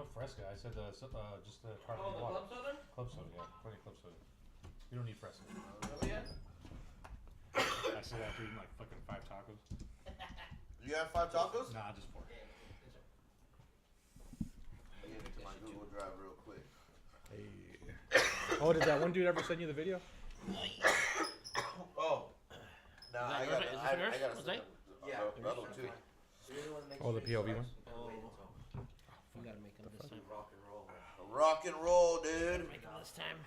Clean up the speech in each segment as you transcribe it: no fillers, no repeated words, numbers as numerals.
No Fresca. I said just the carbonated water. Club soda? Club soda, yeah. Plenty of club soda. You don't need Fresca. Really yet? I said after eating like fucking 5 tacos. You have 5 tacos? Nah, just 4. I get into my Google Drive real quick. Hey. Oh, did that one dude ever send you the video? Oh. No, I got to Was that? Yeah, another one too. Oh, the POV one? Oh. We gotta make them this time. Rock and roll, dude. Make them this time.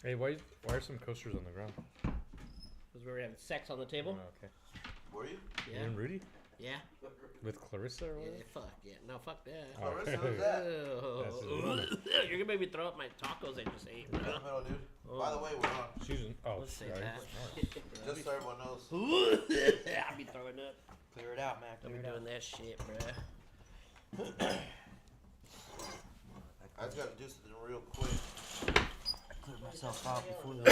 Hey, why are some coasters on the ground? Because we were having sex on the table. Oh, okay. Were you? Yeah. You and Rudy? Yeah. With Clarissa or what? Yeah, fuck yeah. No, fuck that. Oh, Clarissa, who's that? You're gonna make me throw up my tacos I just ate, bro. Middle, dude. Oh. By the way, we're on. She's in. Oh, Let's say sorry. that. Just so everyone knows. I'll be throwing up. Clear it out, man. I'll be doing that shit, bro. I just gotta do something real quick. I cleared myself out before the...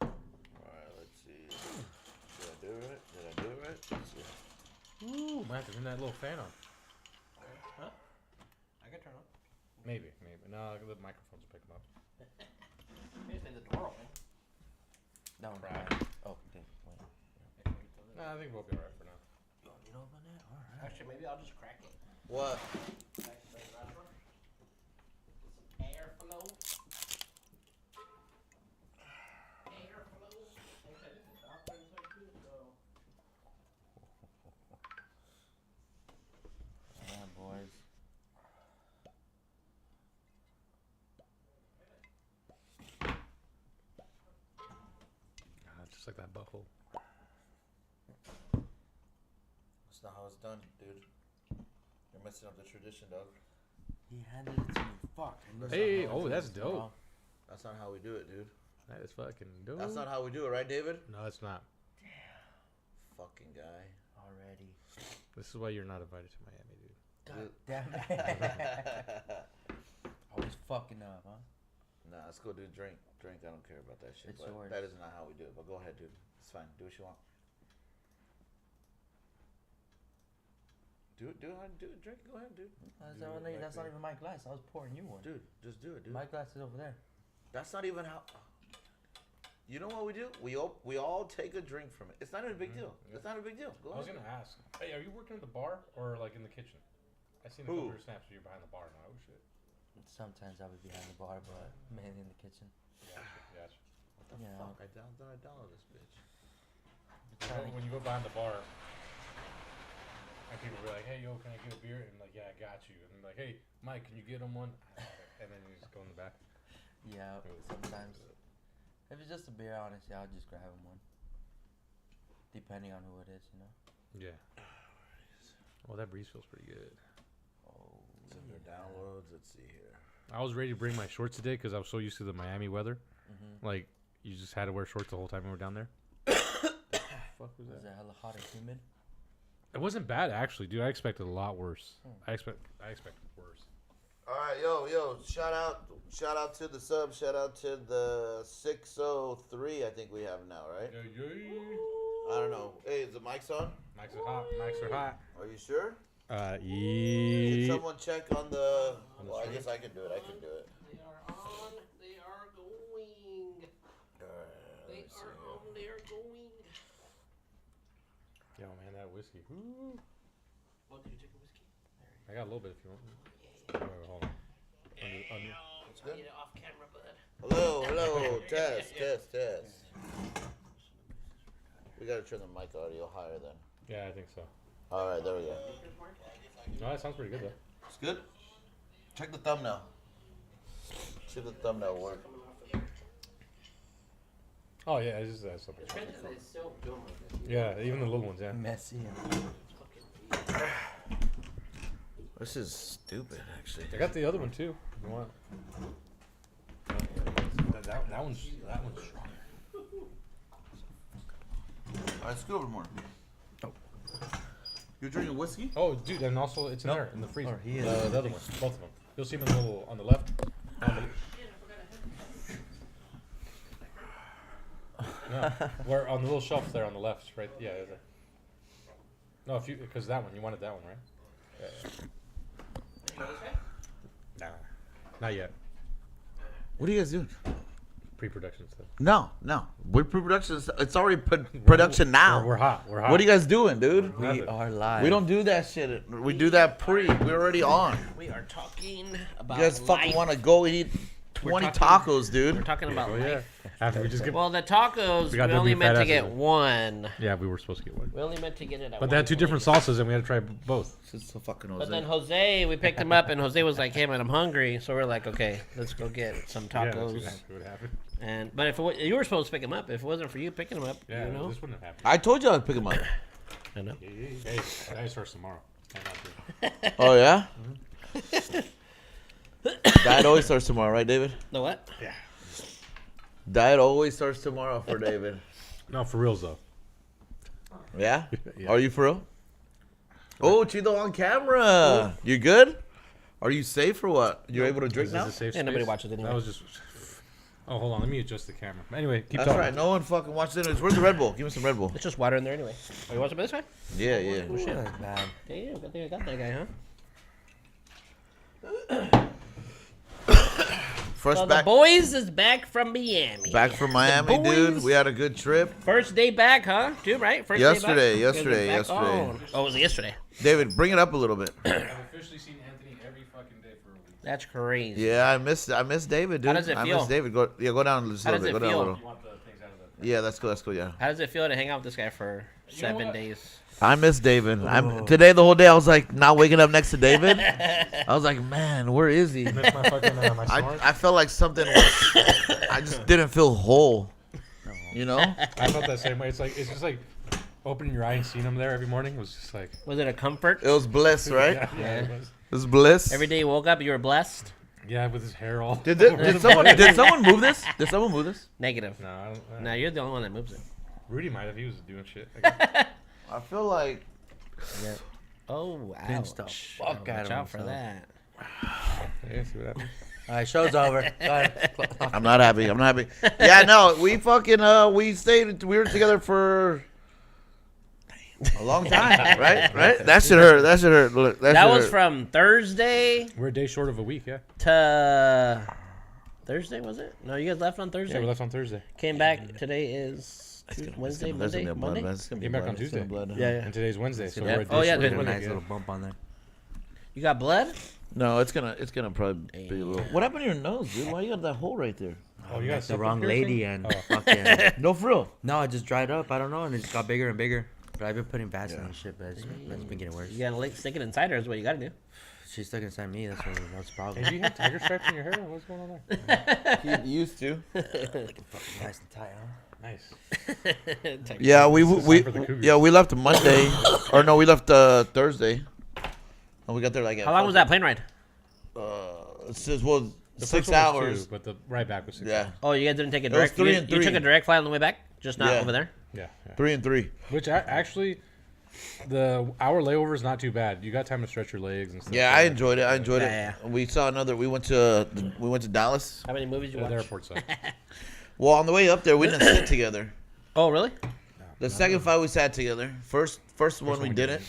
Alright, let's see. Did I do it right? Did I do it right? Let's see. Ooh, might have to turn that little fan on. Huh? I can turn on. Maybe. No, the microphones will pick them up. Just leave the door open. No, Crap. Oh, okay. Wait. Nah, I think we'll be alright for now. You want me to open that? Alright. Actually, maybe I'll just crack it. What? Get some airflow. Airflow. Like I said, it's dark inside too, so. Yeah, boys. Just like that butthole. That's not how it's done, dude. You're messing up the tradition, dog. He handed it to me. Fuck. Hey, oh, that's dope. That's not how we do it, dude. That is fucking dope. That's not how we do it, right, David? No, it's not. Fucking guy. Already. This is why you're not invited to Miami, dude. God damn it. Always fucking up, huh? Nah, let's go do drink. Drink, I don't care about that shit. It's But yours. that is not how we do it. But go ahead, dude. It's fine. Do what you want. Do it. Drink. Go ahead, dude. That's, Do not, it like that's not that. even my glass. I was pouring you one. Dude, just do it, dude. My glass is over there. That's not even how. You know what we do? We all take a drink from it. It's not even a big deal. Yeah. It's not a big deal. Go I was ahead. gonna ask. Hey, are you working at the bar or like in the kitchen? I seen a Who? couple of your snaps where you're behind the bar now. Oh shit. Sometimes I would be behind the bar, but mainly in the kitchen. Gotcha. What the Yeah. fuck? I downloaded this bitch. When you go behind the bar, and people be like, "Hey, yo, can I get a beer?" And like, "Yeah, I got you." And like, "Hey, Mike, can you get him one?" And then you just go in the back. Yeah, sometimes. If it's just a beer, honestly, I'll just grab him one. Depending on who it is, you know? Yeah. Well, that breeze feels pretty good. Oh, Tinder downloads. Let's see here. I was ready to bring my shorts today because I was so used to the Miami weather. Mm-hmm. Like, you just had to wear shorts the whole time we were down there. Fuck was Was that? it hella hot and humid? It wasn't bad actually, dude. I expected a lot worse. I expected worse. All right, yo, shout out to the sub, shout out to the 603. I think we have now, right? I don't know. Hey, is the mics on? Mics are hot. Mics are hot. Are you sure? Can Yeah. someone check on the? On the Well, I screen? guess I can do it. They are on. They are going. They Let's see are here. on. They are going. Yo, man, that whiskey. Woo. Oh, did you take a whiskey? I got a little bit if you want. Yeah. Wait, hold on. It's I good. need it off camera, bud. Hello, test. We gotta turn the mic audio higher then. Yeah, I think so. All right, there we go. No, that sounds pretty good though. It's good. Check the thumbnail. See if the thumbnail work. Oh yeah, it's just something. It's so dumb like this. Yeah, even the little ones. Yeah. Messy. And This is stupid, actually. I got the other one too. If you want? That one's strong. All right, scoot over more. Oh. You're drinking whiskey? Oh, dude, and also it's in there in the freezer. Oh, he is. The other one, both of them. You'll see them in the little on the left. On the, no. Where on the little shelf there on the left, right? Yeah. There. No, because that one you wanted that one, right? Yeah. Nah, not yet. What are you guys doing? Pre-production stuff. No. We're pre-production. It's already production now. We're hot. What are you guys doing, dude? We are live. We don't do that shit. We do that pre. We're already on. We are talking about. You guys fucking want to go eat 20 tacos, dude. We're talking about Oh, yeah. life. After we just get. Well, the tacos, we got the only beef meant to fat get ass. one. Yeah, we were supposed to get one. We only meant to get it at But they had two different sauces, and we had to try both. It's so fucking But then Jose, we picked him up, and Jose was like, "Hey man, I'm hungry." So we're like, "Okay, let's go get some Yeah, that's tacos." exactly what happened. But if you were supposed to pick him up, if it wasn't for you picking him up, Yeah, you know. this wouldn't have happened. I told you I'd pick him up. I know. Hey, that starts tomorrow. Oh, yeah? Diet always starts tomorrow, right, David? The what? Yeah. Diet always starts tomorrow for David. No, for reals though. Yeah? Yeah. Are you for real? Oh, Chido on camera. You good? Are you safe or what? You're able to drink Is now? this a safe Yeah, nobody space? watches anyway. That was just. Oh, hold on. Let me adjust the camera. Anyway, keep That's talking. right. No one fucking watches it. Where's the Red Bull? Give me some Red Bull. It's just water in there anyway. Oh, you want some of this guy? Yeah, yeah. Oh shit! That's bad. Damn, good thing I got that guy, huh? Fresh So back. the boys is back from Miami. Back from Miami, dude. boys. We had a good trip. First day back, huh? Dude, right? First Yesterday, day back? You guys are yesterday. back? Oh, it was yesterday. David, bring it up a little bit. I've officially seen Anthony every fucking day for a week. That's crazy. Yeah, I miss David, dude. How does it I feel? miss David. Go down just a How little does bit. it Go down a feel? little. Want the things out of the. Yeah, let's go, yeah. How does it feel to hang out with this guy for You know 7 what? days? I miss David. Today the whole day I was like not waking up next to David. I was like, man, where is he? Miss my fucking my snores. I felt like something was, I just didn't feel whole. You know? I felt that same way. It's just like opening your eye and seeing him there every morning was just like. Was it a comfort? It was bliss, right? Yeah, Yeah. it was. It was bliss. Every day you woke up, you were blessed? Yeah, with his hair all. Did over the someone place. move this? Did someone move this? Negative. No, I don't. No, you're the only one that moves it. Rudy might have. He was doing shit. I feel like Oh, Pinch the ouch. fuck Oh, out watch of out for himself. that. Yeah, see what happened. All right, show's over. Go ahead. I'm not happy. Yeah, no, we fucking we were together for a long time, right? That should hurt. Look, That should was hurt. from Thursday We're a day short of a week. Yeah. to Thursday, was it? No, you guys left on Thursday. Yeah, we left on Thursday. Came back. Today is Wednesday, That's gonna Monday, be a blood, Monday. man. It's gonna be Came back blood. on It's gonna Tuesday. be blood. Yeah, yeah. And today's Wednesday, so Yeah. we're a day Oh, yeah, short there's of a one week, Nice yeah. little bump on there. You got blood? No, it's gonna probably be a little. What happened to your nose, dude? Why you got that hole right there? Oh, you got That's the septum wrong piercing? lady and Oh. fuck yeah. No, for real. No, it just dried up. I don't know, and it just got bigger and bigger. But I've been putting Vaseline and shit, but it's been getting worse. You gotta stick it inside her is what you gotta do. She's stuck inside me. That's the problem. Hey, do you have tiger stripes in your hair? What's going on there? He used to. Nice and tight, huh? Nice. Yeah, This is time for the Cougars. we left Monday, or no, we left Thursday, and we got there like at How long was that plane ride? It says well The 6 first one was hours. 2, but the right back was 6 Yeah, hours. Oh, you guys didn't take a was direct. 3 You, and you took 3. a direct flight on the way back, just not Yeah. over there. Yeah. 3 and 3. Which actually, the hour layover is not too bad. You got time to stretch your legs and stuff. Yeah, I enjoyed it. Yeah. We saw another. We went to Dallas. How many movies you The watch? airport side. Well, on the way up there, we didn't sit together. Oh, really? The second fight we sat together. First one we one didn't.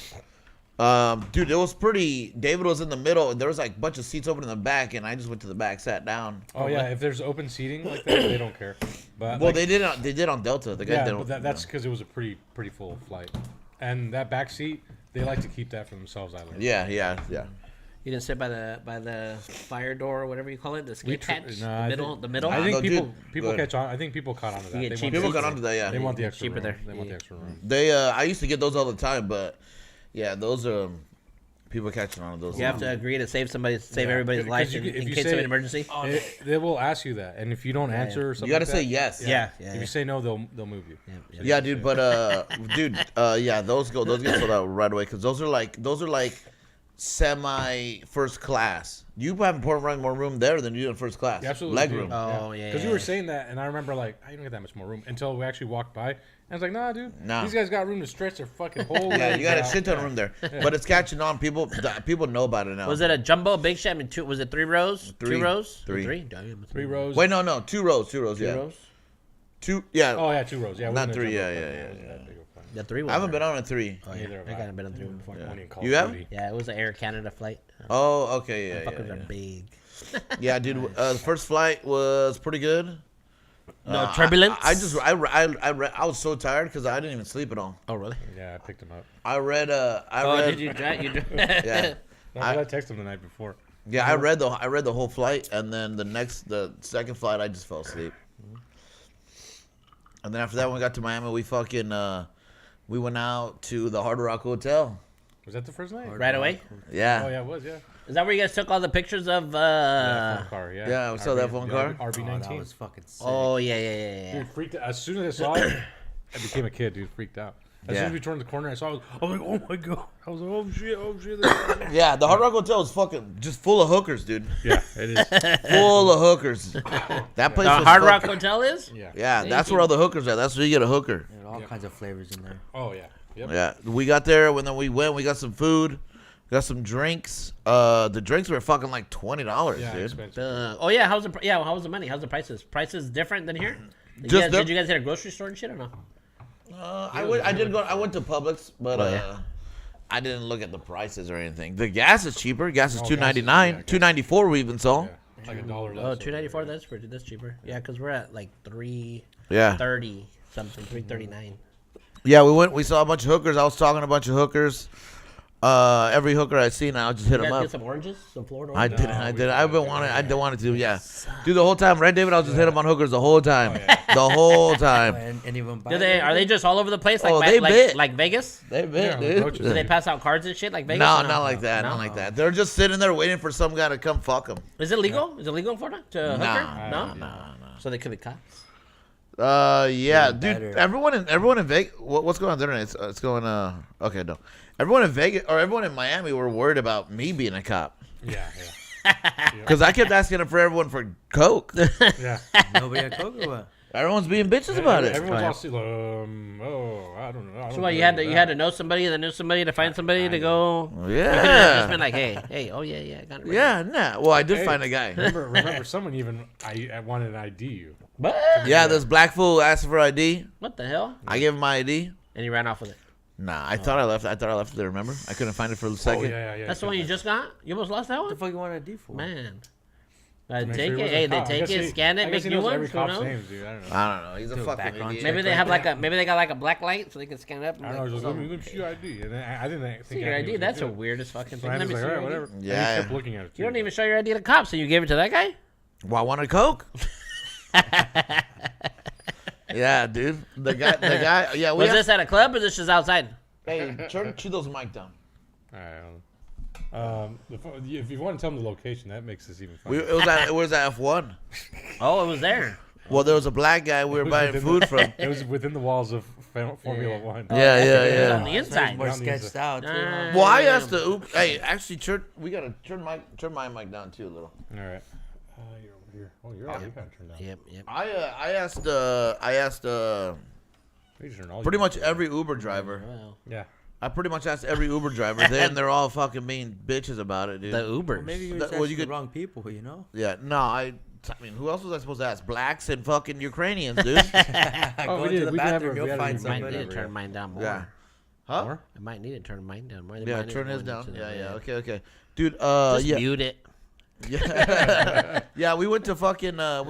Dude, it was pretty. David was in the middle, and there was like a bunch of seats open in the back, and I just went to the back, sat down. Oh yeah, if there's open seating like that, they don't care. But Well, like, they did on Delta. The guy yeah, didn't. but that's because it was a pretty full flight, and that back seat they like to keep that for themselves. I learned. Yeah. You didn't sit by the fire door or whatever you call it, the escape tr- hatch, no, I the middle. I No, think dude, people go ahead. catch on. I think people caught on to that. You get They cheap want People the- got onto that. Yeah. They want the extra cheaper room. there. They want Yeah. the extra room. They I used to get those all the time, but yeah, those people catching on to those. You have to agree to save Yeah, everybody's 'cause life you in, get- if in you case of say- an emergency. They will ask you that, and if you don't answer or something, You gotta like say that, yes. Yeah. If you say no, they'll move you. Yeah, dude. But yeah, those get sold out right away because those are like semi first class. You have more room there than you do in first class. You absolutely Leg do. room. Oh, yeah. Because you were saying that, and I remember like, I don't get that much more room until we actually walked by. And I was like, nah, dude. Nah. These guys got room to stretch their fucking whole. Yeah, legs you got a out. shit ton of room there, but it's catching on. People know about it now. Was it a jumbo big shot? I mean, was it 3 rows? Three. 2 rows? Three. Damn, 3 rows. Wait, no, 2 rows. 2 rows. Two Yeah, rows? 2. Yeah. Oh yeah, 2 rows. Yeah, Not we 3. didn't Yeah. jump rope. It wasn't that big of a plane. The 3 I was. haven't been on a 3. Oh, yeah. Neither have I I. haven't been on 3 before. Only in Call You of have? Duty. Yeah, it was an Air Canada flight. Oh, okay. Yeah. Fuckers are big. Yeah, dude. The first flight was pretty good. No turbulence. I was so tired because I didn't even sleep at all. Oh really? Yeah, I picked him up. I read. Did you drive? Yeah. No, I texted him the night before. Yeah, I read the whole flight, and then the second flight, I just fell asleep. And then after that, when we got to Miami, we went out to the Hard Rock Hotel. Was that the first night? Right away? Yeah. Oh yeah, it was. Yeah. Is that where you guys took all the pictures of? Yeah, phone car. Yeah. Yeah, we saw that phone car. RB19. Oh, that was fucking sick. Oh yeah. Dude, freaked out. As soon as I saw it, I became a kid, dude. Freaked out. As soon as we turned the corner, I saw it. I was like, oh my god. I was like, oh shit. Yeah, the Hard Rock Hotel is fucking just full of hookers, dude. Yeah, it is. Full of hookers. That place. The was Hard Rock fucking- Hotel is? Yeah. Yeah, Thank that's you. where all the hookers are. That's where you get a hooker. There are all kinds of flavors in there. Oh yeah. Yep. Yeah, we got there when then we went. We got some food, got some drinks. The drinks were fucking like $20, Yeah, dude. expensive. Oh yeah. How was the money? How's the prices? Prices different than here? Just Did you guys hit a grocery store and shit or no? I went to Publix, but Oh, yeah. I didn't look at the prices or anything. The gas is cheaper. Gas is Oh, $2.99, gas is- $2.94 we even saw. Yeah. Like $1 less. Oh, $2.94. That's cheaper. Yeah, because we're at like Yeah. $3.30 something, $3.39. Yeah, we saw a bunch of hookers. I was talking to a bunch of hookers. Every hooker I seen, I just hit You them guys up. get some oranges, some Florida I oranges. didn't. No, I we did. didn't. I've been wanting. I didn't want to. Yeah, dude. The whole time, Red David, I was just hitting on hookers the whole time. The whole time. And even Do they? Are they just all over the place like Oh, they bit. like Vegas? They bit, Yeah, dude. coaches. Do they pass out cards and shit like Vegas? No, or not like that. No? Not like that. They're just sitting there waiting for some guy to come fuck them. Is it legal? Is it legal in Florida to hooker? Nah, No. nah. So they could be cops. Yeah, Even dude. better. Everyone in Vegas. What's going on there? It's going. Okay, no. Everyone in Vegas or everyone in Miami were worried about me being a cop Yeah. because I kept asking them for everyone for coke. Yeah. Nobody had coke or what? Everyone's being bitches about it. Everyone's Right. all still I don't know. I So don't what? You know had to that. know somebody that knew somebody to find somebody to go. You could have just been Yeah. like, hey, oh yeah, I got it. Right Yeah, nah. Well, I did Hey, find a guy. Remember, someone even I wanted an ID you. What? Yeah, this black fool asked for ID. What the hell? I gave him my ID. And he ran off with it. Nah, I thought I left. I thought I left it there. Remember? I couldn't find it for a Oh second. yeah. That's the one you just got. You almost lost that What the one, fuck you want a D for? man. Make Take sure he it. wasn't Hey, a they cop. I take guess it, he- scan I it, guess make he new knows every ones. Who cop's knows? names, dude. I don't know. I don't know. He's a Do a fucking background idiot. check. Maybe they have like a black light so they can scan it up. And I don't know. like, Just let me see your ID, and then I didn't think see your he ID. was That's the gonna do it. weirdest fucking So thing. I Let was me like, see all right, your ID. whatever. And Yeah. he kept looking at it. You don't even show your ID to cops, so you gave it to that guy? Well, I wanted coke. Yeah, dude. The guy. Yeah, we. Was this at a club or this just outside? Hey, turn Chido's mic down. All right. If you want to tell them the location, that makes this even We, funnier. it was at F1. Oh, it was there. Well, there was a black guy we were It was buying within food the- from. It was within the walls of Formula One. Yeah, It was on yeah. the inside. More Down the sketched inside. out. Too, huh? Well, I asked the Uber. Hey, actually, we gotta turn my mic down too a little. All right. You're over here. Oh, you're already kind of turned down. Yep. I asked You turn all pretty your- much every Uber driver. Well, Yeah. I pretty much asked every Uber driver, and they're all fucking being bitches about it, dude. the Uber. Well, maybe you That- were well, you the could- wrong people, you know? Yeah, no, I mean, who else was I supposed to ask? Blacks and fucking Ukrainians, dude. Go we into did- the we did have bathroom, a- you'll we had a find new Might mic need somebody. to turn mine down more. Yeah. Huh? More? I might need to turn mine down more. Yeah, Mine is turn his going down. into Yeah, the- yeah. Okay. Dude, Just yeah. mute it. Yeah. Yeah, we went to fucking the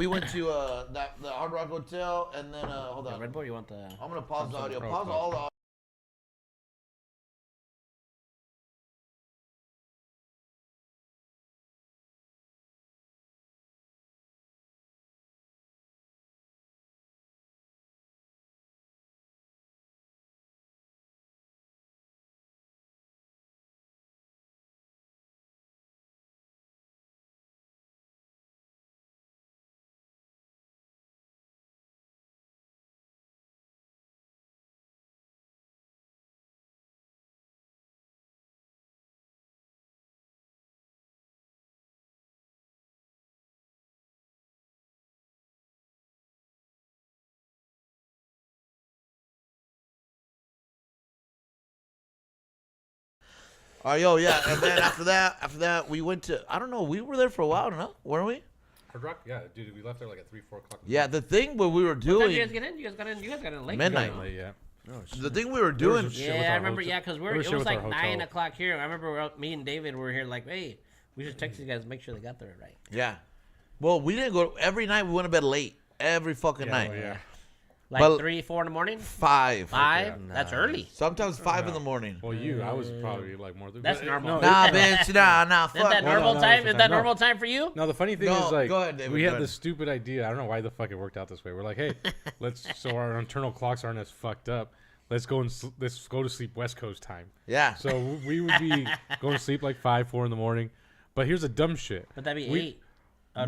Hard Rock Hotel, and then hold on. Red Bull, you want the? I'm gonna pause the audio. Pro Pause Club. all the audio. Yo, yeah, and then after that, we went to, I don't know, we were there for a while, no? Weren't we? Hard Rock? Yeah, dude, we left there like at 3-4 o'clock. Yeah, the thing what we were What time doing. did you guys get in? You guys got in late. Midnight. Late, yeah. The thing we were doing. Yeah, I remember. Yeah, because it was like 9 hotel. o'clock here. I remember me and David were here like, hey, we should text you guys to make sure they got there right. Yeah. Well, we didn't go every night. We went to bed late every fucking night. Well, yeah. Like But- 3, 4 in the morning. 5. 5. Yeah. That's early. Sometimes 5 in the morning. Well, I was probably like more. That's normal. Nah, bitch. Nah. Isn't Fuck. that normal no, time? no, Is that no. normal time for you? No, the funny thing No, is like go ahead, David, we go had ahead. this stupid idea. I don't know why the fuck it worked out this way. We're like, hey, so our internal clocks aren't as fucked up. Let's go let's go to sleep West Coast time. Yeah. So we would be going to sleep like 5, 4 in the morning. But here's the dumb shit. But that'd be We- 8. No,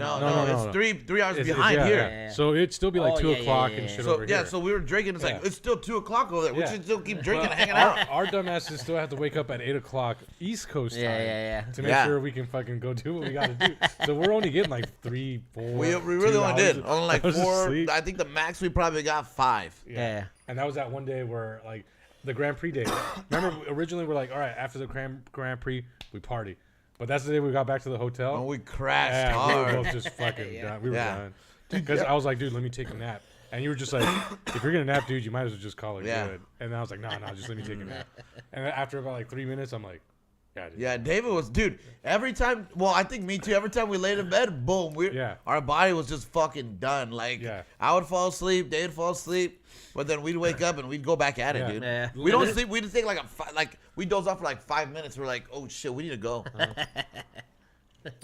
it's no. 3 hours It's- behind yeah, here. yeah. So it'd still be like Oh, 2 yeah, o'clock yeah, and yeah. shit So over here. so we were drinking. It's like Yeah. it's still 2 o'clock over there. We Yeah. should still keep drinking Well, and hanging out. our dumbasses still have to wake up at 8 o'clock East Coast time Yeah. to make Yeah. sure we can fucking go do what we got to do. So we're only getting like 3, 4. We really 2 only did. hours Only like of 4. sleep. I think the max we probably got 5. Yeah. And that was that one day where like the Grand Prix day. Remember originally we're like, all right, after the Grand Prix we party. But that's the day we got back to the hotel. And we crashed Yeah, we were hard. both just fucking done. We were Yeah. done. Because I was like, dude, let me take a nap. And you were just like, if you're going to nap, dude, you might as well just call it Yeah. good. And I was like, no, just let me take a nap. And then after about like 3 minutes, I'm like, yeah, dude. Yeah, David was, dude. Every time, well, I think me too. Every time we laid in bed, boom, Yeah. our body was just fucking done. Like, Yeah. I would fall asleep, David fall asleep, but then we'd wake up and we'd go back at it, Yeah. dude. Yeah. We don't sleep. We just take like we doze off for like 5 minutes. We're like, oh shit, we need to go.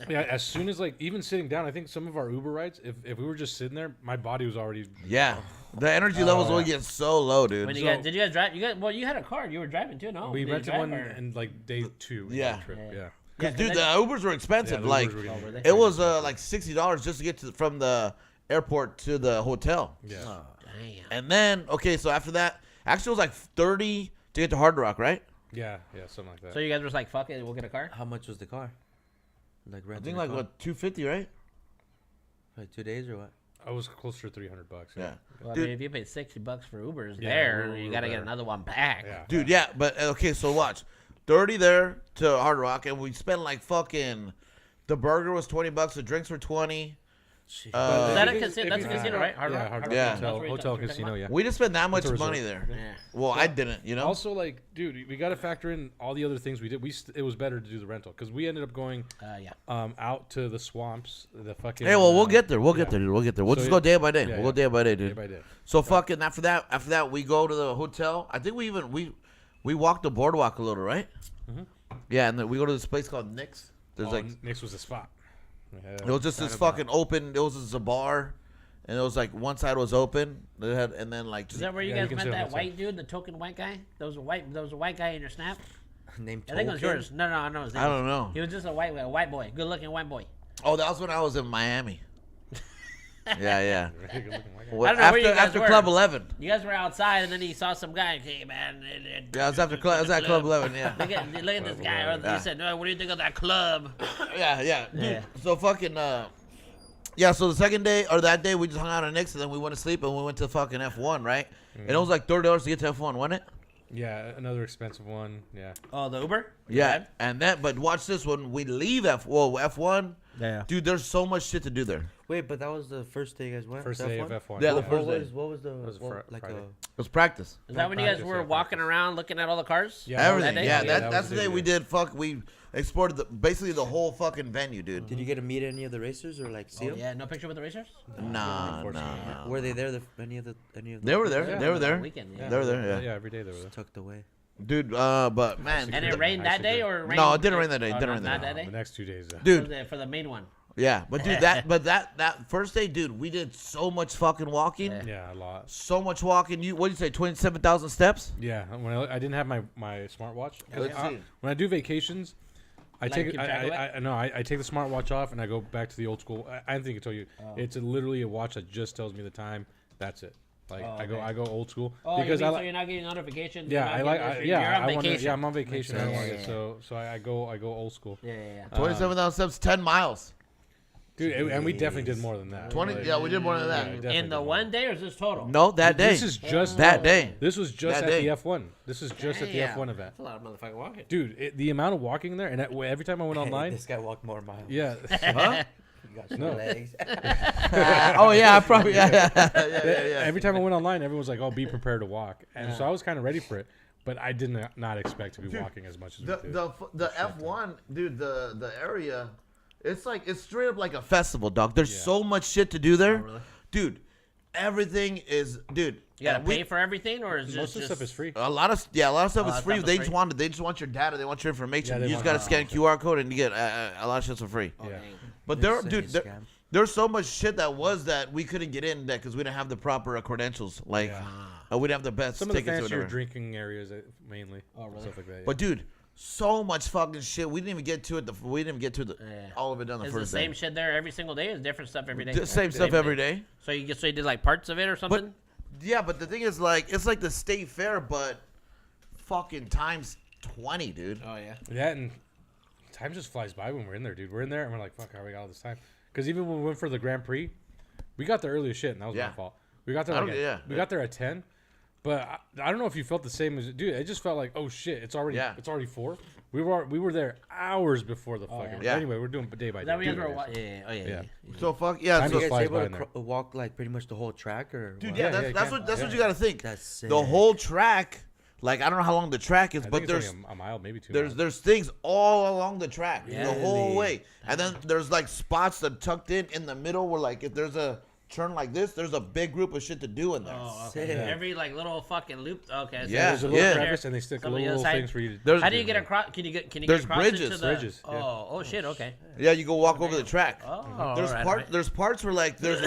Yeah, as soon as like even sitting down, I think some of our Uber rides, if we were just sitting there, my body was already. Yeah, the energy levels will get so low, dude. When you So- guys, did you guys drive? You had a car. You were driving too, no? We Did you rented drive, one or- in like day 2. in Yeah. that trip. Yeah. Yeah. Because, dude, then- the Ubers were expensive. the like, Ubers were getting- Oh, were they? it was like $60 just to get from the airport to the hotel. Yeah. Damn. And then, okay, so after that, actually it was like 30 to get to Hard Rock, right? Yeah, something like that. So you guys were like, fuck it, we'll get a car. How much was the car? Like I renting think a like car? what, 250, right? Like 2 days or what? I was closer to $300. Yeah. Well, I Dude. mean, if you paid $60 for Ubers Yeah, there, we you were gotta get there. another one back. Yeah. Dude, yeah, but okay, so watch. 30 there to Hard Rock, and we spent like fucking. The burger was $20, the drinks were 20. Is that a If you- casino? if That's a you- casino, right? Hard Yeah, Rock? Hard Rock Yeah. That's Hotel, where you're hotel talking casino. about? Yeah. We didn't spend that much It's a money resort. there. Yeah. Well, I didn't, you know? Also, like, dude, we got to factor in all the other things we did. It was better to do the rental because we ended up going Yeah. out to the swamps. The fucking. Hey, well, we'll get there. We'll yeah. get there, dude. We'll get there. We'll So just yeah. go day by day. Yeah, we'll go yeah. day by day, Day dude. by day. So fucking after that, we go to the hotel. I think we walked the boardwalk a little, right? Mhm. Yeah, and then we go to this place called Nick's. There's like Nick's was the spot. it was just this fucking open. It was just a bar, and it was like one side was open. They had, and then like Is that where you Yeah, you guys can met sit on that that white dude, the token white guy? There was a white guy in your snap. Named I think it was Token? yours. No, I know. I don't know. He was just a white boy, good looking white boy. Oh, that was when I was in Miami. Yeah. Good looking white guy. Well, I don't know where you guys after were. Club 11. You guys were outside, and then he saw some guy. Hey man, Yeah, it was at Club 11. Yeah. Look at this guy. Yeah. He said, "No, what do you think of that club?" Yeah. Dude, Yeah. so fucking yeah, so the second day or that day we just hung out at Nick's and then we went to sleep and we went to fucking F1, right? And it was like $30 to get to F1, wasn't it? Yeah, another expensive one. Yeah. Oh, the Uber. Yeah. And that but watch this when we leave F1, Yeah. dude, there's so much shit to do there. Wait, but that was the first day you guys went? First to day F1? of F1. Yeah, the What first day. was the was like Friday. It was practice. Is that when you guys Practice, were yeah, walking practice. around looking at all the cars? Yeah, Everything. that day? Yeah, Yeah, that that's was the the day day. we did we explored basically the whole fucking venue, dude. Did you get to meet any of the racers or like see Oh, them? yeah, no picture with the racers. Nah. Were they there? Any of the? They were there. Yeah. They were there. Weekend, They were there, yeah. Yeah, every day they were there. Tucked away. Dude, but man, And it rained that day, or it rained No, it didn't rain that day. It Oh, didn't rain not that that The day. next 2 days. dude. For the main one. Yeah, but dude, that first day, dude, we did so much fucking walking, Yeah. Yeah, a lot. so much walking. What did you say, 27,000 steps? Yeah, when I didn't have my smartwatch. 'Cause Let's see. when I do vacations, I Like, take keep track of it? I take the smartwatch off and I go back to the old school. I think I told you, it's literally a watch that just tells me the time. That's it. Like Oh, I go old school Oh, because you I mean, so like. you're not getting notifications. Yeah, you're not I like. getting this, Yeah, you're on I wanna, vacation. yeah, I'm on vacation. I don't sense. want Yeah, it. yeah, So I go old school. Yeah. 27,000 steps, 10 miles. Dude, and we definitely did more than that. 20. Like, Yeah, we did more than that. definitely In the did one more. day, or is this total? No, that day. This is just that day. This was just That at day. the F1. This is just at the Damn. F1 event. That's a lot of motherfucking walking. Dude, the amount of walking there, and every time I went online, This guy walked more miles. yeah, Huh? got short No. legs. Oh yeah, I probably yeah. Every time I went online, everyone was like, "Oh, be prepared to walk," and so I was kind of ready for it. But I did not expect to be walking as much as we did. The F1, dude, the area, it's straight up like a festival, dog. There's so much shit to do there, really? dude. Everything is, dude. You gotta pay for everything, or is Most of just the stuff is free. A lot of stuff is free. stuff is They free? just want your data. They want your information. Yeah, You they just want- gotta scan QR code and you get a lot of shit for free. Oh, Yeah. dang. But there's so much shit that we couldn't get in that because we didn't have the proper credentials. Like we didn't have the best Some of the tickets or fancier whatever. drinking areas, mainly. Oh, really? Stuff like that. But dude, so much fucking shit. We didn't even get to it. We didn't even get to all of it on the Is first the same day. shit there every single day? Is different stuff every day? Same stuff every day. So you did like parts of it or something? But the thing is, like, it's like the state fair, but fucking times 20, dude. Oh yeah. Yeah, and time just flies by when we're in there, dude. We're in there and we're like, "Fuck, how we got all this time?" Because even when we went for the Grand Prix, we got there early as shit, and that was my fault. We got there. We got there at 10. But I don't know if you felt the same as dude. It just felt like, oh shit, it's already 4. We were there hours before the fucking. yeah. Anyway, we're doing day by Is day. that what you guys Dude, were watching? Yeah. Yeah. So fuck yeah. Time So, just You guys flies able by to in there. walk like pretty much the whole track, or dude, what? yeah, you that's can. what you got to think. That's sick. The whole track. Like, I don't know how long the track is, I but think it's there's only a mile, maybe 2 there's miles. there's things all along the track the whole Really? way, and then there's like spots that tucked in the middle where like if there's a turn like this, there's a big group of shit to do in there. Oh, okay. Sick. Every like little fucking loop. Okay. So Yeah, There's a little yeah. crevice, and they stick Some of the little other side- things for you to. There's- How do you get across? Can you get There's across bridges. into the, Bridges, yeah. Oh shit. Okay. Yeah, you go walk over the track. Oh. There's alright. there's parts where like there's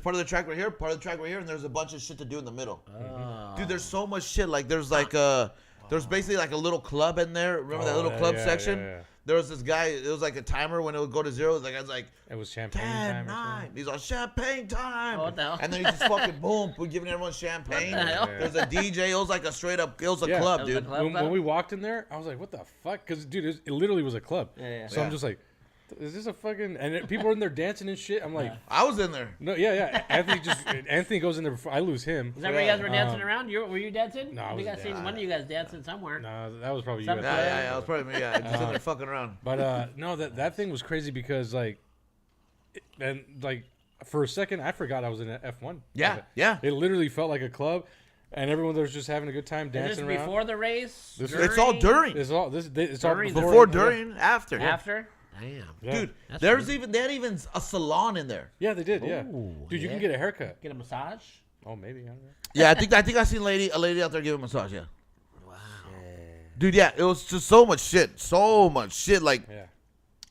part of the track right here, part of the track right here, and there's a bunch of shit to do in the middle. Oh. Dude, there's so much shit. Like there's like there's basically like a little club in there. Remember that little club section? Yeah. There was this guy. It was like a timer when it would go to 0. The guy's like, It was champagne 10, time. Or 9. something. He's on champagne time. Oh, what the hell? And then he just fucking boom, we're giving everyone champagne. What the hell? There's a DJ. It was like a straight up. It was a Yeah. club, It was a dude. club? When we walked in there, I was like, "What the fuck?" Because dude, it literally was a club. Yeah. So I'm just like, "Is this a fucking?" And people are in there dancing and shit. I'm like, I was in there. "No, yeah." Anthony goes in there before I lose him. Is that where you guys were dancing around? Were you dancing? No, I You was- guys seen one of you guys dancing somewhere? No, that was probably you. Some- at Yeah, the- yeah, yeah. I was probably me. Yeah, just in there fucking around. But no, that thing was crazy because and like for a second I forgot I was in an F1. Yeah, yeah. It literally felt like a club, and everyone there was just having a good time Is this dancing around. before the race? This- It's all during. It's all it's all During- Before, yeah. during, after. After? Damn. Yeah. Dude, That's there's crazy. they had even a salon in there. Yeah, they did. Yeah, Ooh, dude, you yeah. can get a haircut. Get a massage? Oh, maybe. I don't know. Yeah, I think I seen a lady out there giving a massage. Yeah, Wow. dude. Yeah, it was just so much shit. Like Yeah.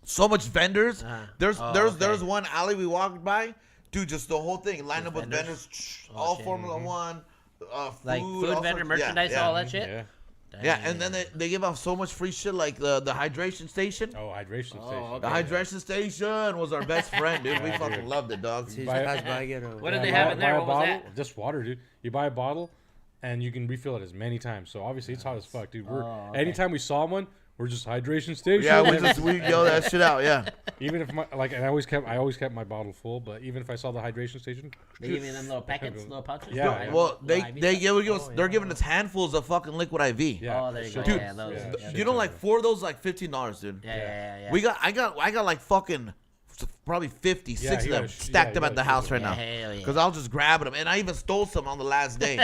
so much vendors. There's okay. one alley we walked by, dude. Just the whole thing lined up with vendors? vendors, all shit. Formula One, food, Like food all vendor, sorts- merchandise, yeah, all that shit? Yeah. Yeah, and then they give out so much free shit like the hydration station. Oh, hydration station. okay. The hydration station was our best friend, dude. We Yeah, fucking dude. loved it, dog. See, Buy- pass by, get a- What did Yeah, they have buy- in there? buy a What was bottle, that? just water, dude. You buy a bottle, and you can refill it as many times. So obviously it's hot as fuck, dude. okay. Anytime we saw one, we're just hydration station. Yeah, And we yell that shit out. Yeah, even if and I always kept my bottle full. But even if I saw the hydration station, They give you them little packets, little pouches? Yeah, Right? yeah. well Little IV they stuff? give us they're giving us handfuls of fucking liquid IV. yeah. Oh, there you go. Dude, Yeah, those. yeah, Yeah, You know, like 4 of those, like $15, dude. yeah. I got like fucking probably 50, Yeah, 60 of you them gotta stacked you up at the gotta house choose right it. now. Hell yeah. Because I was just grabbing them, and I even stole some on the last day.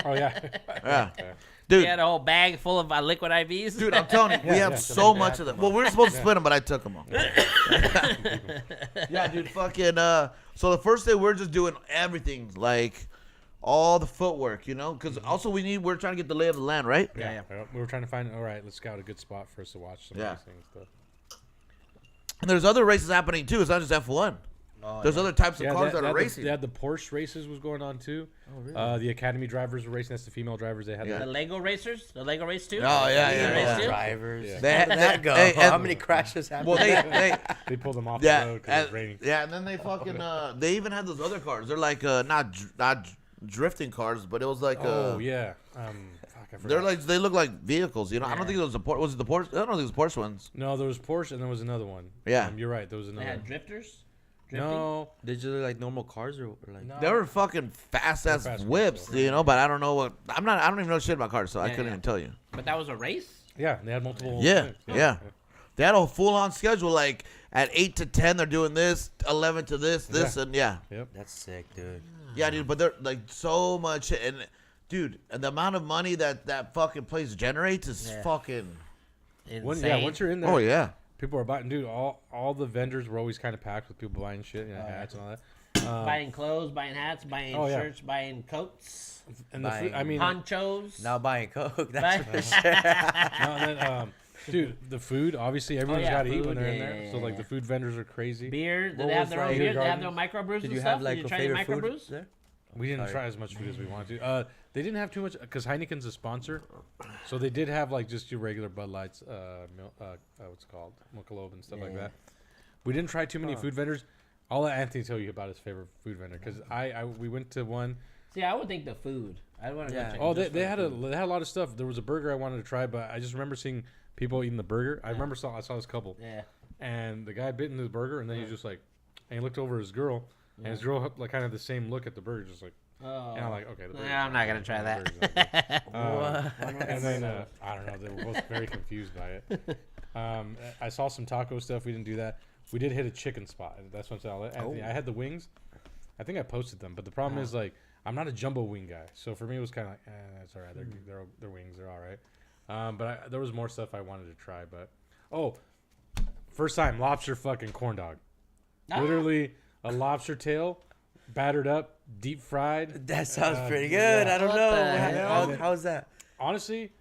Oh yeah. Yeah, You dude. had a whole bag full of liquid IVs? Dude, I'm telling you, we have yeah. so much of them. Well, we were supposed to split them, but I took them all. Yeah, dude, fucking. So the first day we're just doing everything, like all the footwork, you know, because also we're trying to get the lay of the land, right? Yeah. We were trying to find. All right, let's scout a good spot for us to watch some Yeah. of these things. Stuff. And there's other races happening too. It's not just F1. There's other types of cars that are racing. They had the Porsche races was going on too. Oh, really? The Academy drivers were racing. That's the female drivers. They had. Yeah. The Lego racers? The Lego race too? Oh, yeah, Lego yeah, race yeah. too? drivers. Yeah. They How did that go? hey, How and- many crashes happened? Well, they They pulled them off yeah, the road because it was raining. yeah, and then they fucking they even had those other cars. They're like not drifting cars, but it was like Oh yeah. Fuck, I forgot. they're like they look like vehicles. You know, I don't think it was was it the Porsche? I don't think it was Porsche ones. No, there was Porsche and there was another one. Yeah. You're right. There was They another. had one. drifters? Drifting? No. They just look like normal cars or like. No. They were fucking fast ass fast whips, cars, you know. But I don't know what I don't even know shit about cars, so I Yeah, couldn't yeah. even tell you. But that was a race? Yeah, they had multiple. Yeah, things. yeah. They had a full-on schedule. Like at 8 to 10, they're doing this. 11 to this, and yeah. Yep. That's sick, dude. Yeah, dude. But they're like so much, and dude, and the amount of money that fucking place generates is fucking insane. Once you're in there. Oh yeah. People are buying, dude. All the vendors were always kind of packed with people buying shit, hats and all that. Buying clothes, buying hats, buying shirts, buying coats, And the food, I mean, ponchos. Now buying Coke. That's for sure. and then, dude, the food. Obviously, everyone's got to eat when they're in there. So like the food vendors are crazy. Beer. Do What they have was their own like- beer? They have Garden? their own microbrews Did and you stuff? have like Did you a try any favorite food microbrews? there? We didn't try as much food as we wanted to. They didn't have too much because Heineken's a sponsor, so they did have like just your regular Bud Lights, what's it called, Michelob and stuff like that. We didn't try too many food vendors. I'll let Anthony tell you about his favorite food vendor because we went to one. See, I would think the food. I want to go check. Oh, they had a lot of stuff. There was a burger I wanted to try, but I just remember seeing people eating the burger. I remember I saw this couple. Yeah. And the guy bit into the burger, and then he just like, and he looked over at his girl, and his girl had, like kind of the same look at the burger, just like. Oh. And I'm like, okay. I'm not gonna try that. And then I don't know. They were both very confused by it. I saw some taco stuff. We didn't do that. We did hit a chicken spot. That's what I'm saying. Anthony, I had the wings. I think I posted them, but the problem is like I'm not a jumbo wing guy. So for me, it was kind of like, it's all right. They're wings. They're all right. But there was more stuff I wanted to try. But first time lobster fucking corn dog. Literally a lobster tail, battered up, deep fried. That sounds pretty good. I don't What know. the hell? How's that? Honestly,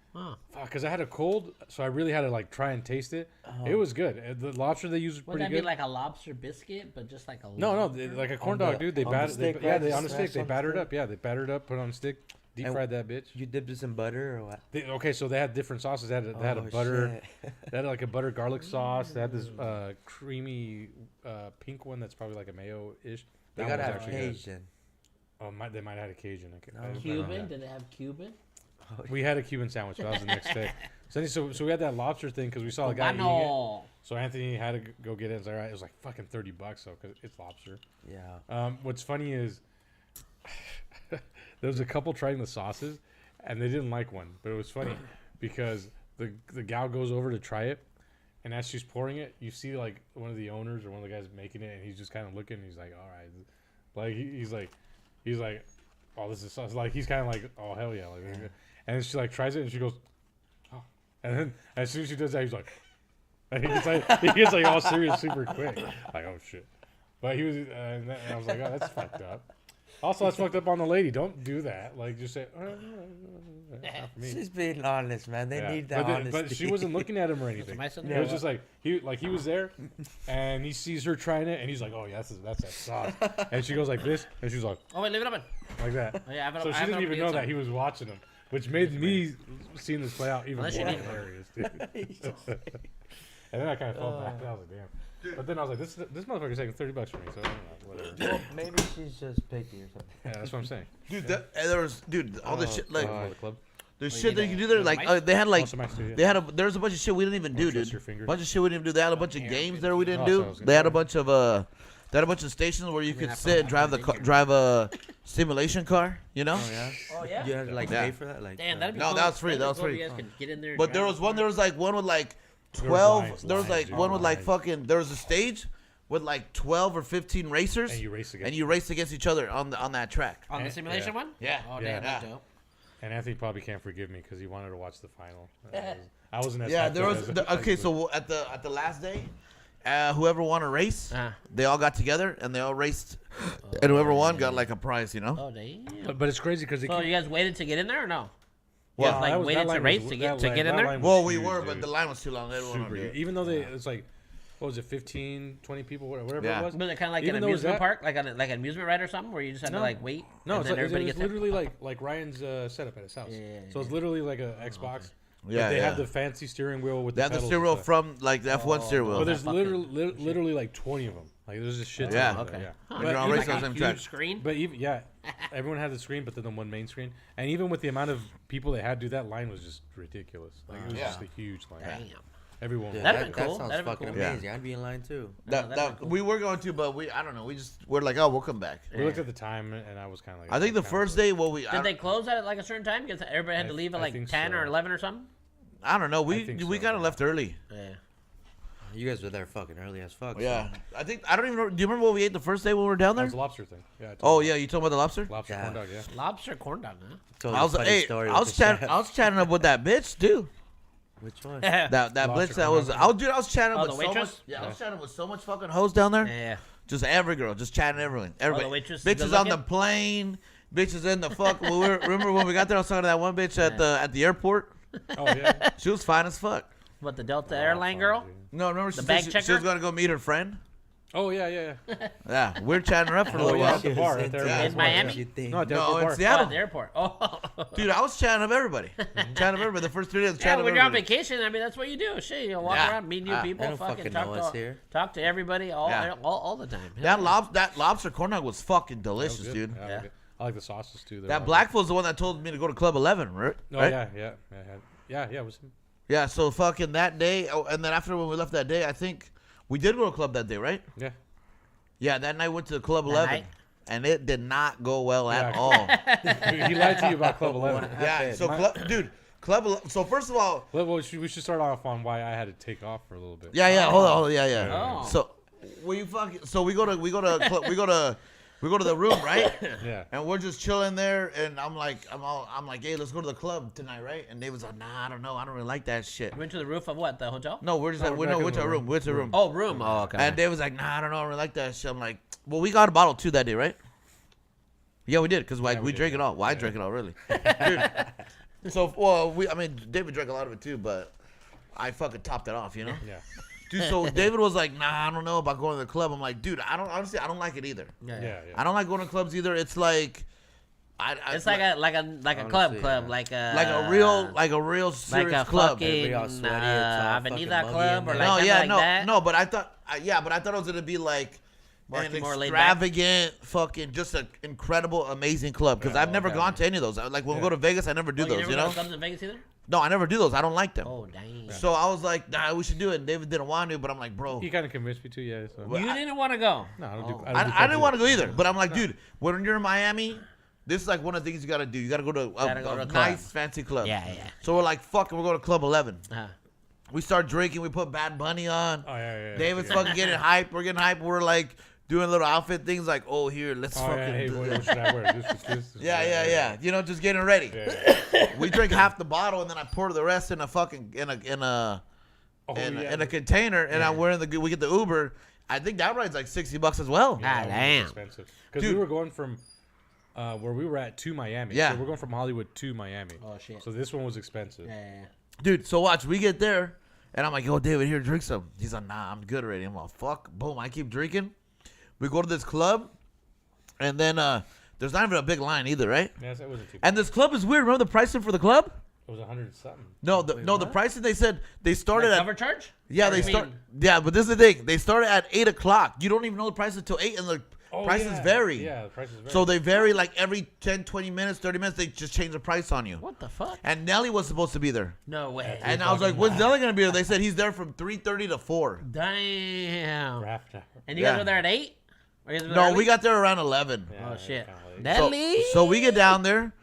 because I had a cold, so I really had to like try and taste it. It was good. The lobster they use was Would pretty that good. be like a lobster biscuit, but just like a No, like a corn dog, dude. They batter, stick, yeah, right? they on a Just stick. They smash on the batter it stick? up. Yeah, they batter it up, put it on a stick, deep fried that bitch. You dipped this in butter or what? Okay, so they had different sauces. They had a butter. Shit. They had like a butter garlic sauce. They had this creamy pink one that's probably like a mayo ish. They gotta have Cajun. Oh, they might have had a Cajun. Cuban? Did they have Cuban? We had a Cuban sandwich. That was the next day. So we had that lobster thing because we saw a guy eating it. So Anthony had to go get it. It's all right. It was like fucking $30 though because it's lobster. Yeah. What's funny is there was a couple trying the sauces and they didn't like one, but it was funny because the gal goes over to try it, and as she's pouring it, you see like one of the owners or one of the guys making it, and he's just kind of looking. And he's like, all right, like he's like, oh, this is sauce. Like he's kind of like, oh hell yeah, like, and then she like tries it and she goes, oh, and then as soon as she does that, he's like, and he gets like all serious super quick, like oh shit. But he was, and I was like, oh, that's fucked up. Also, that's fucked up on the lady. Don't do that. Like, just say, not for me. She's being honest, man. They need that honesty. But she wasn't looking at him or anything. It was just like he was there, and he sees her trying it, and he's like, "Oh yeah, that's that sauce." And she goes like this, and she's like, Oh wait, leave it open. like that. Oh, yeah, So she didn't even know that he was watching him, which made me seeing this play out even more Unless you need- hilarious, dude. And then I kind of felt back. And I was like, damn. But then I was like, this motherfucker's taking $30 from me, so I don't know, whatever. Well, maybe she's just picky or something. Yeah, that's what I'm saying. Dude, there was all the shit like The club. the you shit that need you can a- do there. a Like mic? they had like Also mics too, yeah. they had there was a bunch of shit we didn't even do, trust dude. your fingers. Bunch of shit we didn't do. They had a bunch of games there we didn't Oh, do. so I was gonna They had say. a bunch of they had a bunch of stations where you could have sit and drive a simulation car. You know. Oh yeah. Oh yeah. You had to like Yeah. pay for that, like. Damn, that'd be No, cool. that was free, That'd that be was cool if free. You guys could get in there. and But there drive. was one. There was like one with like There was 12. lines, There was like dude. one with like Lines. fucking. There was a stage with like 12 or 15 racers, And you race against. and you race against each other on that track. on the and- simulation yeah. one. Yeah. Oh Yeah. damn, that's dope. And Anthony probably can't forgive me because he wanted to watch the final. I wasn't as Yeah, hyped there up was. as- Okay, so at the last day, whoever won a race, they all got together and they all raced, and whoever won got like a prize. You know. Oh damn. But it's crazy because So you guys waited to get in there or no? Well, Like, that was- waited that to line race was- to get- that to get in that there? line was Well, we huge, were, dude. but the line was too long. Everyone Super huge. Even though it's like, what was it, 15, 20 people, whatever Yeah. it was. Was it kind of like Even an though it was amusement that- park, like an amusement ride or something, where you just had to No. like wait? No, and it's then like, everybody it's gets in? literally like Ryan's setup at his house. Yeah, So it's literally like an Xbox. Yeah, But they yeah. have the fancy steering wheel with They have the pedals steering and wheel stuff. from like the F1 steering wheel. But there's fucking literally like 20 of them. Like there's just shit. Yeah. ton of them, Okay. Yeah. Huh. You're on even- race on the same track. Huge screen. But even everyone had the screen, but then the one main screen, and even with the amount of people they had, dude, that line was just ridiculous. Like it was Yeah. just a huge line. Damn. Everyone. Dude, That'd that, been that cool. sounds That'd been fucking cool. Yeah. amazing. I'd be in line too. That, that'd be cool. we were going to, but I don't know. We're like, oh, we'll come back. We looked at the time, and I was kind of like. I think the first day, Did they close at like a certain time? Because everybody had to leave at I like think 10 or so. 11 or something. I don't know. I think We so, kind of yeah. left early. Yeah. You guys were there fucking early as fuck. Yeah. I don't even know. Do you remember what we ate the first day when we were down That there? was the lobster thing. Yeah. Oh, yeah. You talking about the lobster? Lobster corn dog, yeah. Lobster corn dog, huh? I was chatting up with that bitch, too. Which one? That bitch that was... I was chatting with so much... Yeah, I was chatting with so much fucking hoes down there. Yeah. Just every girl. Just chatting everyone. Everybody. The waitress Bitches on the plane. Bitches in the fuck... remember when we got there, I was talking to that one bitch at the airport? Oh, yeah. She was fine as fuck. What, the Delta airline girl? No, remember The she bag said she checker? was going to go meet her friend? Oh, yeah. Yeah, we're chatting her up for a Oh, little yeah. while. At the bar. At the Yeah. airport. In Miami? No, at the No, airport in bar. Oh, Seattle. at the airport. Oh. Dude, I was chatting up everybody. Chatting up everybody. The first 3 days, Yeah, chatting up when you're on everybody. vacation, I mean, that's what you do. Shit, you walk Yeah. around, meet new Yeah. They people, don't fucking fucking know us here. talk to everybody all Yeah. all the time. That lobster corn dog was fucking delicious, That was dude. good. Yeah. I like the sauces, too. They're That all black fool's the one that told me to go to Club 11, right? good. Oh, Right? yeah. It was him. Yeah, so fucking that day, and then after when we left that day, I think we did go to club that day, right? Yeah. Yeah, that night went to Club That 11, night? and it did not go well at Yeah. all. He lied to you about Club 11. Yeah, so Club 11, so first of all, Well, we should start off on why I had to take off for a little bit. yeah, hold on, yeah. Oh. So we go to the room, right? Yeah. And we're just chilling there, and I'm like, hey, let's go to the club tonight, right? And David's like, nah, I don't know, I don't really like that shit. You went to the roof of what? The hotel? No, we're just No, like, we're we back in went the to a room, room. Oh, room. Oh, okay. And David's like, nah, I don't know, I don't really like that shit. I'm like, well, we got a bottle too that day, right? Yeah, we did, because we we did, drank it all. Well, I yeah. drank it all, really. Dude. So, well, David drank a lot of it too, but I fucking topped it off, you know? Yeah. Dude, so David was like, nah, I don't know about going to the club. I'm like, dude, honestly, I don't like it either. Yeah. I don't like going to clubs either. It's like, It's like a club, Honestly, like a real serious like a club. fucking all sweaty, it's all Avenida fucking club muggy or in like there. that. No, but I thought it was gonna be like an More laid back. extravagant, fucking, just an incredible, amazing club. Because Yeah, I've never okay. gone to any of those. Like when we go to Vegas, I never do Oh, those. never You go know? to clubs in Vegas either? No, I never do those. I don't like them. Oh, dang. So I was like, nah, we should do it. And David didn't want to, but I'm like, bro. He kind of convinced me to, yeah. So. Well, You didn't want to go. No, I don't do. Oh. I didn't want to go either. But I'm like, dude, when you're in Miami, this is like one of the things you gotta do. You gotta go to Gotta go to a a nice, club. fancy club. Yeah. So we're like, fuck it, we're going to Club 11. Uh-huh. We start drinking. We put Bad Bunny on. Oh yeah. David's fucking getting hyped. We're getting hyped. We're like doing little outfit things like, oh, here, let's Oh fucking yeah. Hey, do boy, this. what should I wear? This. Yeah. You know, just getting ready. Yeah. We drink half the bottle and then I pour the rest in a fucking in a container and I'm wearing we get the Uber. I think that ride's like $60 as well. Ah, damn. Expensive. Because we were going from where we were at to Miami. Yeah. So we're going from Hollywood to Miami. Oh, shit. So this one was expensive. Yeah. Dude, so watch, we get there and I'm like, yo, David, here, drink some. He's like, nah, I'm good already. I'm like, fuck, boom, I keep drinking. We go to this club and then there's not even a big line either, right? Yes, it wasn't too. And this club is weird. Remember the pricing for the club? It was 100 something. No, the pricing they said they started Like at cover charge? yeah Or they you start mean- yeah, but this is the thing. They started at 8:00. You don't even know the price until 8, and the prices vary. Yeah, the prices vary. So they vary like every 10, 20 minutes, 30 minutes. They just change the price on you. What the fuck? And Nelly was supposed to be there, No way. and I was like, "When's Nelly gonna be there?" They said he's there from 3:30 to 4. Damn. For half an hour. And you Yeah. guys were there at 8? Or you guys were there No, early? we got there around 11. Yeah, Oh, shit. kinda late. Nelly? So we get down there,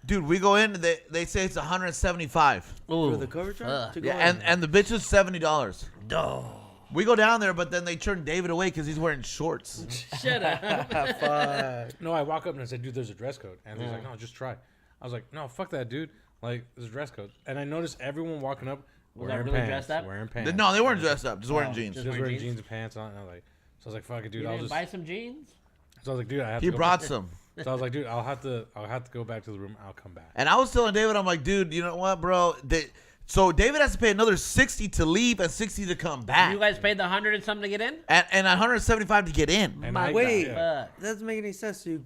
dude. We go in. They say it's 175. Ooh. For the cover charge? Fuck. To go Yeah, in? and the bitch is $70. Oh. We go down there, but then they turn David away because he's wearing shorts. Shut up. Fuck. No, I walk up and I said, dude, there's a dress code. And he's like, no, just try. I was like, no, fuck that, dude. Like, there's a dress code. And I noticed everyone walking up Was wearing that really pants. dressed up? Wearing pants. No, they weren't dressed up, just wearing Oh, jeans. just- Just wearing wearing jeans? jeans and pants on. And I was like, so I was like, fuck it, dude. You I'll didn't just. buy some jeans? So I was like, dude, I have He to go brought back. some. So I was like, dude, I'll have to go back to the room. I'll come back. And I was telling David, I'm like, dude, you know what, bro? So David has to pay another 60 to leave and 60 to come back. You guys paid the 100 and something to get in? and 175 to get in. And My I Wait, got, Fuck. that doesn't make any sense. You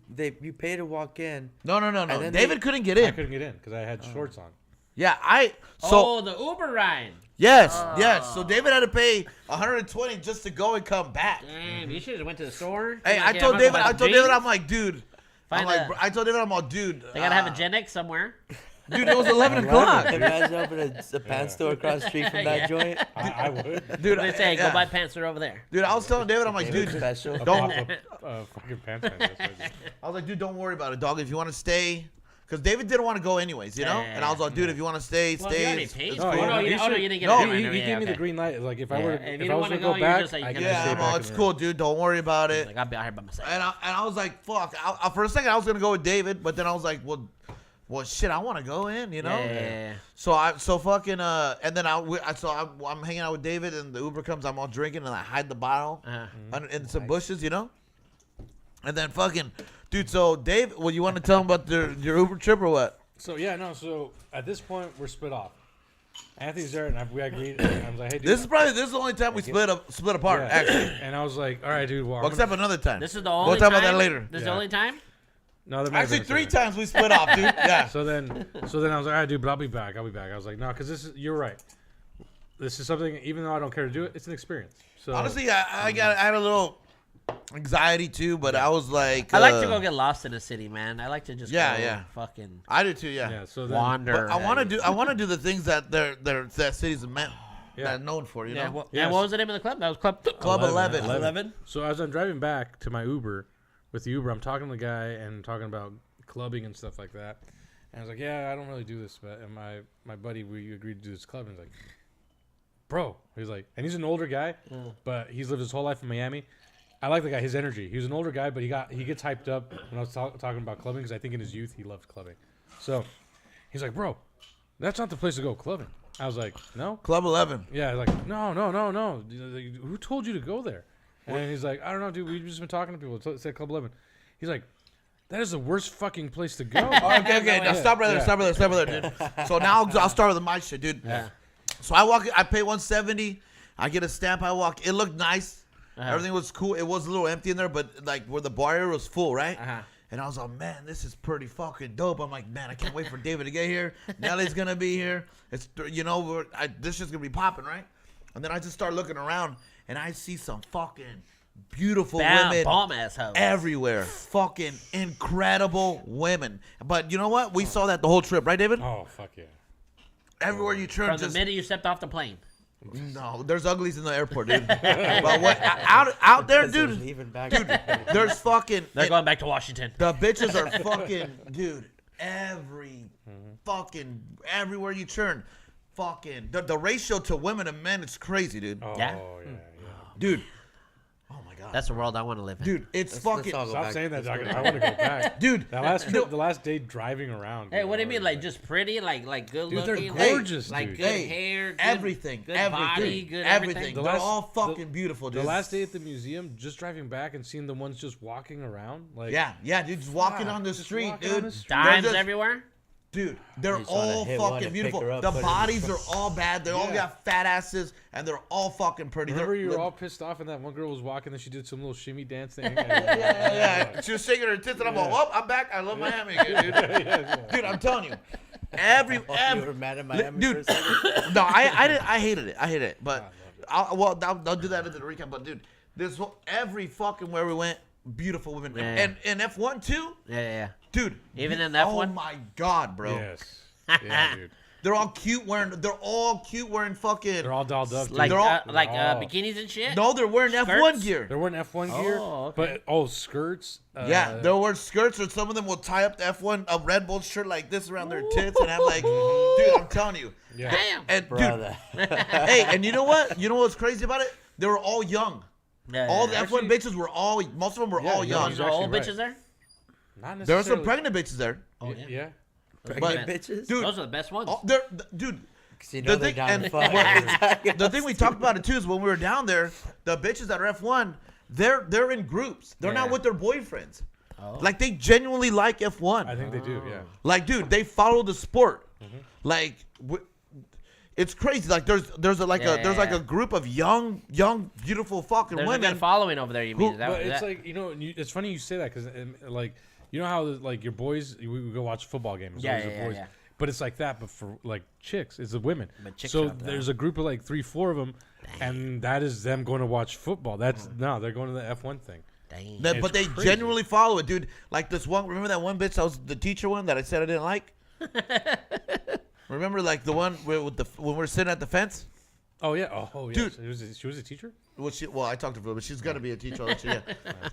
pay to walk in. No. then David couldn't get I in. couldn't get in because I had shorts on. Yeah, Oh, the Uber ride. yes. So David had to pay 120 just to go and come back. Damn, you should have went to the store. Hey, Like, I yeah, told I'm David, gonna buy I some told David, jeans. I'm like, dude. I told David, I'm all, dude. They gotta have a Gen X somewhere. Dude, it was 11 o'clock. Imagine opening a pants store across the street from that Yeah. joint. I would. Dude, They say, yeah. go buy pants, they're over there. Dude, I was telling David, I'm like, dude, Special. A Don't- pop-up fucking pants. I was like, dude, don't worry about it, dog. If you want to stay, Because David didn't want to go anyways, you know? And I was like, dude, if you want to stay, Well, stay. you already It's paid cool. for it. No, you didn't get No, it. He gave me the green light. Like if I were, if if you I don't was wanna to go go, you're back, just like, I you're can gonna just stay Yeah, back. no, it's cool, dude. Don't worry about it. Like, I'll be out here by myself. And I was like, fuck. For a second, I was gonna go with David, but then I was like, well, shit, I want to go in, you know. Yeah. So fucking and then I'm hanging out with David, and the Uber comes. I'm all drinking, and I hide the bottle in some bushes, you know. And then fucking, dude. So Dave, well, you want to tell him about your Uber trip or what? So yeah, no. So at this point, we're split off. Anthony's there, and we agreed. And I was like, "Hey, dude." This is the only time we split apart, Yeah. actually. And I was like, "All right, dude. Well, Well, except another time. This is the only We'll talk time. about that later. This is Yeah. the only time. no, there might have Actually, been a 3 second. times we split off, dude. Yeah. So then I was like, "All right, dude, but I'll be back. I'll be back." I was like, "No, because you're right. This is something. Even though I don't care to do it, it's an experience." So Honestly, I had a little anxiety too, but I was like, I like to go get lost in a city, man. I like to just go fucking I do too, yeah. yeah. So then, wander. But I want to do the things that that city's meant that known for, you know. Yeah, well, Yes. and what was the name of the club? That was Club 11. 11. So as I'm driving back to my Uber, with the Uber, I'm talking to the guy and talking about clubbing and stuff like that. And I was like, "Yeah, I don't really do this, but and my buddy, we agreed to do this club." And he's like, "Bro," he's like, and he's an older guy, but he's lived his whole life in Miami. I like the guy, his energy. He was an older guy, but he gets hyped up when I was talking about clubbing because I think in his youth he loved clubbing. So he's like, "Bro, that's not the place to go clubbing." I was like, "No." Club 11. Yeah, like, no. Who told you to go there? And he's like, "I don't know, dude. We've just been talking to people. It said Club 11. He's like, "That is the worst fucking place to go." Okay. Now stop right there, dude. So now I'll start with my shit, dude. Yeah. So I pay $170. I get a stamp. I walk. It looked nice. Everything was cool. It was a little empty in there, but like where the bar area was full, right? And I was like, man, this is pretty fucking dope. I'm like, man, I can't wait for David to get here. Nelly's gonna be here. It's this shit's gonna be popping, right? And then I just start looking around, and I see some fucking beautiful women bomb ass house everywhere. Fucking incredible women. But you know what? We saw that the whole trip, right, David? Oh, fuck yeah. Everywhere you turn, from the just minute you stepped off the plane. no. There's uglies in the airport, dude. But what out there, dude? Even back. There's fucking. They're going back to Washington. The bitches are fucking, dude. Fucking everywhere you turn, fucking the ratio to women and men, it's crazy, dude. Oh, Yeah. yeah. Dude. Oh my god. That's the world I want to live in. Dude, it's fucking. all go Stop back. saying that, Doc. I want to go back. Dude, That last trip, the last day driving around. Hey, dude, what do you I mean? was Like just pretty, like good Dude, they're looking, gorgeous, like dude. good Hey, hair, good, everything, good everything, body, good everything. everything. The They're last- all fucking beautiful, dude. The last day at the museum, just driving back and seeing the ones just walking around, like Yeah, dude, just walking on the just street, walking on dude. the street. They're Dimes just- everywhere. Dude, they're just wanna all hit one fucking and beautiful. pick her up, The put her in bodies the are all bad. They all Yeah. got fat asses, and they're all fucking pretty. Remember, They're- you were they're- all pissed off, and that one girl was walking, and she did some little shimmy dance thing. Yeah. She was shaking her tits, and I'm like, "Oh, I'm back. I love Miami again, dude." Dude, I'm telling you, every You were mad at Miami dude. for a second? No, I hated it, but I'll do that into the recap. But dude, every fucking where we went, beautiful women, Yeah. and F1 too, Yeah. dude. Even in Oh F1? my god, bro. Yes. Yeah, dude. They're all cute wearing fucking. They're all dolled up. Dude. Like They're all- bikinis and shit. No, they're wearing F1 Skirts? gear. They're wearing F1 gear, okay. but skirts. Yeah, they'll wear skirts, or some of them will tie up the F1 a Red Bull shirt like this around their tits and have like, dude, I'm telling you. Yeah. Damn. And Brother. dude, hey, and you know what? You know what's crazy about it? They were all young. Yeah, All the yeah. F1 bitches were most of them were all yeah, young. he's There were old actually bitches right. there. Not There were some necessarily. pregnant bitches there. Oh Yeah. yeah. But bitches? dude, Those are the best ones. dude, Cause you know the they're thing, down and to fuck. the thing we talked about it too is when we were down there, the bitches that are F1, they're in groups. They're not Yeah. with their boyfriends. Oh. Like they genuinely like F1. I think they do. Yeah. Like, dude, they follow the sport. Like, it's crazy. Like, there's a group of young, beautiful fucking There's a women. good following over there. You mean? But it's like it's funny you say that because like you know how like your boys we go watch football games. Yeah, always the yeah, boys. yeah. But it's like that, but for like chicks, it's the women. But chicks So out there. there's a group of like 3-4 of them, and that is them going to watch football. That's no, they're going to the F1 thing. Dang. But It's they crazy. genuinely follow it, dude. Like this one. Remember that one bitch that was the teacher one that I said I didn't like? Remember, like the one when we were sitting at the fence? Oh yeah. Oh yeah. Dude. She was a teacher. Well, I talked to her, but she's gonna be a teacher. Yeah.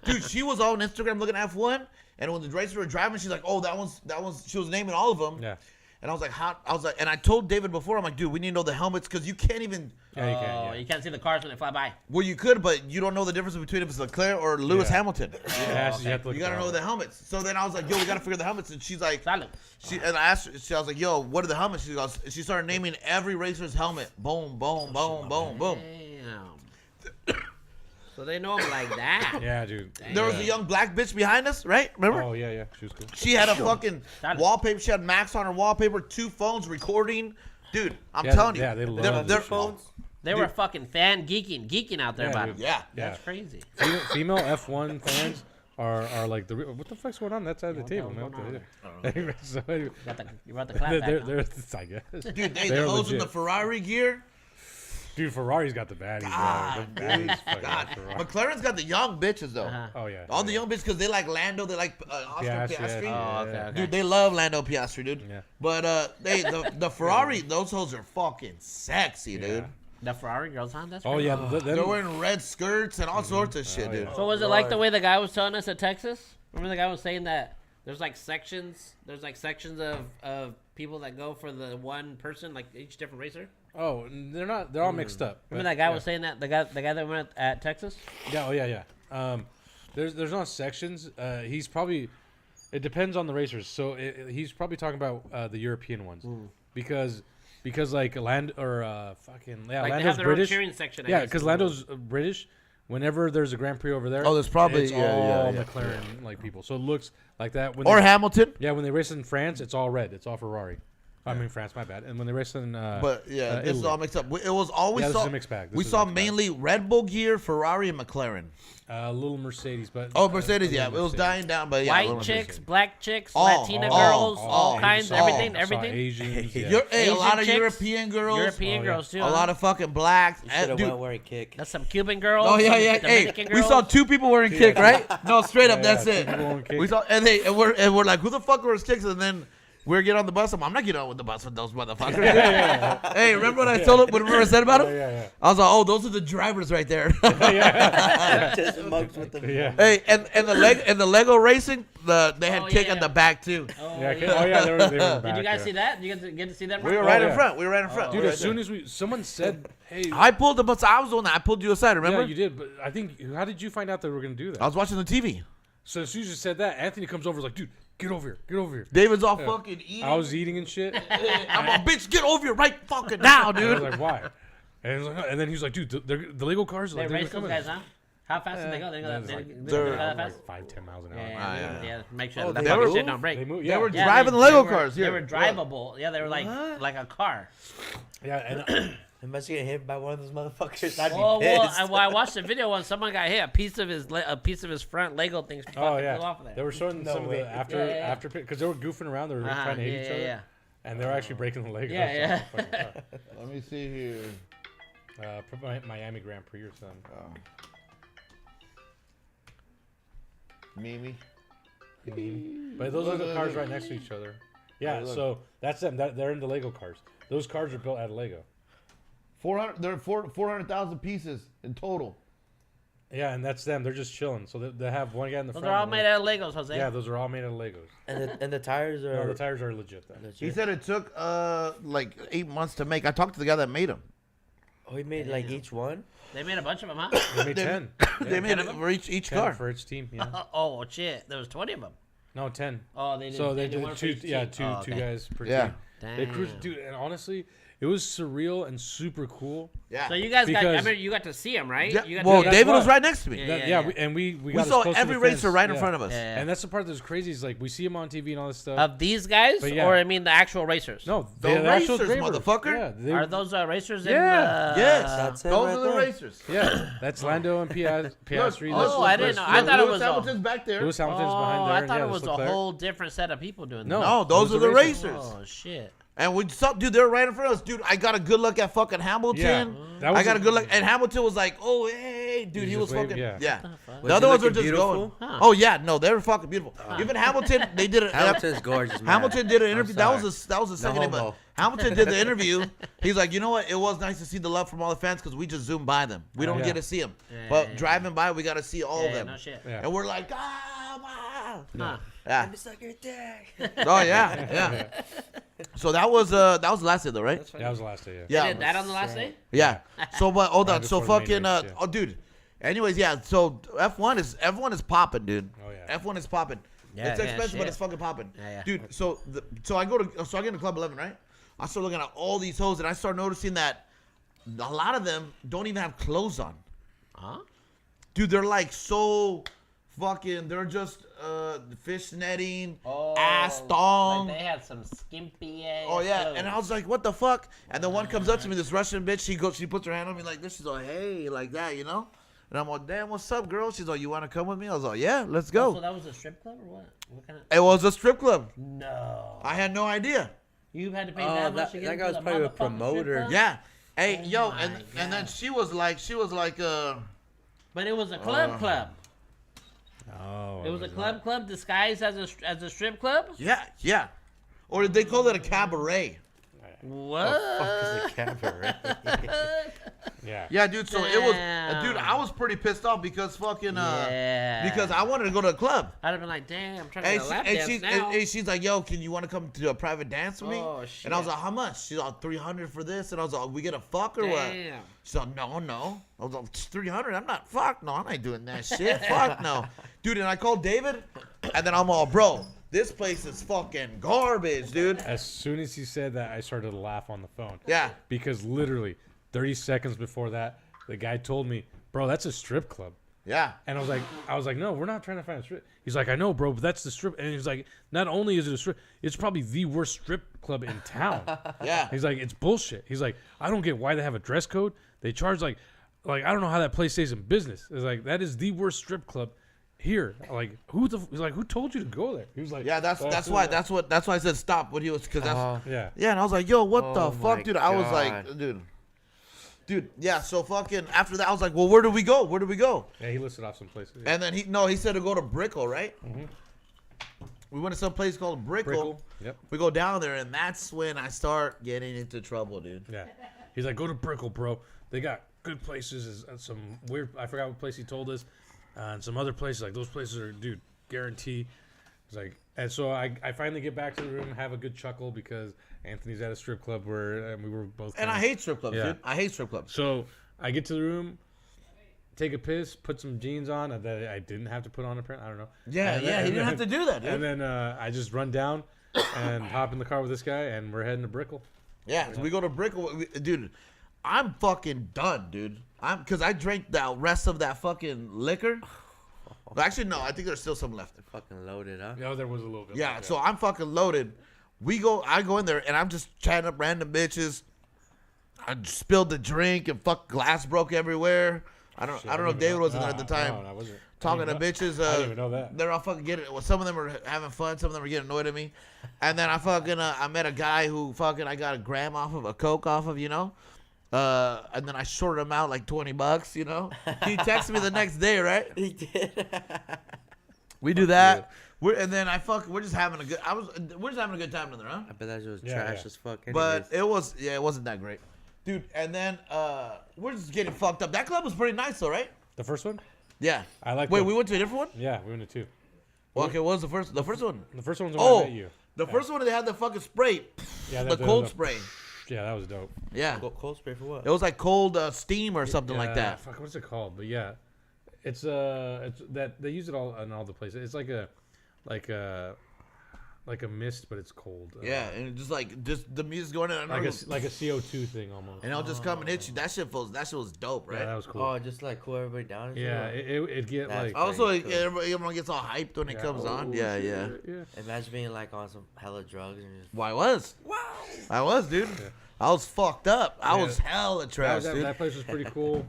Dude, she was on Instagram looking at F1, and when the racers were driving, she's like, "Oh, that one's." She was naming all of them. Yeah. And I was like, "How?" I was like, and I told David before, I'm like, "Dude, we need to know the helmets because you can't even." Yeah, you can. Yeah. You can't see the cars when they fly by. Well, you could, but you don't know the difference between if it's Leclerc or Lewis Hamilton. Yeah, you have to look You gotta at know the helmets. So then I was like, "Yo, we gotta figure the helmets." And she's like, Salud. and I asked her, I was like, "Yo, what are the helmets?" She started naming every racer's helmet. Boom, boom, boom, boom, boom. Damn. So they know him like that. Yeah, dude. There was a young black bitch behind us, right? Remember? Oh yeah. She was cool. She had a fucking wallpaper. She had Max on her wallpaper, 2 phones recording. Dude, I'm telling you. Yeah, they love their this phones. They were fucking geeking out there about him. Yeah. That's crazy. Female F1 fans are like what the fuck's going on that side of the table, man? So, anyway, You brought the clap back. they're, I guess. Dude, They're those in legit. the Ferrari gear. Dude, Ferrari's got the baddies, God, bro. The baddies fucking God. Ferrari. McLaren's got the young bitches though. Oh yeah. All the young bitches because they like Lando, they like Oscar Piastri. Yeah. Oh, okay. Dude, they love Lando Piastri, dude. Yeah. But the Ferrari, those hoes are fucking sexy, dude. The Ferrari girls, huh? That's Oh crazy. yeah. They're wearing red skirts and all sorts of shit, Oh, dude. yeah. So was it like the way the guy was telling us at Texas? Remember the guy was saying that there's like sections. There's like sections of people that go for the one person, like each different racer. Oh, they're not. They're all mixed up. Remember that guy was saying that the guy that went at Texas. Yeah. Oh yeah. There's not sections. He's probably. It depends on the racers. So he's probably talking about the European ones because like Lando's Like they have Lando's their British. own cheering section. I Yeah, guess, because Lando's British. Whenever there's a Grand Prix over there, Oh, there's probably- it's yeah, all yeah. McLaren like people. So it looks like that. When Or they, Hamilton. yeah, when they race in France, it's all red. It's all Ferrari. I mean France, my bad. And when they race in, But yeah, this is Italy, all mixed up. It was always Yeah, this saw is a mixed bag. This we is a saw mixed bag. mainly Red Bull gear, Ferrari, and McLaren. a little Mercedes, but Mercedes, a yeah, little it was Mercedes. dying down, but yeah, White little chicks, Mercedes. black chicks, All, Latina all, girls, all, all kinds, all. everything, I saw everything. Asians, yeah. A lot of Asian chicks, European girls, European Oh, yeah. girls too. a lot of fucking blacks. You should have Dude, went wearing kick. That's some Cuban girls. oh yeah, some yeah. Hey, Dominican we girls. saw 2 people wearing kick, right? No, straight up, Yeah, that's yeah, it. 2 people wearing kick. We saw, and we're like, who the fuck wears kicks? And then we're getting on the bus. I'm not getting on with the bus with those motherfuckers. Hey, remember what I told him? What I said about him? Yeah. I was like, oh, those are the drivers right there. Just mugs with the Yeah. Hey, and the Lego racing, they had Oh, kick yeah. on the back too. Oh, Yeah, yeah. oh yeah, they were in the back. Did you guys yeah. see that? Did you get to see that? We were Mark? right Oh, in yeah. front. We were right in front. Dude, We were as right soon there. as someone said, "Hey," I pulled the bus. I was the one that I pulled you aside. Remember? yeah, you did. But I think, how did you find out that we were gonna do that? I was watching the TV. So as soon as you said that, Anthony comes over, and is like, "Dude, get over here." David's all fucking eating. I was eating and shit. I'm like, bitch, get over here right fucking now, And I dude. was like, "Why?" And, he was like, and then he was like, "Dude, the Lego cars are They like race they're those coming." guys, huh? How fast did they go? They go that, they're- go that fast? Like 5-10 miles an hour. Yeah, make sure Oh, that they fucking were- shit don't break. They move. They Yeah, were Yeah, driving the they Lego were- cars. They Here. were drivable. Yeah, they were like a car. yeah, and Imagine getting hit by one of those motherfuckers. I'd be Well, pissed. I watched the video when someone got hit. A piece of his front Lego things. oh fucking yeah, flew off of there. they were showing No some of way. the after Yeah. because they were goofing around. They were trying to hit each other, Yeah. and they were actually breaking the Lego. Yeah, Let me see here. Miami Grand Prix or something. Mimi. But those are the cars right next to each other. Yeah, look. so that's them. They're in the Lego cars. Those cars are built out of Lego. 400. There are 400,000 pieces in total. Yeah, and that's them. They're just chilling. So they have one guy in the Those front. are all and made out of Legos, Jose. Yeah, those are all made out of Legos. And the tires are. No, the tires are legit though. He said it took like 8 months to make. I talked to the guy that made them. Oh, he made like each one. They made a bunch of them, huh? They made 10. They made 10 it of for each 10 car. for each team. Yeah. Oh shit, there was 20 of them. No, 10. Oh, they did. So they did one did for two. each Yeah, team. two Oh, two okay. guys per Yeah. team. They cruised, dude. And honestly, it was surreal and super cool. Yeah. So you guys got. I Because- mean, you got to see them, right? Yeah, You got well, to, that's David was what- right next to me. Yeah. We We got as saw close to every the racer fence. right in Yeah. front of us. Yeah. And that's the part that's crazy is like we see them on TV and all this stuff. Of these guys, But yeah. or I mean the actual racers. No, The they're actual racers, drivers. motherfucker. Yeah, they, Are those racers? Yeah. In, Yes, That's it those right are the there. racers. yeah, that's Lando and Piastri. Oh, that's I didn't know. I thought it Lewis was Hamilton's back there. Lewis Hamilton's Oh, behind there. I and thought yeah, it was that's a Leclerc. whole different set of people doing No. that. No, those are the racers. Oh shit. And we saw, dude, they're right in front of us. Dude, I got a good look at fucking Hamilton. Yeah, that was I got a good look. And Hamilton was like, oh, hey. hey, dude, he was waved, fucking, yeah. yeah. Was The other he ones were looking just beautiful? going. Huh. Oh yeah, no, they were fucking beautiful. Even Hamilton, they did it. Hamilton's gorgeous, man. Hamilton did an interview. I'm That was the second name. But homo. Hamilton did the interview. He's like, you know what? It was nice to see the love from all the fans because we just zoomed by them. We don't Yeah. get to see them. Yeah, But yeah. driving by, we got to see all of them. No shit. Yeah. And we're like, ah, wow. Huh. Yeah. Just like your dick. Oh yeah, yeah. So that was the last day though, right? That's funny. That was the last day. Yeah. They Yeah. did that on the last day? Yeah. So but hold Right on. So before the main fucking race, yeah. oh dude. Anyways, yeah. So F1 is popping, dude. Oh, yeah. F1 is popping. Yeah, It's yeah, expensive, but shit. it's fucking popping. Yeah, yeah. Dude, so I get into Club 11, right? I start looking at all these hoes, and I start noticing that a lot of them don't even have clothes on. Huh? Dude, they're like so fucking. They're just fish netting, ass thong. Like they had some skimpy ass. Oh yeah, clothes. and I was like, "What the fuck?" And then one comes up to me, this Russian bitch. She puts her hand on me like this. She's like, "Hey," like that, you know. And I'm like, "Damn, what's up, girl?" She's like, "You want to come with me?" I was like, "Yeah, let's go." Oh, so that was a strip club or what? What kind of? It was a strip club. No. I had no idea. You had to pay Oh, that much that- to get that into guy was the probably a motherfucking promoter. strip club? Yeah. Hey, Oh yo, my and then God. she was like, But it was a club. Oh. It was a club disguised as a strip club. yeah. Or did they call it a cabaret? What? Fuck is a cabaret? Yeah. Yeah, dude. So it was, Damn. dude. I was pretty pissed off because fucking, Yeah. because I wanted to go to a club. I'd have been like, damn, I'm trying to And, get a lap dance now. and she's like, yo, can you want to come to a private dance with me? Oh, And I was shit. like, how much? She's like, 300 for this. And I was like, we gonna fuck or what? Damn. She's like, no. I was like, 300? I'm not, fuck no, I'm not doing that shit. Fuck no. Dude, and I called David, and then I'm all, bro, this place is fucking garbage, dude. As soon as he said that, I started to laugh on the phone. Yeah. Because literally 30 seconds before that, the guy told me, "Bro, that's a strip club." Yeah. And I was like, "No, we're not trying to find a strip." He's like, "I know, bro, but that's the strip." And he's like, "Not only is it a strip, it's probably the worst strip club in town." Yeah. He's like, "It's bullshit." He's like, "I don't get why they have a dress code. They charge like I don't know how that place stays in business." It's like, that is the worst strip club here. Like, he's like, "Who told you to go there?" He was like, Yeah, that's why I said stop when he was, because that's Yeah. yeah, and I was like, yo, what the Oh fuck, my dude? I was like, God. dude, yeah. So fucking after that, I was like, well, where do we go? Where do we go? Yeah, he listed off some places. And then he said to go to Brickell, right? We went to some place called Brickell. Brickell. Yep. We go down there, and that's when I start getting into trouble, dude. Yeah. He's like, "Go to Brickell, bro. They got good places and some weird, I forgot what place he told us, and some other places. Like, those places are, dude, guarantee." It's like, and so I finally get back to the room, have a good chuckle because Anthony's at a strip club where we were both. And I hate strip clubs, Yeah. dude. I hate strip clubs. So I get to the room, take a piss, put some jeans on that I didn't have to put on. Apparently, I don't know. Yeah, And yeah. then- He didn't have to do that, dude. And then I just run down and hop in the car with this guy, and we're heading to Brickell. Yeah, so we go to Brickell, dude. I'm fucking done, dude. Because I drank the rest of that fucking liquor. Actually, no, I think there's still some left. Fucking loaded, huh? Yeah, there was a little bit. Yeah, like so that. I'm fucking loaded. I go in there and I'm just chatting up random bitches. I spilled the drink and glass broke everywhere. I don't know if David wasn't there at the time. No, I wasn't. Talking to bitches. I didn't even know that. They're all fucking getting. Well, some of them were having fun. Some of them were getting annoyed at me. And then I met a guy who I got a gram off of, a Coke off of, you know. And then I shorted him out like $20, you know. He texted me the next day, right? He did. We do that. We're just having a good. We're just having a good time in there, huh? I bet that shit was Yeah, trash yeah. as fuck. But anyways. it wasn't that great, dude. And then we're just getting fucked up. That club was pretty nice, though, right? The first one? Yeah. I like. Wait, we went to a different one. Yeah, we went to two. Well, okay, what was the first? The first one. The first one was when I met you. The first one they had the fucking spray, Yeah, the cold spray. Yeah, that was dope. Yeah, Cold spray for what? it was like cold steam or something like Yeah, that. Fuck, what's it called? But yeah, it's that they use it all in all the places. It's like a mist, but it's cold. Yeah, and it just the music's going in, like a CO2 thing almost. and it'll just come and hit you. That shit was dope, right? Yeah, that was cool. Oh, just like cool everybody down. And shit? Yeah, it get That's like. Also, Pretty cool. everyone gets all hyped when it comes on. Yeah, yeah. Imagine being like on some hella drugs and just. Well, I was, dude. Yeah. I was fucked up. I Yeah. was hella trash, dude. That place was pretty cool.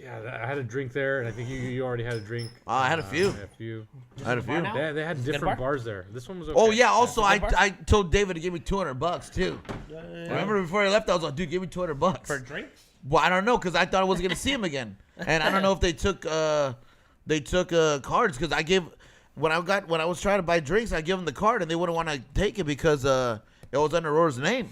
Yeah, I had a drink there, and I think you already had a drink. I had a few. A few. I had a few. now? They had Is it a different bar? bars there. This one was okay. Oh yeah. Also, Is it a bar? I told David to give me $200 too. Remember before I left, I was like, dude, give me $200. For drinks? Well, I don't know because I thought I was gonna see him again, and I don't know if they took cards because I gave when I was trying to buy drinks, I give them the card and they wouldn't want to take it because it was under Roar's name.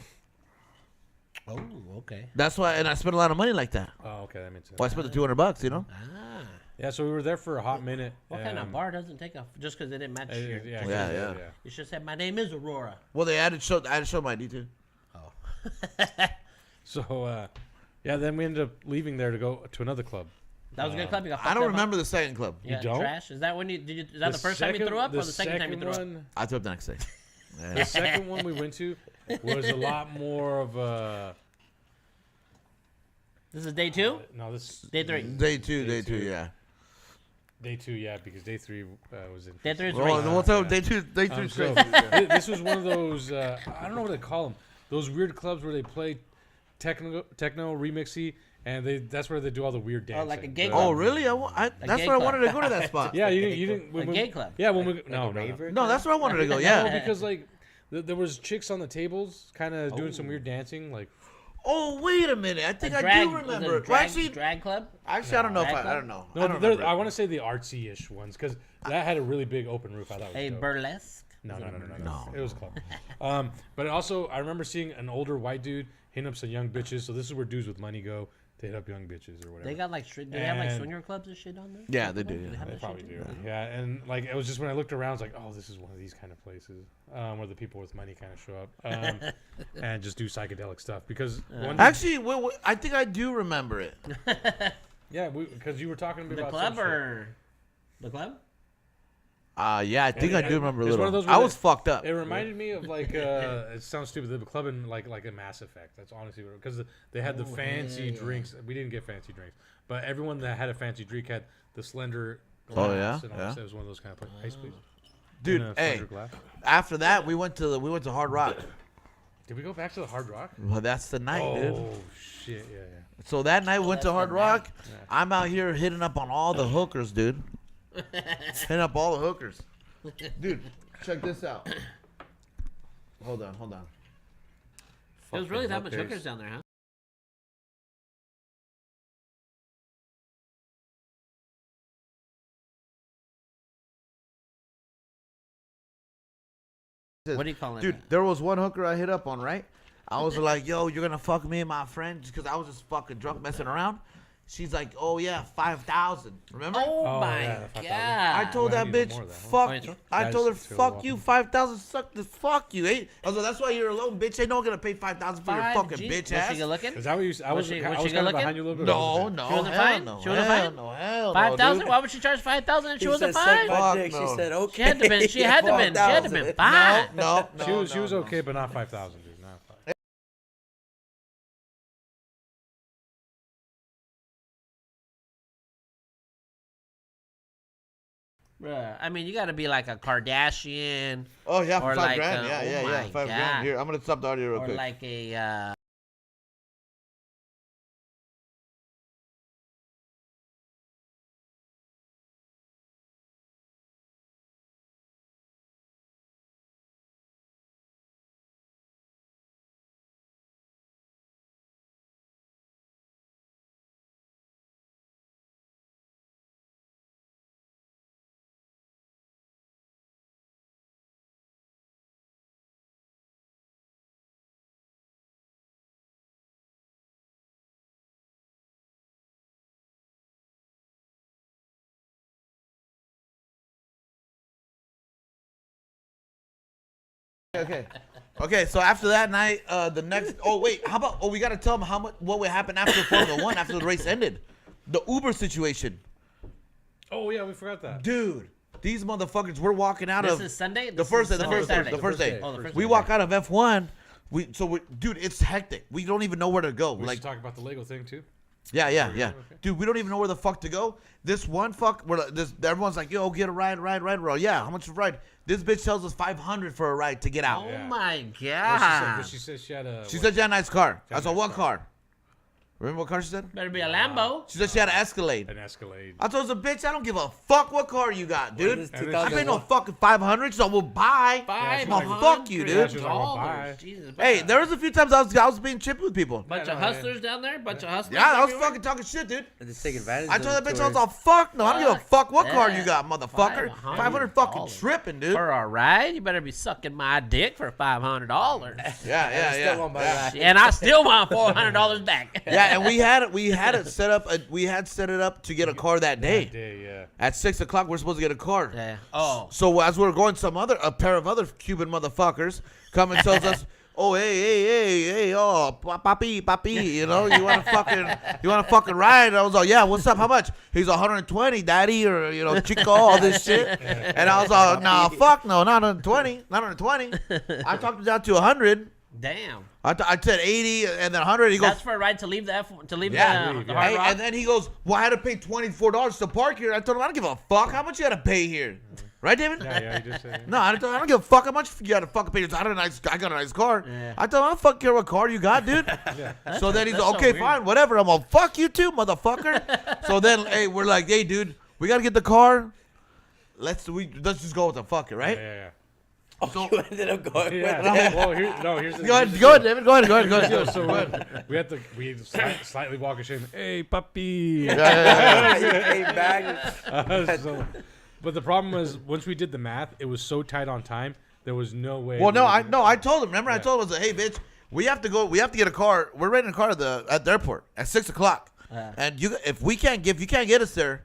Oh, okay. That's why, and I spent a lot of money like that. Oh, okay, that makes sense. Well, I spent the $200, you know. Ah. Yeah, so we were there for a hot minute. What kind of bar doesn't take off just because they didn't match your? Yeah. You should say, "My name is Aurora." Well, I had to show my ID too. Oh. So, then we ended up leaving there to go to another club. That was a good club. You got I don't remember the second club. Yeah, don't? Trash. Is that when you did? Is that the first time you threw up, or the second time you threw up? I threw up the next day. The second one we went to was a lot more of a. This is day 2. No, this Day 3. Day two, yeah. Day 2, yeah, because day 3 was in. Day 3 is Well, race. what's up? Day two So, straight. this was one of those. I don't know what to call them. Those weird clubs where they play techno remixy, and that's where they do all the weird dancing. like a gay Oh, club. really? That's gay where I club. wanted to go to that spot. Yeah, you didn't. A gay club. Yeah, when we no. No, that's where I wanted to go. No, Yeah. because like there was chicks on the tables, kind of doing some weird dancing, like. Oh, wait a minute. I think I do remember. Drag club. Actually, I don't know if Drag I don't know. No, I don't remember. I want to say the artsy-ish ones because that had a really big open roof. I thought. A burlesque. No. It was club. But also, I remember seeing an older white dude hitting up some young bitches. So this is where dudes with money go to hit up young bitches or whatever. They got like, do they have like swinger clubs and shit on there? Yeah, they do. They have They that probably shit do. too? Yeah, and like it was just when I looked around, I was like, oh, this is one of these kind of places where the people with money kind of show up and just do psychedelic stuff. Because Actually, I think I do remember it. yeah, because you were talking to me The about club some shit. or the club? Yeah, I think I do remember a it's one of little. those where I was fucked up. It reminded me of like it sounds stupid, the club in like a Mass Effect. That's honestly because they had the fancy drinks. We didn't get fancy drinks, but everyone that had a fancy drink had the slender glass. Oh, yeah? And Yeah. it was one of those kind of places. Ice, please. Dude, In a hey. slender glass. After that, we went to Hard Rock. Did we go back to the Hard Rock? Well, that's the night, dude. Oh shit! Yeah. So that night we went to that's Hard the Rock. Yeah. I'm out here hitting up on all the hookers, dude. Hitting up all the hookers. Dude, check this out. Hold on. There was really that much hookers. hookers down there, huh? What do you call it? Dude, there was one hooker I hit up on, right? I was like, yo, you're gonna fuck me and my friend just because I was just fucking drunk messing around. She's like, oh yeah, 5,000. Remember? Oh, Oh, my yeah, the 5,000. god! I told Well, that you need bitch, more of that, huh? fuck. Oh, you told- I Yeah, told her, it's too fuck low. you, 5,000. Suck this, fuck you. I was like, that's why you're alone, bitch. Ain't no one gonna pay 5,000 for your fucking 5G? bitch Was she ass. good looking? Is that what you? I was. she- I was was she kind of good behind you a little bit. No, no, She wasn't hell fine? no, She wasn't hell fine? no, hell no, 5,000? dude. Why would she charge 5,000 and she He wasn't said, "Suck fine? my Fuck dick." no. She said, okay. She had to been. She had to been. She had to been fine. No, She was okay, but not 5,000, dude. Not 5,000. Bruh, I mean, you got to be like a Kardashian Oh yeah, for Or 5 like, grand. Yeah, oh yeah, my 5 grand. God. Here, I'm gonna stop the audio real or quick. like a. Okay, so after that night, the next. Oh wait, how about? Oh, we gotta tell them what would happen after Formula One after the race ended. The Uber situation, Oh yeah, we forgot that. dude. These motherfuckers. We're walking out This of is Sunday. the This first is day. Sunday, The first day. Oh, the first We day. walk out of F1. Dude, it's hectic. We don't even know where to go. We Like, should talk about the Lego thing too. yeah. Okay. Dude, we don't even know where the fuck to go. This one fuck, everyone's like, yo, get a ride. Bro. Yeah, how much for a ride? This bitch tells us 500 for a ride to get out. Oh Yeah. my What god! she said she had a. She what? said, "Yeah, nice car." I Nice said, "What car?" Remember what car she said? Better be a Lambo. She said she had an Escalade. An Escalade. I told her, bitch, I don't give a fuck what car you got, dude. And I pay no fucking 500, so we'll buy. Fuck you, dude. Jesus, Hey, there was a few times I was being chippy with people. Bunch of hustlers down there. Bunch of hustlers. Yeah, I was fucking talking shit, dude. Just take advantage. I told that bitch I was all, fuck no, I don't give a fuck what car you got, motherfucker. 500 500 fucking tripping, dude. For a ride, you better be sucking my dick for $500. Yeah. And I still want $400 back. Yeah, and we had it set up. We had set it up to get a car that day. Yeah. At 6 o'clock, we're supposed to get a car. Yeah. Oh. So as we were going, a pair of other Cuban motherfuckers come and tells us, "Oh, hey, oh, papi, you know, you want to fucking ride?" And I was like, "Yeah, what's up? How much?" He's 120, daddy, or chico, all this shit. And I was like, "Nah, fuck no, not 120, not 120." I talked him down to 100. Damn. I said 80 and then 100. He goes, "That's for a ride to leave the Hard Hey, Rock?" and then he goes, "Well, I had to pay $24 to park here." I told him, "I don't give a fuck how much you had to pay here." Right, David? Yeah, he just said. No, I don't give a fuck how much you had to fucking pay. I got a nice car. Yeah. I told him, I don't fucking care what car you got, dude. So then he's that's like, so okay, weird. fine, whatever. I'm like, fuck you too, motherfucker. So then, hey, we're like, hey, dude, we got to get the car. Let's just go with it, fuck it, right? Yeah. So you ended up going with Yeah. that. Well, here's the Go ahead, David. Go ahead. So we slightly walk a shame. Hey, puppy. You came back. But the problem was once we did the math, it was so tight on time. There was no way. Well, I told him. Remember, I told him, I was like, hey, bitch, we have to go. We have to get a car. We're renting a car at the airport at 6 o'clock. And if you can't get us there,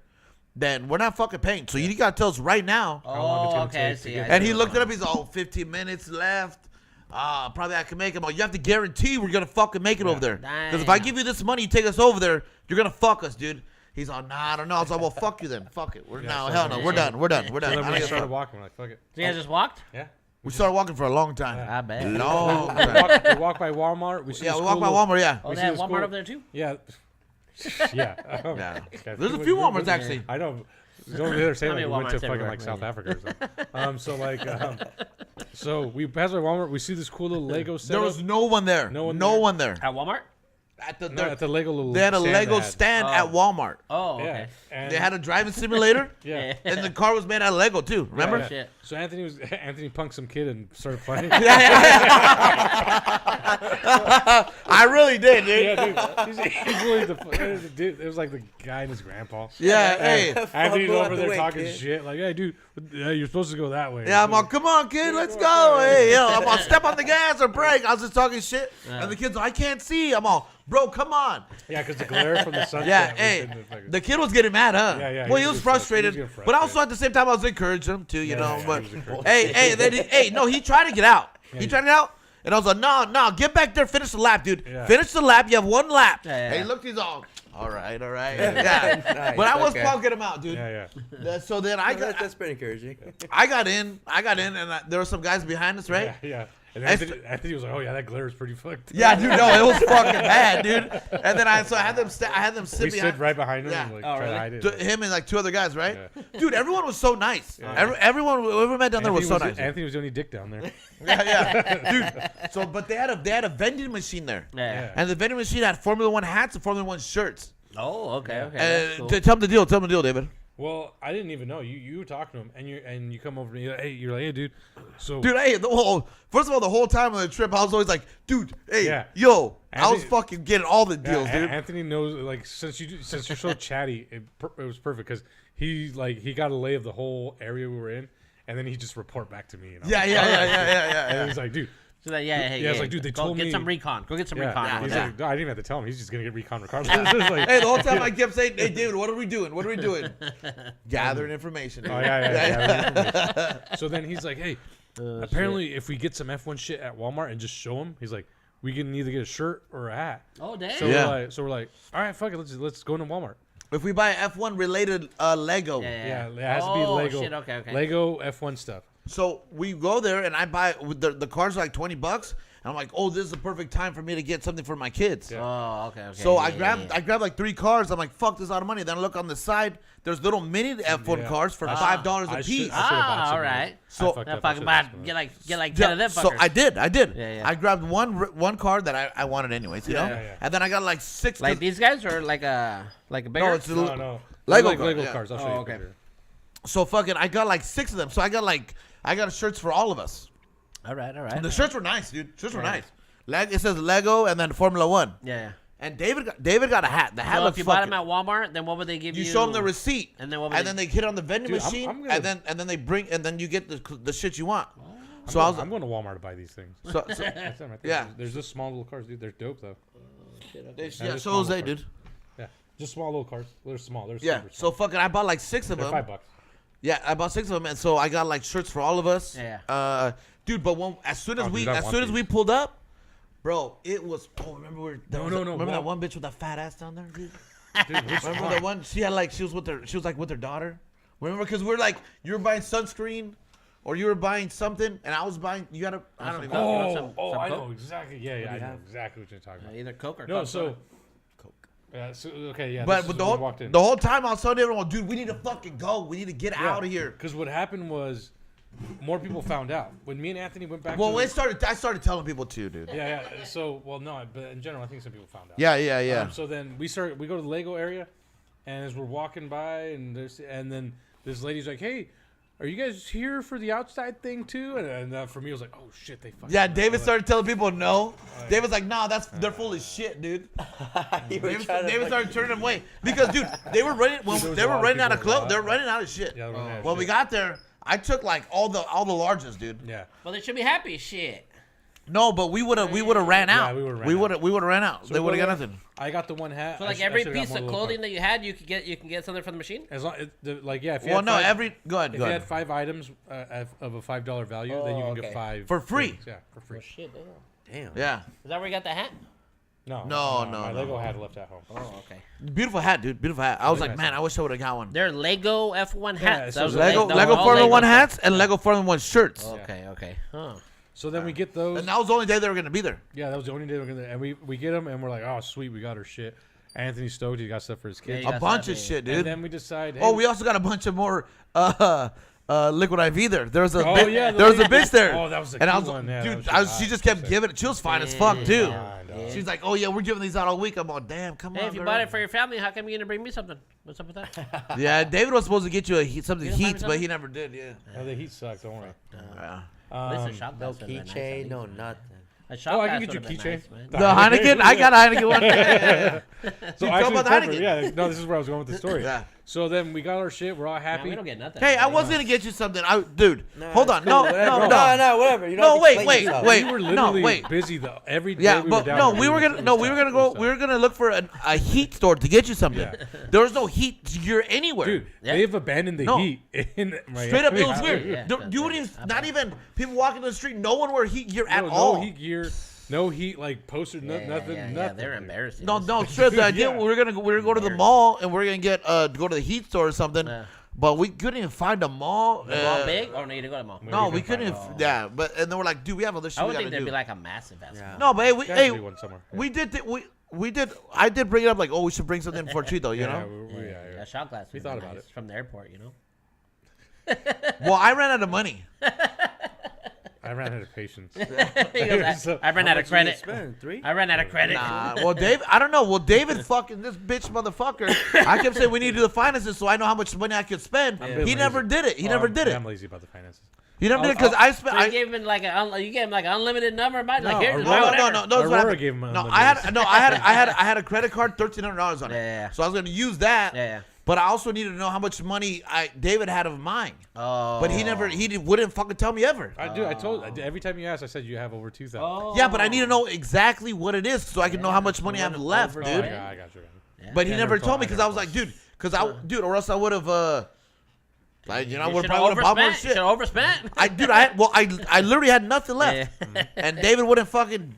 then we're not fucking paying. So you gotta tell us right now. Oh, okay, I see. And he looked it up. He's all 15 minutes left. Probably I can make it. You have to guarantee we're gonna fucking make it over there. Because if I give you this money, you take us over there, you're gonna fuck us, dude. He's all, nah, I don't know. I was like, well, fuck you then. Fuck it. Hell no. We're done. So then I we don't started fuck. walking. We're like, fuck it. So you guys just walked? Yeah. We started walking for a long time. I bet. Long time. We walk by Walmart. We see We this walk cool by little- Walmart, yeah. Oh, they have this Walmart cool- over there too? Yeah. Yeah. Yeah. God, There's a few Walmarts, actually. I know. Don't be there saying I like mean, we went to Walmart's fucking everywhere, like South yeah. Africa or something. So we pass by Walmart. We see this cool little Lego set. There was no one there. No one one there. At Walmart? At the at the Lego little. They had a stand Lego they had. stand at Walmart. Oh, Yeah. okay. And They had a driving simulator, yeah. and the car was made out of Lego too. Remember? Yeah. Shit. So Anthony punked some kid and started playing. I really did, dude. Yeah, dude. He's really the dude. It was like the guy and his grandpa. Yeah, hey. Anthony's Go out over the there way, talking kid. shit. Like, hey, dude, you're supposed to go that way. Yeah, I'm all, come on, kid, let's go. Hey, yo, I'm all, step on the gas or brake. I was just talking shit, and the kid's, I can't see. I'm all, bro, come on. Yeah, because the glare from the sunset. Yeah, was hey, in the fucking- the kid was getting mad, huh? Yeah. Well, he he was was getting frustrated, frustrated. but also at the same time, I was encouraging him too, you know. yeah, But he was encouraging. hey, no, he tried to get out. He tried to get out, and I was like, no, get back there, finish the lap, dude. Yeah. Finish the lap. You have one lap. Yeah. And he looked, he's all right. Yeah, Nice, but I was okay. punking him out, dude. Yeah. So then That's pretty encouraging. I got in, and there were some guys behind us, right? Yeah. And That's Anthony was like, oh, yeah, that glare is pretty fucked. Yeah, dude, no, it was fucking bad, dude. And then I had them sit We behind stood right behind him Yeah. and like, Oh, tried to really? hide it. him and like two other guys, right? Yeah. Dude, everyone was so nice. Yeah. Everyone we ever met down there was so nice. Anthony was the only dick down there. Yeah, dude. So, but they had a vending machine there, Yeah. and the vending machine had Formula One hats and Formula One shirts. Oh, okay. And That's cool. tell them the deal. Tell them the deal, David. Well, I didn't even know. You were talking to him, and you come over to me. You're like, hey, dude. So Dude, hey, first of all, the whole time on the trip, I was always like, dude, hey, Yeah. yo, I was Anthony- fucking getting all the yeah, deals, dude. Anthony knows. Like, since you're so chatty, it was perfect because he got a lay of the whole area we were in, and then he just report back to me. And I was Yeah, like, yeah. And he's like, dude. So that, hey, Yeah, it's like, dude, they go told get me- some recon. Go get some recon. Yeah. over He's there. like, no, I didn't even have to tell him. He's just gonna get recon regardless. It's like, Hey, the whole time I kept saying, hey, David, what are we doing? What are we doing? Gathering information. Oh yeah. So then he's like, "Hey, apparently, if we get some F1 shit at Walmart and just show him, he's like, we can either get a shirt or a hat." Oh, damn. So Yeah. we're like, all right, fuck it, let's go into Walmart. If we buy F1 related Lego. Yeah, it has to be Oh, Lego. shit, okay. Lego F1 stuff. So we go there and I buy the cars are like $20, And I'm like, oh, this is the perfect time for me to get something for my kids. Yeah. Oh, okay. So I grabbed like 3 cars. I'm like, fuck, this is a lot of money. Then I look on the side. There's little mini F1 cars for $5 a piece. All right. So if I can get like 10 of them fuckers. So I did. Yeah. I grabbed one car that I wanted anyways, you know. Yeah. And then I got like 6. Like these guys or like a bigger? No, it's No. Lego cars. I'll show you. Okay. So fucking, I got like 6 of them. So I got shirts for all of us. All right. And the shirts were nice, dude. Shirts were nice. It says Lego and then Formula 1. Yeah. And David got a hat. The hat So looked if you bought them at Walmart, then what would they give you? You show them the receipt, and then they hit on the vending machine, and then they bring, and then you get the shit you want. I'm going to Walmart to buy these things. So That's them right there. yeah, There's just small little cars, dude. They're dope though. yeah. So was they, dude. Yeah, just small little cars. They're small. They're Yeah. super So fucking, I bought like 6 of They're them. $5. Yeah, I bought 6 of them, and so I got like shirts for all of us. Yeah. Dude, but as soon as we pulled up, bro, it was. Oh, remember Remember that one bitch with that fat ass down there, dude? Dude, Remember that one? She had like she was with her daughter. Remember, because we're like, you were buying sunscreen, or you were buying something, and I was buying. You had a. I don't know. Oh, I know exactly. Yeah, I know exactly what you're talking about. Either Coke or No, Coke so. Coke. Yeah. So okay. Yeah. But the whole time I was telling everyone, dude, we need to fucking go. We need to get out of here. Because what happened was, more people found out when me and Anthony went back. Well, I started telling people too, dude. Yeah. So, well, no, but in general, I think some people found out. Yeah. So then we go to the Lego area, and as we're walking by, and then this lady's like, "Hey, are you guys here for the outside thing too?" And for me, it was like, "Oh shit, they fucking." Yeah, David started telling people no. David's like, "Nah, they're full of shit, dude." David started turning them away because, dude, they were running. They were running out of clothes. They're running out of shit. Yeah. When we got there, I took like all the larges, dude. Yeah. Well, they should be happy. Shit. No, but we would have ran out. Yeah, we would have ran out. So they would have got nothing. I got the one hat. So like every piece of clothing that you had, you can get something from the machine. As long, like yeah. If you Well, had no, five, go ahead. If you had 5 items of a $5 value, then you can get 5 for free. things. Yeah, for free. Oh shit, damn. Yeah. Is that where you got the hat? No. My Lego hat left at home. Oh, okay. Beautiful hat, dude. Beautiful hat. I was like, man, I wish I would have got one. They're Lego F1 hats. so Lego Formula 1 hats and Lego Formula 1 shirts. Okay. Huh. So then we get those. And that was the only day they were gonna be there. Yeah, that was the only day we were gonna. And we get them, and we're like, oh sweet, we got our shit. Anthony's stoked. He got stuff for his kids. Yeah, A bunch of shit, dude. And then we decide. Hey, Oh, we also got a bunch of more liquid IV there. There was a Oh, bit, yeah, there was a bitch there. Oh, that was a and I cute was, one. Yeah, dude, that was she just kept giving it. She was fine as fuck too. Yeah. She's like, oh yeah, we're giving these out all week. I'm all, damn, come Hey, on. if you girl. bought it for your family, how come you didn't bring me something? What's up with that? Yeah, David was supposed to get you something You didn't buy me heat, but something? he never did. Yeah. No, the heat sucks. Don't worry. Yeah. At least a shot No glass would've been nice, at keychain, least. no nothing. A shot Oh, I glass can get you a would've been keychain. nice, man. The Heineken, I got a Heineken one. So Dude, actually, about the perfect. Heineken. Yeah, no, this is where I was going with the story. Yeah. So then we got our shit. We're all Man, happy. we don't get nothing. Hey, I was gonna get you something. Dude, Nah, hold it's on. cool, No, whatever. no. Whatever. You No, don't have to wait, explain wait, yourself. wait. We were No, literally wait. busy though. Every day Yeah, we were but down no, there, we were doing gonna we were gonna look for a heat store to get you something. Yeah. There was no heat gear anywhere. Dude, Yeah. they've abandoned the No. heat in Miami. Straight up, it was Yeah, weird. yeah, You wouldn't even, not even people walking down the street. No one wore heat gear at No all. heat gear, no heat like posters, Yeah, nothing. yeah, nothing. they're embarrassing. No, straight up. The idea Yeah. we were gonna go to the mall and we are gonna get go to the heat store or something, Yeah. but we couldn't even find a mall. The mall big? Oh, no, you didn't go to the mall. No, We we couldn't couldn't. find Yeah, but and then we're like, dude, we have other shit I we would gotta think there'd do. be like a massive ass. Yeah. No, but hey, Gotta be one somewhere. we did. We did. I did bring it up like, oh, we should bring something for a treat though. You Yeah, know. A shot glass. We would be thought about nice it. from the airport, you know. Well, I ran out of money. I ran out of patience. He goes, I ran out of credit. Spend 3. I ran out of credit. Nah, well, Dave, I don't know. Well, David, fucking this bitch motherfucker. I kept saying we need to do the finances so I know how much money I could spend. I'm He lazy. never did it. He never did I'm it. lazy about the finances. He never did it because I spent. So you gave him like you gave him like an unlimited number, man. Like No, here, Aurora- buy whatever. No. That's what Aurora happened. gave him No, unlimited. I had a credit card, $1,300 on it. Yeah. So I was going to use that. Yeah. But I also needed to know how much money David had of mine. Oh. But wouldn't fucking tell me ever. I told every time you asked, I said you have over 2,000. Oh. Yeah, but I need to know exactly what it is so I can know how much money I have left, over- dude. I got you. Yeah. But he Yeah, never never told me told- because I I never was like, dude, or else I would have, like, you know, I You would should've probably bought more overspent. shit. Should've overspent. I literally had nothing left, Yeah. and David wouldn't fucking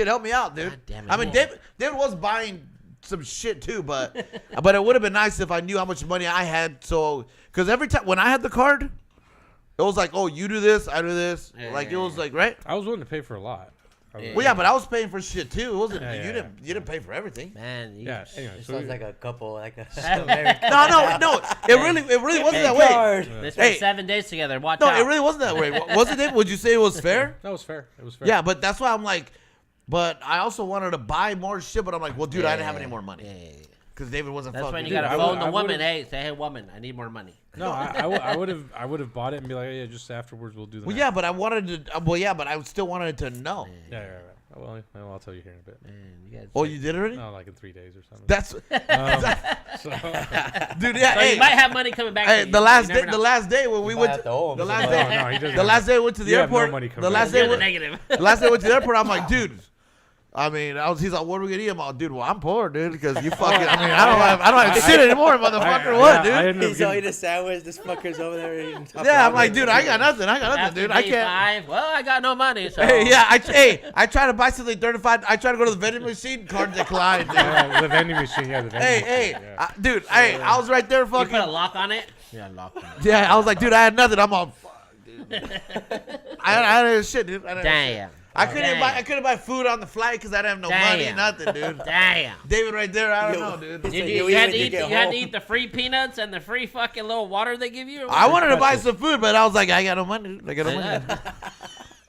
help me out, dude. God damn it. I mean, David was buying some shit too, but it would have been nice if I knew how much money I had. So, because every time when I had the card, it was like, oh, you do this, I do this. Yeah, like yeah, it was like, right? I was willing to pay for a lot. Well, yeah, but I was paying for shit too. It wasn't Yeah, you didn't pay for everything. Man, you Yeah. Anyway, It so sounds like a couple, like a No. It really wasn't that way. They spent Hey. 7 days together. Watch No, out. it really wasn't that way. Was it? Would you say it was fair? that was fair. It was fair. Yeah, but that's why I'm like, but I also wanted to buy more shit. But I'm like, well, dude, I didn't have any more money Yeah. because David wasn't That's fucking. when you Dude, gotta I phone would- the I woman. would've- Hey, say, hey, woman, I need more money. No, I would have bought it and be like, oh, yeah, just afterwards we'll do that. Well, yeah, but I wanted to. Well, yeah, but I still wanted to know. Yeah. Well, I'll tell you here in a bit. Man, you guys. Oh, you did already? No, like in 3 days or something. That's, So, dude. Yeah, So hey, you might have money coming back. hey, to you. the last You day, never the know. last day when we You went, might have to owe him the some last money. day, no, he doesn't. the last day I went to the You have no airport. money coming The last You're day, the negative. the last day I went to the airport, I'm like, dude. I mean, he's like, what are we gonna eat? I'm like, dude, well, I'm poor, dude, because you fucking. I mean, I don't have shit anymore, motherfucker. What, dude? I ended up He's all getting- eating a sandwich. This fucker's over there eating. Yeah, I'm like, dude, I got nothing. After Dude. I day can't. 5, well, I got no money. So Hey, yeah, I try to buy something 35. I try to go to the vending machine, card declined. Dude. the vending machine. Yeah, the vending Hey, machine. yeah. dude, hey, I was right there, you put a fucking. lock on it. Yeah, lock on it. Yeah, I was like, dude, I had nothing. I'm all, fuck, dude. I had shit, dude. Damn. I couldn't Damn. buy. I couldn't buy food on the flight because I didn't have no money, Damn. nothing, dude. Damn. David, right there, I don't Yo. know, dude. It's Did like, you, yo, you, had when to you eat, get you had to home. eat the free peanuts and the free fucking little water they give you? I wanted to buy some food, but I was like, I got no money. I got no money.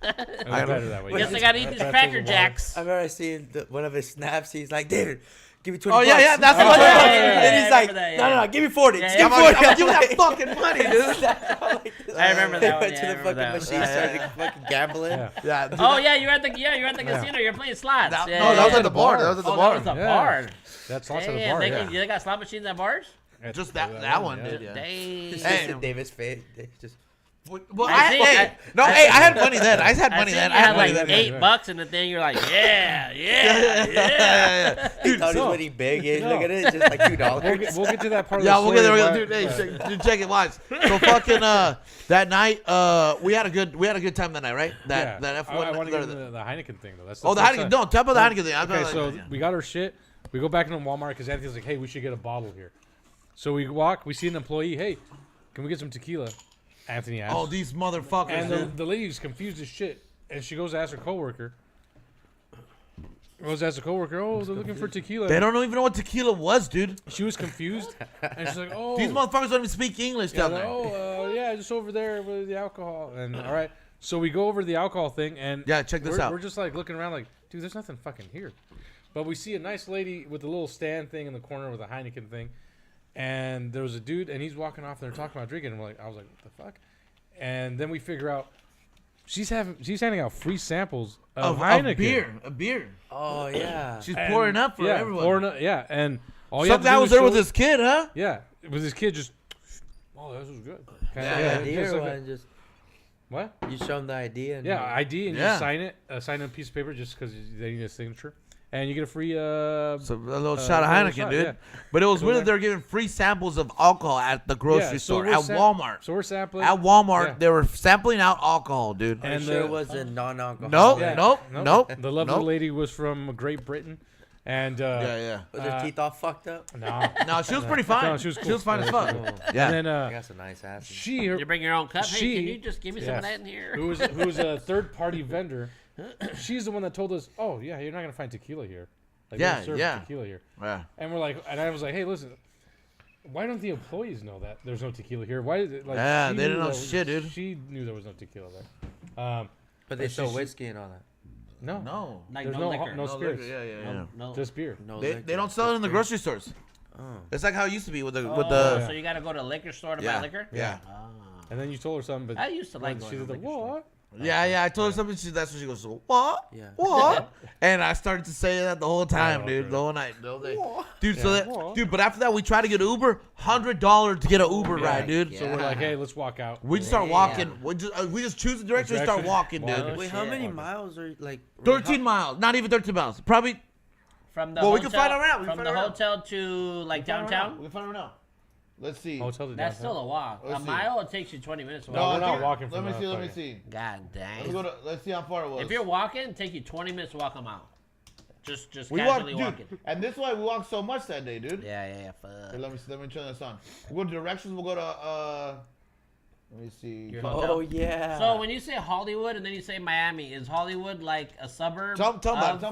It was better that way. Guess Yeah. I gotta eat these That's Cracker a lot. Jacks. I remember seeing one of his snaps. He's like, David, give me 20 Oh, yeah, bucks. yeah, that's Give me what- 20 bucks. yeah, yeah, And yeah, he's I like, remember that, no, yeah. give me 40. Yeah, Just yeah. give me 40. I'm like, you have fucking money, dude. I remember that one. Went Yeah, to I the remember fucking that one. machine, Yeah, started yeah. fucking gambling. Yeah. Yeah. dude, Oh yeah, you're at the casino. You're playing slots. that- yeah, no, that was yeah. at the bar. That was at the Oh, bar. that was a Yeah. bar. That's also the Damn, bar. they, Yeah. they got slot machines at bars. Just that one, dude. Yeah. Damn. Just Hey. David's face. Just Well, I think- I had money then. I had money then. I I had had money like then. $8 in the thing. You're like, yeah. he thought he was winning big. Hey, No. look at it, it's just like $2. We'll get to that part. Yeah, of the we'll get there. story Dude, hey, why- check it. Watch. So fucking that night, we had a good time that night, right? That F1. I want to get into the Heineken thing though. That's Oh, the first Heineken. time. No, talk about the Heineken thing. Okay, so we got our shit. We go back into Walmart because Anthony's like, hey, we should get a bottle here. So we walk. We see an employee. Hey, can we get some tequila? Anthony asks. Oh, these motherfuckers. and dude. the lady's confused as shit. And she goes to ask her coworker. Goes to ask her coworker, oh, they're looking for tequila. They don't even know what tequila was, dude. She was confused. And she's like, oh. These motherfuckers don't even speak English Yeah, down like, there. oh, yeah, just over there with the alcohol. And all right. So we go over to the alcohol thing. And Yeah, check this out. We're just like looking around like, dude, there's nothing fucking here. But we see a nice lady with a little stand thing in the corner with a Heineken thing. And there was a dude, and he's walking off, and they're talking about drinking. And I was like, what the fuck? And then we figure out she's handing out free samples of Heineken. A beer. Oh yeah. She's And- pouring up for yeah, everyone. pouring up, yeah, and all you Some have to guy do was is there show- with his kid, huh? Yeah, with his kid just. Oh, this was good. Kinda, Yeah, idea just or like what? a- Just what? you show him the idea. And Yeah, ID and Yeah. you sign it. Sign a piece of paper just because they need a signature, and you get a free. So a little shot of a little Heineken, shot, dude. yeah. But it was Go weird that there. they were giving free samples of alcohol at the grocery Yeah, so store, we're at Walmart. So we're sampling. At Walmart, Yeah. they were sampling out alcohol, dude. I'm and sure the- it was a non-alcoholic. Nope, Yeah. nope. The lovely nope. lady was from Great Britain, and Yeah. Was her teeth all fucked up? no, No, she was pretty fine. No, she was cool. fine as Yeah, fuck. she was Yeah. and then I got some nice ass. she You bring your own cup. Hey, can She- you just give me some of that in here? who was a third party vendor, she's the one that told us, oh yeah, you're not gonna find tequila here. Like, they Yeah, don't serve yeah. tequila here. Yeah. And we're like, and I was like, hey, listen, why don't the employees know that there's no tequila here? Why is it like? Yeah, she they didn't knew know that shit, dude. She knew there was no tequila there. But they But sell she- whiskey and all that. No, No. Like there's no no liquor. no spirits, Yeah. No. just beer. No, They liquor, don't sell it in the just grocery stores. beer. Oh. It's like how it used to be with the So you got to go to a liquor store to Yeah. buy liquor? Yeah. Ah. And then you told her something, but I used to like she going was to like, liquor store. what? Yeah. I told her something. That's when she goes, what? Yeah. What? And I started to say that the whole time, Oh, dude. okay. The whole night. Dude, so that, What? dude, but after that, we tried to get an Uber. $100 to get an Uber ride, dude. Yeah. So we're like, hey, let's walk out. We just start Damn. walking. We just choose the direction and start Direction. walking, Walk. dude. Wait, how shit. many miles are like? 13 miles. Not even 13 miles. Probably. From the Well, we hotel, can find out right now. We can From find the out right now. hotel to like downtown. We can find out now. Let's see. Hotel to That's downtown. still a walk. Let's A see. mile, it takes you 20 minutes to No, walk. we're not dude, walking Let from me the see. Let me fucking- see. God dang. Let's see how far it was. If you're walking, it take you 20 minutes to walk a mile. Just we walked, casually dude, walking. and this is why we walked so much that day, dude. Yeah, Here, fuck. let me turn this on. We'll go to directions. We'll go to Let me see. Your hotel? Oh yeah. So when you say Hollywood and then you say Miami, is Hollywood like a suburb Tell about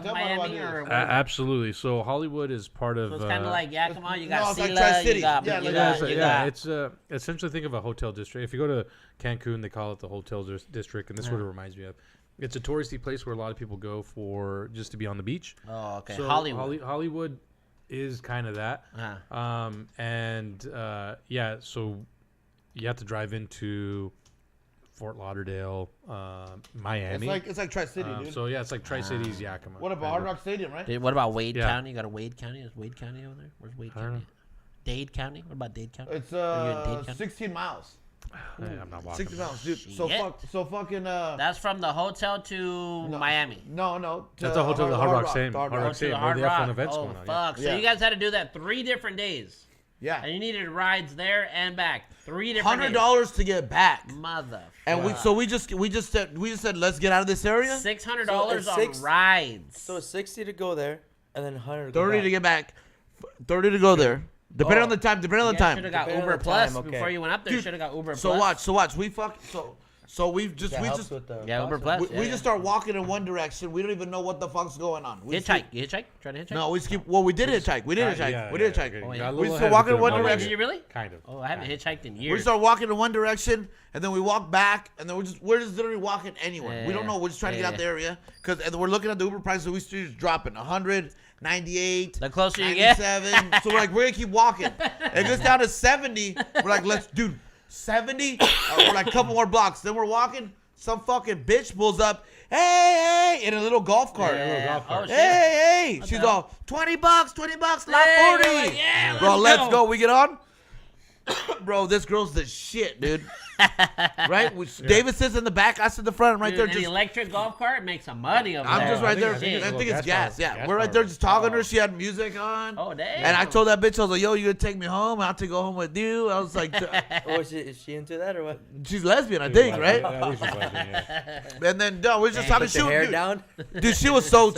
Miami or what? Absolutely. So Hollywood is part of. So it's kind of like Yakima. You got it's like Sila, Tri-City. you got, Yeah, you like got, It's essentially think of a hotel district. If you go to Cancun, they call it the hotel district, and this is what it reminds me of. It's a touristy place where a lot of people go for just to be on the beach. Oh, okay. So Hollywood. Hollywood is kind of that. So you have to drive into Fort Lauderdale, Miami. It's like Tri-City, dude. So yeah, it's like Tri-Cities, Yakima. What about Hard Rock Stadium, right? Dude, what about Wade Yeah. County? You got a Wade County? Is Wade County over there? Where's Wade I don't County? Dade County? What about Dade County? It's Are you in Dade County? 16 miles. Hey, I'm not walking. 60 miles, dude. Shit. So fucking. That's from the hotel to Miami. No. That's a hotel, the Hard Rock Stadium. Hard Hard Rock Rock Stadium, To where Hard they have fun Rock. events Oh, going on. fuck. Yeah. So you guys had to do that 3 different days. Yeah. And you needed rides there and back. 3 different days. $100 to get back. Mother. And we just said let's get out of this area. $600 So on it's rides. So it's 60 to go there, and then 100 to 30 go to get back. 30 to go there. Depending Oh. on the time. You should have got Depending on Uber the Plus time, okay. before you went up there. Dude, Should have got Uber So Plus. watch. So we just with the Yeah, Uber process. Plus. we just start walking in one direction. We don't even know what the fuck's going on. We Hitchhike. You hitchhike? Try to hitchhike? No, we just keep. Well, we did hitchhike. We did hitchike. We did hitchike. Oh, yeah. Got a We little still ahead walking of one the Oh, wait, direction. did you really? Kind of. Oh, I haven't hitchhiked in We years. start walking in one direction, and then we walk back, and then we're just literally walking anywhere. We don't know. We're just trying to get out the area, and we're looking at the Uber prices. So we just dropping 100, 98, The closer you get. 97. So we're like, we're gonna keep walking. It gets down to 70. We're like, let's do 70. We're like a couple more blocks. Then we're walking. Some fucking bitch pulls up. Hey, in a little golf cart. Yeah. Oh, shit. Hey, she's the hell? all $20, not 40. we're like, yeah, Bro, let's let's go. go. We get on. Bro, this girl's the shit, dude. Right? David sits in the back. I sit in the front. I'm right Dude, there. an Just electric golf cart makes some money over I'm there. just right there. I think it's I a think it's little gas. gas Yeah, power. we're right there just talking to her. She had music on. Oh, damn. And I told that bitch, I was like, "Yo, you gonna take me home? I have to go home with you." I was like, Oh, is she into that or what? "She's lesbian, I think, right?" Yeah, I think she's lesbian, yeah. And then, no, we're just talking Put your hair shit. down. Dude, she was so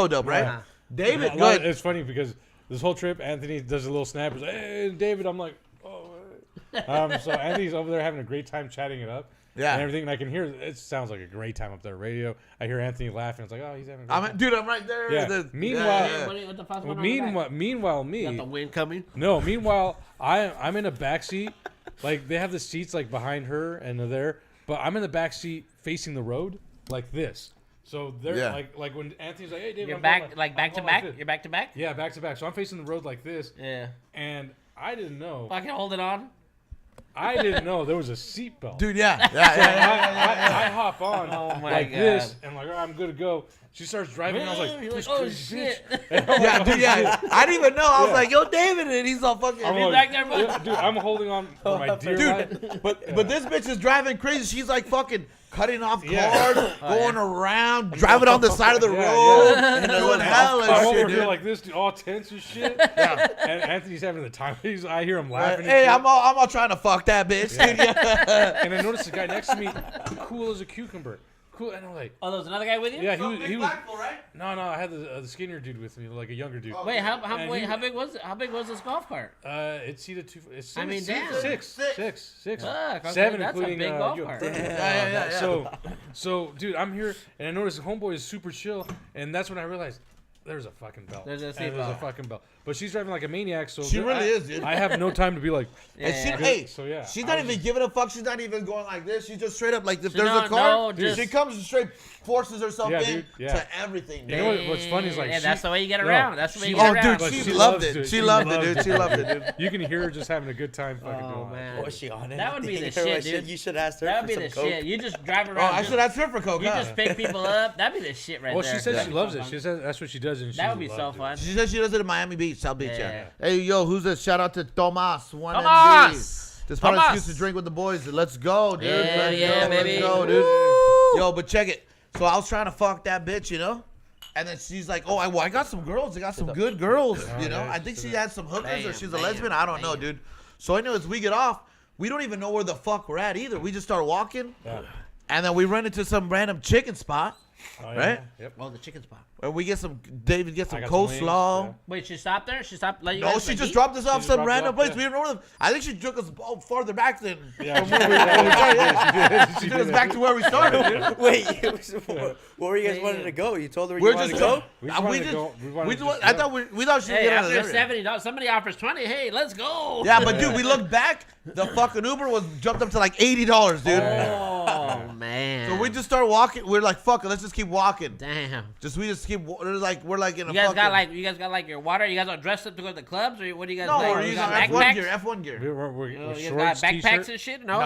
dope, right? Uh-huh. David, A go lot- ahead. It's funny because this whole trip, Anthony does a little snap. He's like, "Hey, David," I'm like, "Oh." So Anthony's over there having a great time chatting it up. Yeah. And everything. And I can hear it sounds like a great time up there. Radio. I hear Anthony laughing. It's like, oh, he's having a great time. Dude, I'm right there. Yeah. Meanwhile- yeah. What the fuck's Well, going on in the back? meanwhile, You got me. the wind coming. No, meanwhile, I'm in a back seat. Like they have the seats like behind her and they're there, but I'm in the back seat facing the road like this. So they're Yeah. like when Anthony's like, "Hey, David, You're I'm back, going like back I'm to going back. like this." You're back to back. Yeah, back to back. So I'm facing the road like this, Yeah. and I didn't know. Fucking hold it on. I didn't know there was a seatbelt. Dude, yeah. I hop on Oh my like God. this and like, oh, I'm good to go. She starts driving. And I was like, You're "This oh crazy shit. bitch." Yeah, dude, yeah. I didn't even know. I was Yeah. like, "Yo, David," and he's all fucking. I'm He's like, back there, bud. yeah, dude, I'm holding on for my dear life. Dude, but this bitch is driving crazy. She's like fucking cutting off Yeah. cars, going around, driving on the side of the Yeah, road, yeah. and doing hella I'm shit, over here dude. like this, dude, all tense and shit. Yeah. And Anthony's having the time. I hear him laughing. Hey, and I'm all trying to fuck that bitch, dude. Yeah. and I noticed the guy next to me, cool as a cucumber. Cool, and I'm like, Oh, there's another guy with you? yeah, he was. right? No, I had the skinnier dude with me, like a younger dude. Wait, how And big was it? How big was this golf cart? It's seated two. It's I mean, seated damn. six. Fuck, okay, 7, that's a including big golf you. cart. Yeah. So, dude, I'm here, and I noticed homeboy is super chill, and that's when I realized there's a fucking belt. There's a And seat there's a belt. fucking belt. But she's driving like a maniac, so She really is, dude. I have no time to be like, And she, Yeah. hey, So, yeah, she's I not was even just- giving a fuck. She's not even going like this. She's just straight up like if She there's no- a car, no, just- she comes and straight forces herself Yeah, in dude, yeah. to everything. You Dude. know what's funny is like Yeah, she- that's the way you get no, around. That's the way you she- get Oh, around. dude, But she she loved loves it. it. She She loved it, loves dude. it. She loved it, dude. you can hear her just having a good time fucking Oh, doing man. it. Was she on it? That would be the Or shit, was she- dude. You should ask her That for would be some the coke. shit. You just drive Oh, around. I should ask her for coke. You huh? just pick people up. That'd be the shit right Well, there. she said That'd she be loves so it. fun. She said that's what she does, and That would be she so loves it. fun. She said she does it in Miami Beach, South Beach. Yeah. Yeah. Hey, yo, who's this? Shout out to Tomas. One Tomas! This part Tomas! excuse to drink with the boys. Let's go, dude. Yeah, Let's yeah, go, baby. Let's go, dude. Woo! Yo, but check it. So I was trying to fuck that bitch, you know? And then she's like, "Oh, I got some girls. I got some good girls, you know. yeah, I think she she had some hookers or Bam, she's a bam, lesbian. I don't know, bam. dude. So anyways, we get off. We don't even know where the fuck we're at either. We just start walking, Yeah. and then we run into some random chicken spot. right? Yep. Oh, the chicken spot. And we get some. David gets some I got some wings, coleslaw. yeah. Wait, she stopped there? She stopped? Like, you No, guys, she like, just eat? dropped us off just some dropped random us place. off, We didn't know them. I think she took us farther back than. Yeah, from where we started. Yeah. She She took us did. back to where we started, dude. Wait, what were you guys wanting to go? You told her you wanted to go? We just wanted to go. I thought we thought she was Hey, getting out of after the area. $70, somebody offers 20. Hey, let's go. Yeah, but dude, we looked back. The fucking Uber was jumped up to like $80, dude. Oh, man. So we just start walking. We're like, fuck it, let's just keep walking. Damn. We just keep. We're like in a. You guys fucking, got like your water. You guys all dressed up to go to the clubs, or what do you guys? No, like? we're You using got F1 backpacks? gear. F1 gear. We're You guys shorts, got backpacks t-shirt. and shit? No,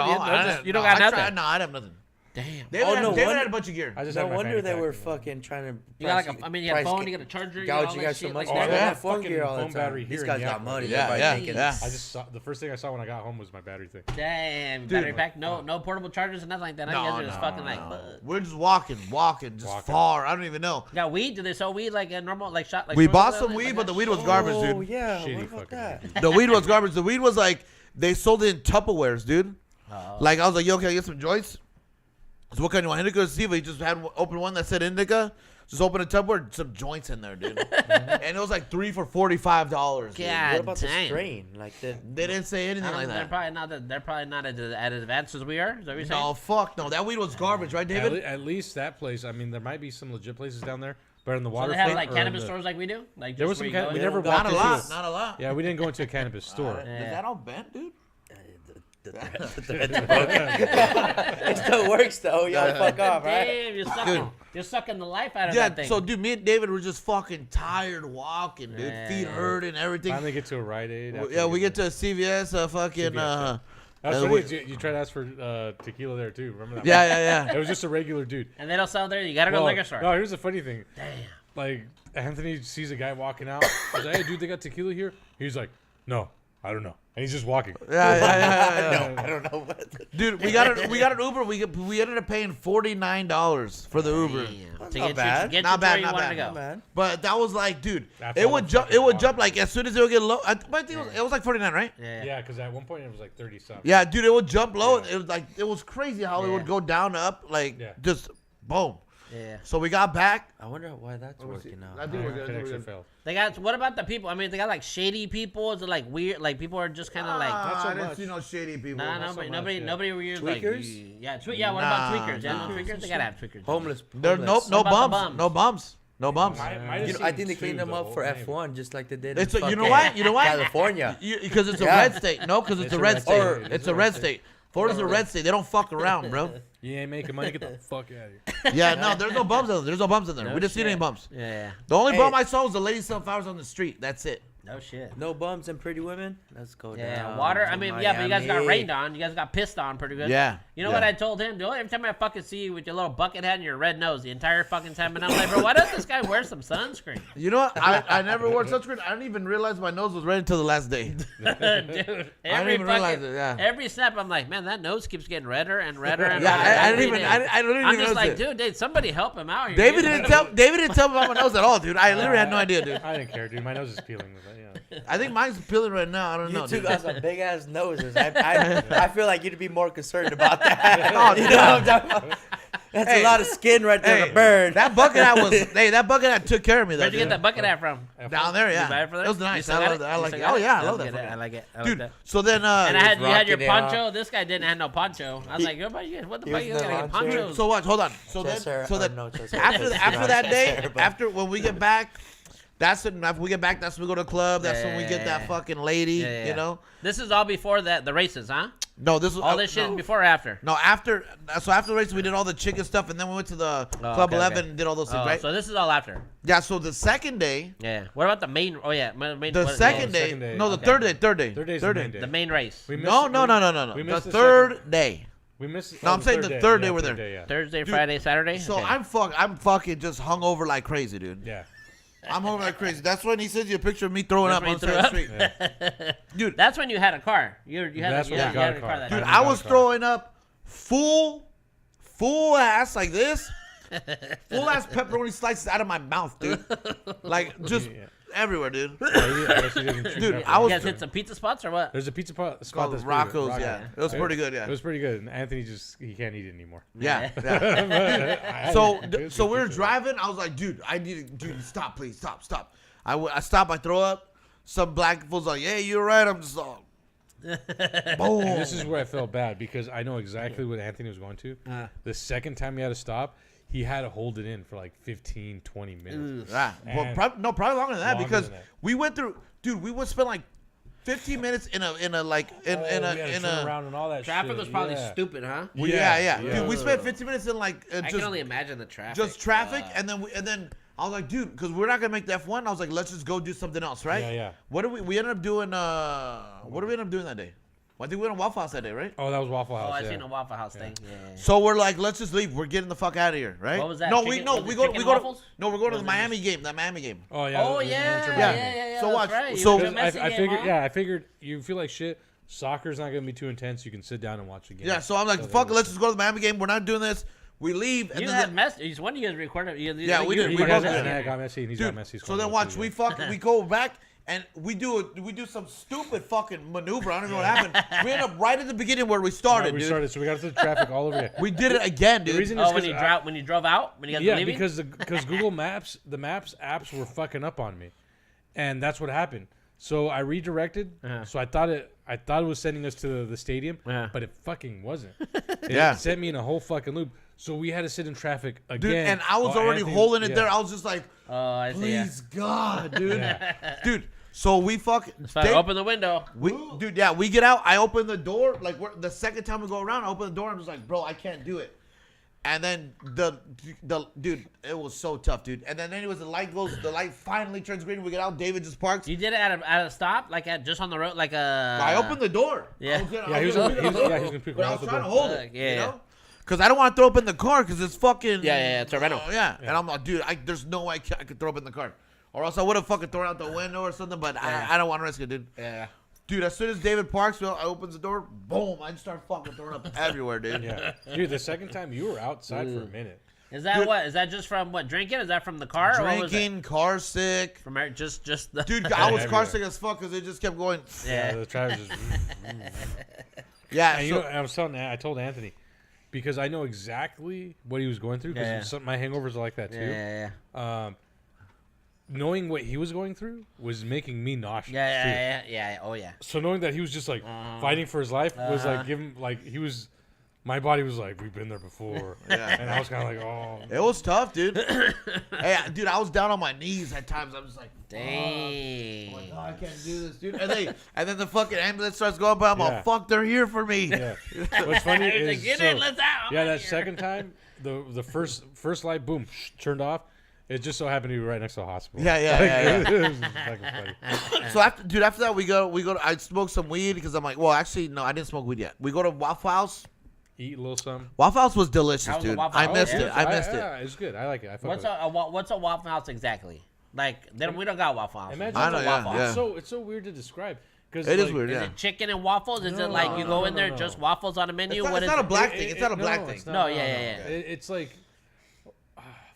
you don't I got nothing. No, I have nothing. Damn. David, no David wonder- had a bunch of gear. I just No had my wonder fanny they pack, were yeah. fucking trying to. You got like you had a phone, you got a charger, you got gouge all you that guys shit so much. like Oh, that. yeah. That phone Fucking gear all the phone time. battery These here guys and got yeah. money. Yeah, They're probably yeah, making- yeah. I just saw the first thing I saw when I got home was my battery thing. Damn, Dude. battery pack. No portable chargers and nothing like that. You guys are just fucking like. We're just walking, just Walking. far. I don't even know. Got weed? Do they sell weed like a normal like shot? Like We short bought or some something weed, like but the that? weed was garbage, Oh dude. yeah, Shitty what about fucking that? weed. The weed was garbage. The weed was like they sold it in Tupperwares, dude. Oh. Like I was like, yo, can I get some joints? So what kind you want? Indica or sativa? He just had open one that said indica. Just open a Tupperware, some joints in there, dude. And it was like 3 for $45. God What about the damn. strain? Like the They didn't say anything like They're that. probably not as advanced as we are. Is that what you're saying? No, fuck no. That weed was garbage, right, David? At least that place. I mean, there might be some legit places down there, but in the So waterfront. they have like or cannabis in the- stores like we do. Like There just was where some. you go We and- never Not walked a into. lot. Not a lot. Yeah, we didn't go into a cannabis store. Is that all bent, dude? it still works though. Y'all fuck off, right? Damn, you're sucking the life out of Yeah, that thing. so dude, me and David were just fucking tired walking, dude. Yeah. Feet hurting, everything. Finally get to a Rite Aid. after Yeah, we get to a CVS, fucking. CVS, yeah. That's uh, funny. we- is You tried to ask for tequila there too. Remember that? yeah. It was just a regular dude. and they don't sell there. You gotta go to the liquor store. No, here's the funny thing. Damn. Like Anthony sees a guy walking out. He's like, "Hey, dude, they got tequila here." He's like, "No, I don't know," and he's just walking. Yeah. No, I don't know what. Dude, we got an Uber. We ended up paying $49 for the Uber. Damn. Not bad. Get Not you bad, where you not wanted bad. to go. Oh, man. But that was like, dude, After it all would the jump. fucking It would jump walking. like as soon as it would get low. I think it was like 49, right? Yeah. Yeah, because at one point it was like 30 something. Yeah, dude, it would jump low. Yeah. It was like it was crazy how it Yeah. would go down, up, like Yeah. just boom. Yeah. So we got back. I wonder why that's working I now. think we're good. I think we're Connection good. failed. They got. What about the people? I mean, they got like shady people. Is it like weird? Like people are just kind of like. Not so I didn't much. see no shady people. Nah, not so nobody, much, yeah. nobody weird. Like, Tweakers? yeah, what about Nah, tweakers? Yeah, nah. no tweakers. They gotta have tweakers. Homeless. There, homeless. no What about the bumps. bums? No bumps. No bumps. Might have You know, seen I think they two, cleaned them though, up for maybe. F1 just like they did. It's in a, you know fucking what? You know what? California. Because it's a Yeah. red state. No, because it's a red state. Or- It's a red state. Florida's a red state. They don't fuck around, bro. You ain't making money. Get the fuck out of here. Yeah, no, there's no bumps in there. There's no bumps in there. No We didn't see any shit. bumps. Yeah. The only Hey. bump I saw was the lady selling flowers on the street. That's it. No shit. No bums and pretty women. Let's go Yeah, down. water. I to mean, yeah, but you guys got Miami. rained on. You guys got pissed on pretty good. Yeah. You know yeah. what I told him? Dude, every time I fucking see you with your little bucket hat and your red nose the entire fucking time, and I'm like, bro, why doesn't this guy wear some sunscreen? You know what? I never wore sunscreen. I didn't even realize my nose was red until the last day. Dude, every even realize it, yeah. every snap, I'm like, man, that nose keeps getting redder and redder. And Yeah, redder I every didn't even. day. I don't even I'm just notice like, it. dude, somebody help him out here. David dude. didn't tell. David didn't tell me about my nose at all, dude. I literally had no idea, dude. I didn't care, dude. My nose is peeling. With that, yeah. I think mine's peeling right now. I don't You know. two Dude. got some big ass noses. I feel like you'd be more concerned about that. Oh, you know what I'm talking about? That's Hey. a lot of skin right there Hey, to burn. that bucket hat was. Hey, that bucket hat took care of me. Though, Where'd you get dude. that bucket hat from? Down there, yeah. You buy it for that? It was You nice. still I got love that. I You like still it. got Oh yeah, I That's love that. good. fucking I hat. like it. I like Dude, that. so then And I had you had your rocking it out. poncho. This guy didn't have no poncho. I was like, what the He fuck was you the gotta get launcher. ponchos? so what? Hold on. So Yes, sir. then, so Oh, that no, yes, sir. after Yes, after sir. that Yes, day, sir, but- after when we get back, that's when after we get back. That's when we go to the club. That's when we get Yeah. that fucking lady. Yeah. You know. This is all before the races, huh? No, this was All this shit no. is before or after? No, after. So after the race, we did all the chicken stuff, and then we went to the Club okay, 11 okay. and did all those things, Oh, right? so this is all after. Yeah. So the second day, Yeah. What about the main? Oh yeah, main, the what- second the day, second day. no, the Okay. third day, third day, Third day's the main day. the main race. We missed- No, we- no. we The missed the third second- day. We missed. No, I'm saying the third day yeah, we're third there. Day, yeah. Thursday, Dude, Friday, Saturday. So Okay. I'm fucking just hungover like crazy, dude. Yeah. I'm hungover like crazy. That's when he sends you a picture of me throwing That's up when on you the threw street. Yeah. Dude, That's when you had a car. You had That's you when had, we you had got a a car car. that dude, day. I was throwing up full ass like this, full ass pepperoni slices out of my mouth, dude. Like just, Yeah. everywhere, dude. I guess he didn't choose Dude, that for I was- You guys hit some pizza spots or what? There's a pizza spot Called that's Rocco's, pretty good. yeah. It was pretty good, yeah. It was pretty good. And Anthony he can't eat it anymore. Yeah. So we were driving. I was like, dude, dude, stop, please, stop. I stop. I throw up. Some black fool's like, yeah, you're right. I'm just all. Boom. And this is where I felt bad because I know exactly what Anthony was going to. The second time he had to stop, he had to hold it in for like 15, 20 minutes. Yeah. Well, probably longer than that Longer because than that. we went through. Dude, we would spend like 15 minutes in a around and all that Traffic shit. was probably stupid, huh? Yeah. Yeah. Dude, we spent 15 minutes in like I just can only imagine the traffic. just traffic, and then I was like, dude, because we're not gonna make the F1. I was like, let's just go do something else, right? Yeah. What did we ended up doing? What did we end up doing that day? Well, I think we went to Waffle House that day, right? Oh, that was Waffle House. Oh, I yeah. seen a Waffle House thing. Yeah. So we're like, let's just leave. We're getting the fuck out of here, right? What was that? No, Chicken- we was it go chicken to waffles? no, we're going to Was the it Miami game. That Miami game. Oh yeah. Oh the yeah, Inter yeah, Miami. yeah. So that's watch- Right. so- You were Because Messi I game, figured, huh? I figured you feel like shit. Soccer's not gonna be too intense. You can sit down and watch the game. Yeah, so I'm like, fuck it, let's just go to the Miami game. We're not doing this. We leave, and You then had Messi. One of you guys recorded. Yeah, we did. He We got both Messi, did. and I got Messi, and he's dude, got Messi. so then watch, we go back. And we do some stupid fucking maneuver. I don't know what happened. We end up right at the beginning where we started, we dude. started, so we got through the traffic all over again. We did it again, dude. The reason is Oh, when 'cause you drove out, when you guys were yeah, leaving. because Google Maps, the Maps apps were fucking up on me, and that's what happened. So I redirected. So I thought it was sending us to the stadium, but it fucking wasn't. It sent me in a whole fucking loop. So we had to sit in traffic again. Dude, and I was while already Anthony- holding it yeah. there. I was just like, Oh, I see. Yeah. please God, dude. Yeah. Dude, so we fucking So I open the window. we get out. I open the door. Like the second time we go around, I open the door. I'm just like, bro, I can't do it. And then the dude, it was so tough, dude. And then anyways, the light finally turns green. We get out. David just parks. You did it at a stop, like just on the road, like a. I opened the door. Yeah. I was gonna pick but I out was the trying to door. hold it. Yeah. You know? Because I don't want to throw up in the car because it's fucking. Yeah, it's a rental. Yeah. And I'm like, dude, there's no way I could throw up in the car. Or else I would have fucking thrown out the window or something, but I don't want to risk it, dude. Yeah. Dude, as soon as David parks, I opens the door, boom, I just start fucking throwing up everywhere, dude. Yeah, dude. The second time you were outside for a minute. Is that what? Is that just from what drinking? Is that from the car? Or what was it? Drinking, car sick. From just the. Dude, I was car Everywhere. sick as fuck because it just kept going. Yeah. The traffic just. Yeah, And so, I told Anthony because I know exactly what he was going through because Yeah. my hangovers are like that too. Yeah. Knowing what he was going through was making me nauseous. too. Yeah. Oh yeah. So knowing that he was just like fighting for his life was like my body was like, we've been there before. Yeah. And I was kind of like, oh. it was tough, dude. Hey, dude, I was down on my knees at times. I'm just like, Dang. oh my God, I can't do this, dude. And then the fucking ambulance starts going by. I'm Yeah. like, fuck, they're here for me. Yeah. What's funny He's is like, get in, let's out. yeah, I'm that out here." second time, the first light, boom, turned off. It just so happened to be right next to the hospital. Yeah. It was just fucking funny. So after that, we go to, I smoked some weed because I'm like, well, actually, no, I didn't smoke weed yet. We go to Waffle House. Eat a little something. Waffle House was delicious, How was the dude. Waffle I House? missed Yeah. it. I missed it. Yeah, it's good. I like it. I fuck What's with it. what's a Waffle House exactly? Like then we don't got Waffle House. Imagine I it's know, a yeah, Waffle yeah. House. It's so weird to describe. Cause It is like, weird, Is yeah. it chicken and waffles? Is it like you No, go no, in there no. just waffles on a menu? It's What is not a it? black thing. It's not a black thing. it's not- No, yeah. It's like,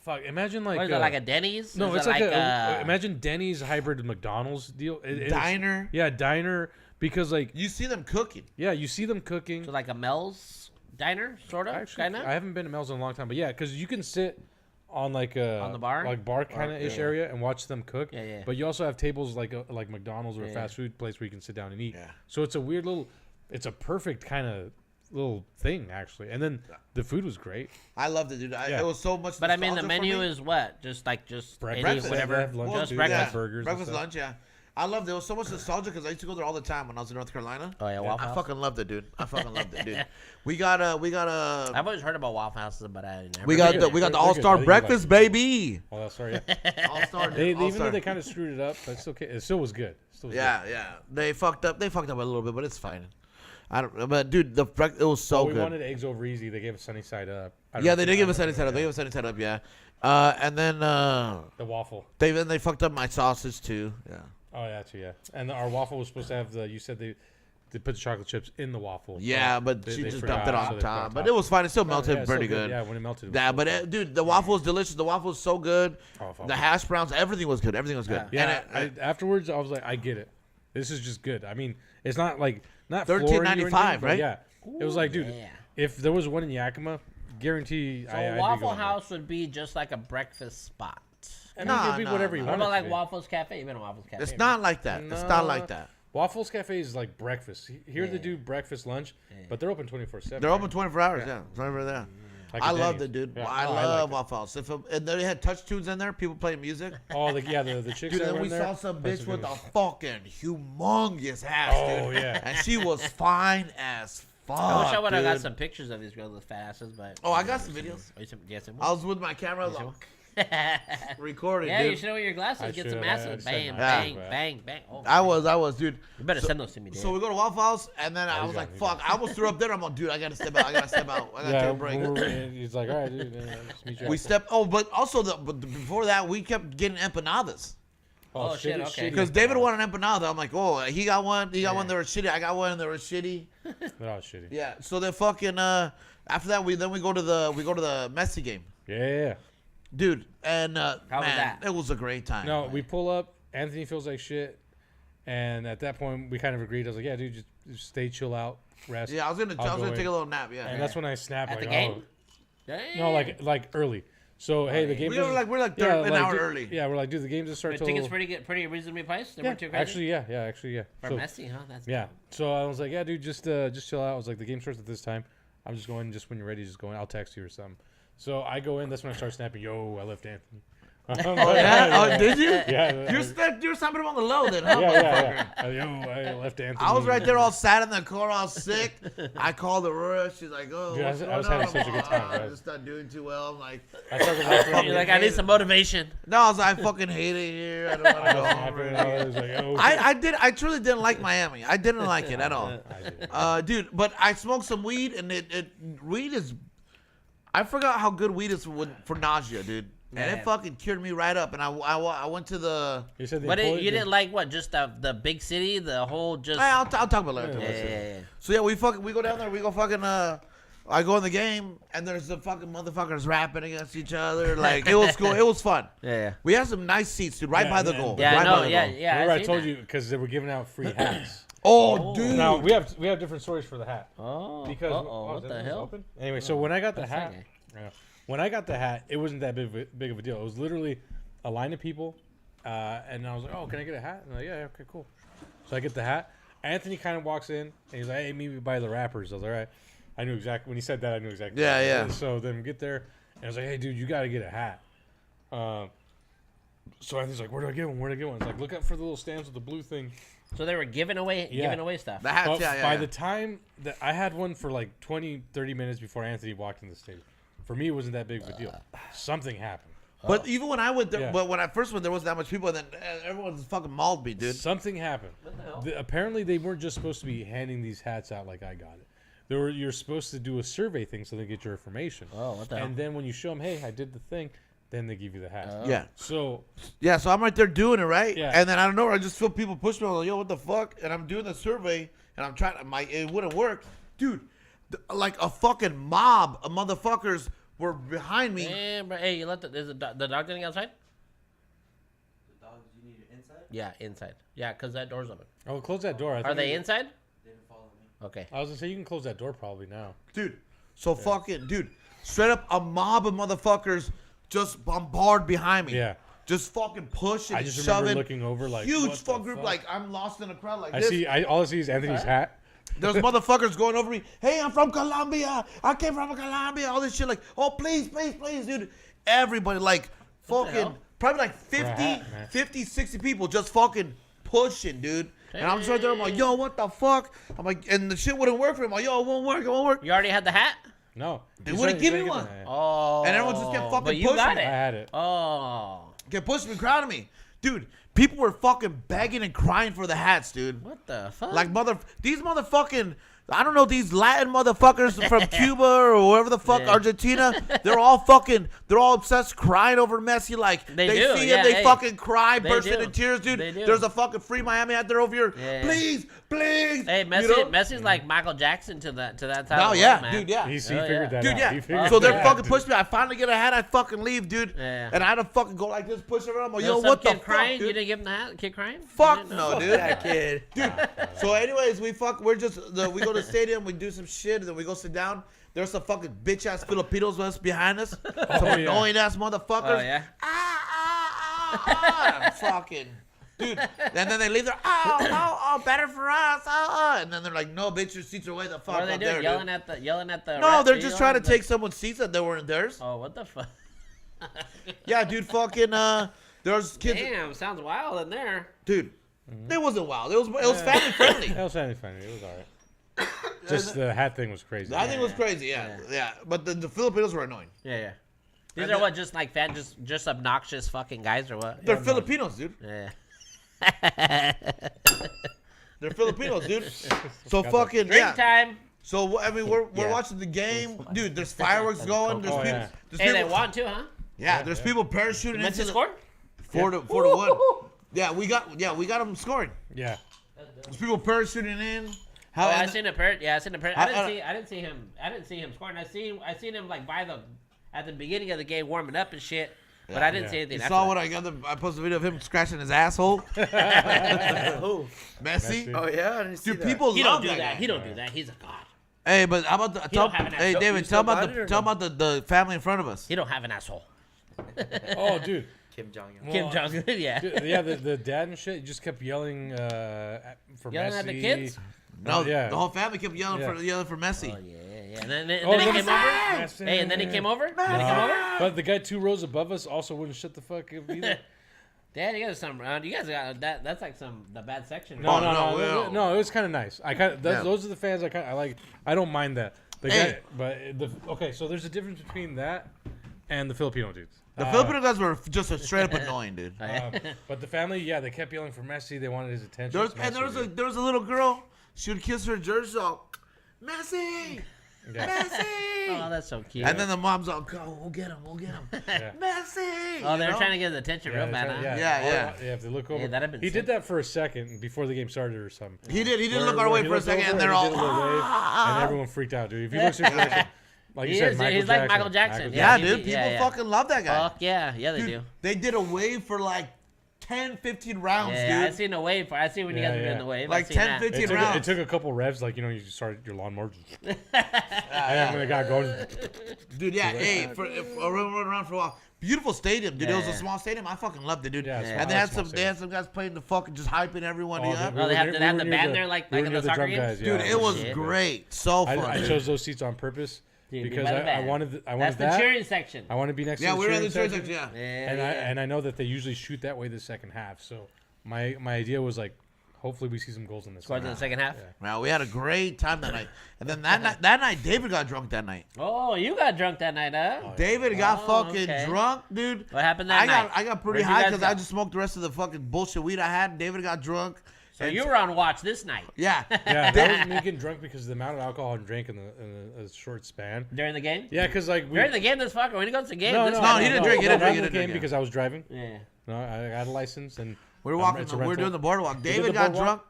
fuck. Imagine like What is it, like a Denny's? no, Is it's it like a imagine Denny's hybrid McDonald's deal. It's- Diner. Yeah, diner. Because like You see them cooking. yeah, you see them cooking. so like a Mel's diner, sort of, Actually, kind I of. haven't been to Mel's in a long time, but yeah, because you can sit on like a On the bar? like bar kind of ish yeah. area and watch them cook. Yeah. But you also have tables like McDonald's or a Yeah. fast food place where you can sit down and eat. Yeah. So it's a weird little, it's a perfect kind of little thing actually. And then the food was great. I loved it, dude. Yeah. It was so much. But I mean, the nostalgia for menu me. is what? Just any, Breakfast. whatever. They have lunch just too. breakfast. Yeah. burgers and breakfast, stuff. lunch. Yeah, I loved it. It was so much nostalgia because I used to go there all the time when I was in North Carolina. Oh yeah, Waffle I House. fucking loved it, dude. I fucking loved it, dude. We got I've always heard about Waffle Houses, but I never. we got They're the good. we got the They're All good. I Star think you breakfast, like it. baby. Oh, that's sorry. Yeah. All Star. Even though they kind of screwed it up, but it's okay. It still was good. Still was Yeah, yeah. They fucked up. They fucked up a little bit, but it's fine. I don't. But dude, it was so good. We good. wanted eggs over easy. They gave us sunny side up. I don't Yeah, know they if did you give us remember sunny side up. that. They gave us sunny side up. Yeah. And then The waffle. they fucked up my sausage too. Yeah. Oh yeah, too. Yeah, and our waffle was supposed to have the. You said they put the chocolate chips in the waffle. Yeah, but she just dumped it on top. But it was fine. It still melted pretty good. Yeah, when it melted. Yeah, but dude, the waffle was delicious. The waffle was so good. The hash browns, everything was good. Everything was good. Yeah. Afterwards, I was like, I get it. This is just good. I mean, it's not like not $13.95, right? Yeah, it was like, dude, if there was one in Yakima, guarantee. So Waffle House would be just like a breakfast spot. And it could be whatever you want. What about like Waffles Cafe? You've been to Waffles Cafe? It's not like that. It's not like that. Waffles Cafe is like breakfast. Here they do breakfast, lunch, but they're open 24/7. They're open 24 hours. Yeah, it's over there. Like I love it, dude. Yeah. I love Waffle House. And they had touch tunes in there. People playing music. Oh, the chicks. Dude, that and we saw some bitch with a fucking humongous ass, dude. Yeah. And she was fine as fuck. I wish I would have got some pictures of these girls with fat asses, but. Oh, I got some videos. I was with my camera. Recording. Yeah, dude. you should wear your glasses. Get some asses. Bang, bang. Oh, I was, dude. You better send those to me, dude. So we go to Waffle House, and then I was like, "Fuck!" I almost threw up there. I'm like, "Dude, I gotta step out. I gotta take a break." He's like, "All right, dude." We stepped. Oh, but also but before that, we kept getting empanadas. Oh shit! Okay. Because David wanted an empanada. I'm like, "Oh, he got one. He got one. They were shitty. I got one. They were shitty." They're all shitty. Yeah. So then fucking after that, we go to the Messi game. Yeah. Dude, and how was that? It was a great time. No, we pull up. Anthony feels like shit, and at that point, we kind of agreed. I was like, "Yeah, dude, just stay, chill out, rest." Yeah, I was gonna take a little nap. Yeah, and that's when I snapped. At like, the game? No, like early. So hey, the game. We're like an hour early. Yeah, we're like, dude, the game just starts. Tickets pretty reasonably priced. They weren't too crazy. Actually, yeah. For Messi, huh? That's yeah. So I was like, yeah, dude, just chill out. I was like, the game starts at this time. I'm just going. Just when you're ready, just going. I'll text you or something. So I go in. That's when I start snapping. Yo, I left Anthony. Oh, did you? Yeah. You're stopping him on the low then, huh? Yeah. Yo, I left Anthony. I was right there all sad in the corner, all sick. I called Aurora. She's like, "Oh, dude, I was having such a good time. I'm just not doing too well." I'm like, you're like, I need some motivation. No, I was like, I fucking hate it here. I don't want to go home. I truly didn't like Miami. I didn't like it at all. Dude, but I smoked some weed, and weed is. I forgot how good weed is for nausea, dude. And it fucking cured me right up. And I went to the. You said but you didn't like what? Just the big city, the whole just. I'll talk about it later. Yeah. So yeah, we go down there. We go fucking. I go in the game, and there's the fucking motherfuckers rapping against each other. Like it was cool. It was fun. Yeah. We had some nice seats, dude. Right by the goal. Yeah, right no, by the goal. yeah. Remember I told you because they were giving out free hats. Oh, dude. Now we have different stories for the hat. Oh. Because what the hell? Open? Anyway, so when I got the hat. When I got the hat, it wasn't that big of a deal. It was literally a line of people, and I was like, "Oh, can I get a hat?" And I'm like, "Yeah, okay, cool." So I get the hat. Anthony kind of walks in, and he's like, "Hey, meet me by the rappers." I was like, "All right." I knew exactly when he said that. I knew exactly. Yeah. So then we get there, and I was like, "Hey, dude, you got to get a hat." So Anthony's like, "Where do I get one? Where do I get one?" It's like, "Look out for the little stands with the blue thing." So they were giving away stuff. The hats, By the time that I had one for like 20, 30 minutes before Anthony walked in the stadium. For me, it wasn't that big of a deal. Something happened. But even when I went there, but when I first went, there wasn't that much people, and then everyone just fucking mauled me, dude. Something happened. What the hell? Apparently, they weren't just supposed to be handing these hats out like I got it. You're supposed to do a survey thing so they get your information. Oh, what the hell? And then when you show them, hey, I did the thing, then they give you the hat. Yeah. So I'm right there doing it, right? Yeah. And then I don't know, I just feel people push me. I'm like, yo, what the fuck? And I'm doing the survey, and I'm trying. It wouldn't work, dude. Like a fucking mob of motherfuckers were behind me. Damn, bro. Hey, you let is the dog getting outside? The dogs, you need it inside? Yeah, inside. Yeah, because that door's open. Oh, close that door. Are they inside? They didn't follow me. Okay. I was gonna say you can close that door probably now. Dude, straight up a mob of motherfuckers just bombard behind me. Yeah. Just fucking pushing I and just shoving. remember looking over like huge what the fuck group. fuck? Like I'm lost in a crowd like this. All I see is Anthony's hat. There's motherfuckers going over me. Hey, I'm from Colombia. I came from Colombia. All this shit. Like, oh, please, dude. Everybody, like, fucking, probably like 50, 60 people just fucking pushing, dude. And I'm just right there. I'm like, yo, what the fuck? I'm like, and the shit wouldn't work for him. I'm like, yo, it won't work. You already had the hat? No. They wouldn't give me one. Oh. And everyone just kept fucking but you pushing got me. it. I had it. Oh. Kept pushing me, crowding me. Dude, people were fucking begging and crying for the hats, dude. What the fuck? Like, these motherfucking I don't know, these Latin motherfuckers from Cuba or wherever the fuck, Argentina, they're all obsessed crying over Messi. Like, they see him, they fucking cry, burst into tears, dude. There's a fucking Free Miami out there over here. Please. Hey, Messi's like Michael Jackson to that type of dude, yeah. He figured that out. So they're fucking pushing me. I finally get a hat, I fucking leave, dude. Yeah. And I had to fucking go like this, push around. I'm like, yo, what the fuck, crying? dude? You didn't give him the hat? Kid crying? Fuck no, dude. That kid. Dude. So anyways, we go to the stadium, we do some shit, and then we go sit down. There's some fucking bitch ass Filipinos with us behind us. Some annoying ass motherfuckers. Oh yeah. Fucking dude. And then they leave there. Better for us. And then they're like, no, bitch, your seats are way the fuck what are they up doing? there, Yelling at the. No, they're just trying to take someone's seats that they weren't theirs. Oh, what the fuck? Yeah, dude. Fucking there's kids. Damn, sounds wild in there. Dude, it wasn't wild. It was family friendly. It was family friendly. It was alright. Just the hat thing was crazy. The hat thing was crazy, yeah. But the Filipinos were annoying. Yeah. These are what, just like just obnoxious fucking guys or what? They're Filipinos, dude. Yeah. They're Filipinos, dude. So fucking Drink time. So I mean, we're watching the game, dude. There's fireworks going. There's people. yeah. Hey, they won too, huh? Yeah, there's people parachuting into Memphis the scored? 4-1. Yeah, we got them scoring. Yeah. There's people parachuting in. I seen a parrot. Yeah, I seen a parrot. I didn't see him scoring. I seen him like at the beginning of the game warming up and shit. But I didn't see anything. You saw what I got? I posted a video of him scratching his asshole. Who? Messi. Oh yeah, I didn't see that. People he love don't do that. that. Guy. He don't do that. He's a god. Hey, but how about hey David, tell about the family in front of us. He don't have an asshole. Oh, dude. Kim Jong-un. Kim Jong-un, yeah. Dude, yeah, the dad and shit just kept yelling for Yelling Messi. at the kids? No, the whole family kept yelling for Messi. Oh yeah. And then he came over. Hey, and then he came over. But the guy 2 rows above us also wouldn't shut the fuck up either. Dad, you guys got that. That's like the bad section. No, it was kind of nice. Those are the fans I like. I don't mind that. So there's a difference between that and the Filipino dudes. The Filipino guys were just straight up annoying, dude. But the family, they kept yelling for Messi. They wanted his attention. There was a little girl. She would kiss her jersey off. Messi. Yeah. Messi! Oh, that's so cute. And then the mom's all, go, we'll get him. Yeah. Messi! Oh, they're trying to get his attention real bad, huh? Yeah. If they look over. That'd have been did that for a second before the game started or something. He did look our way for a second, and they're all, and everyone freaked out, dude. If you look at like you said, he's like Michael Jackson. Yeah, dude. People fucking love that guy. Fuck yeah. Yeah, they do. They did a wave for like 10, 15 rounds, dude. I seen a wave. I see when you guys were doing the wave. Like 10, 15 rounds. It took a couple revs, like, you started your lawnmower. And when it got going. Dude, hey, run around for a while. Beautiful stadium, dude. It was a small stadium. I fucking loved it, dude. And they had some guys playing the fucking just hyping everyone up. They have the band there like in the soccer games? Dude, it was great. So fun. I chose those seats on purpose. Dude, because I wanted That's the cheering section. I want to be next to the cheering section. And I know that they usually shoot that way the second half. So my idea was like, hopefully we see some goals in this. In the second half. Well, we had a great time that night. And then that night, David got drunk that night. Oh, you got drunk that night, huh? Oh, David got fucking drunk, dude. What happened that night? I got pretty high because I just smoked the rest of the fucking bullshit weed I had. David got drunk. So you were on watch this night. Yeah. That was me getting drunk because of the amount of alcohol I drank in a short span. During the game? Yeah, because during the game, this fucker, when he goes to the game. No, he didn't drink. He didn't drink. The game because I was driving. Yeah. No, I had a license and we were walking. We were doing the boardwalk. David got drunk.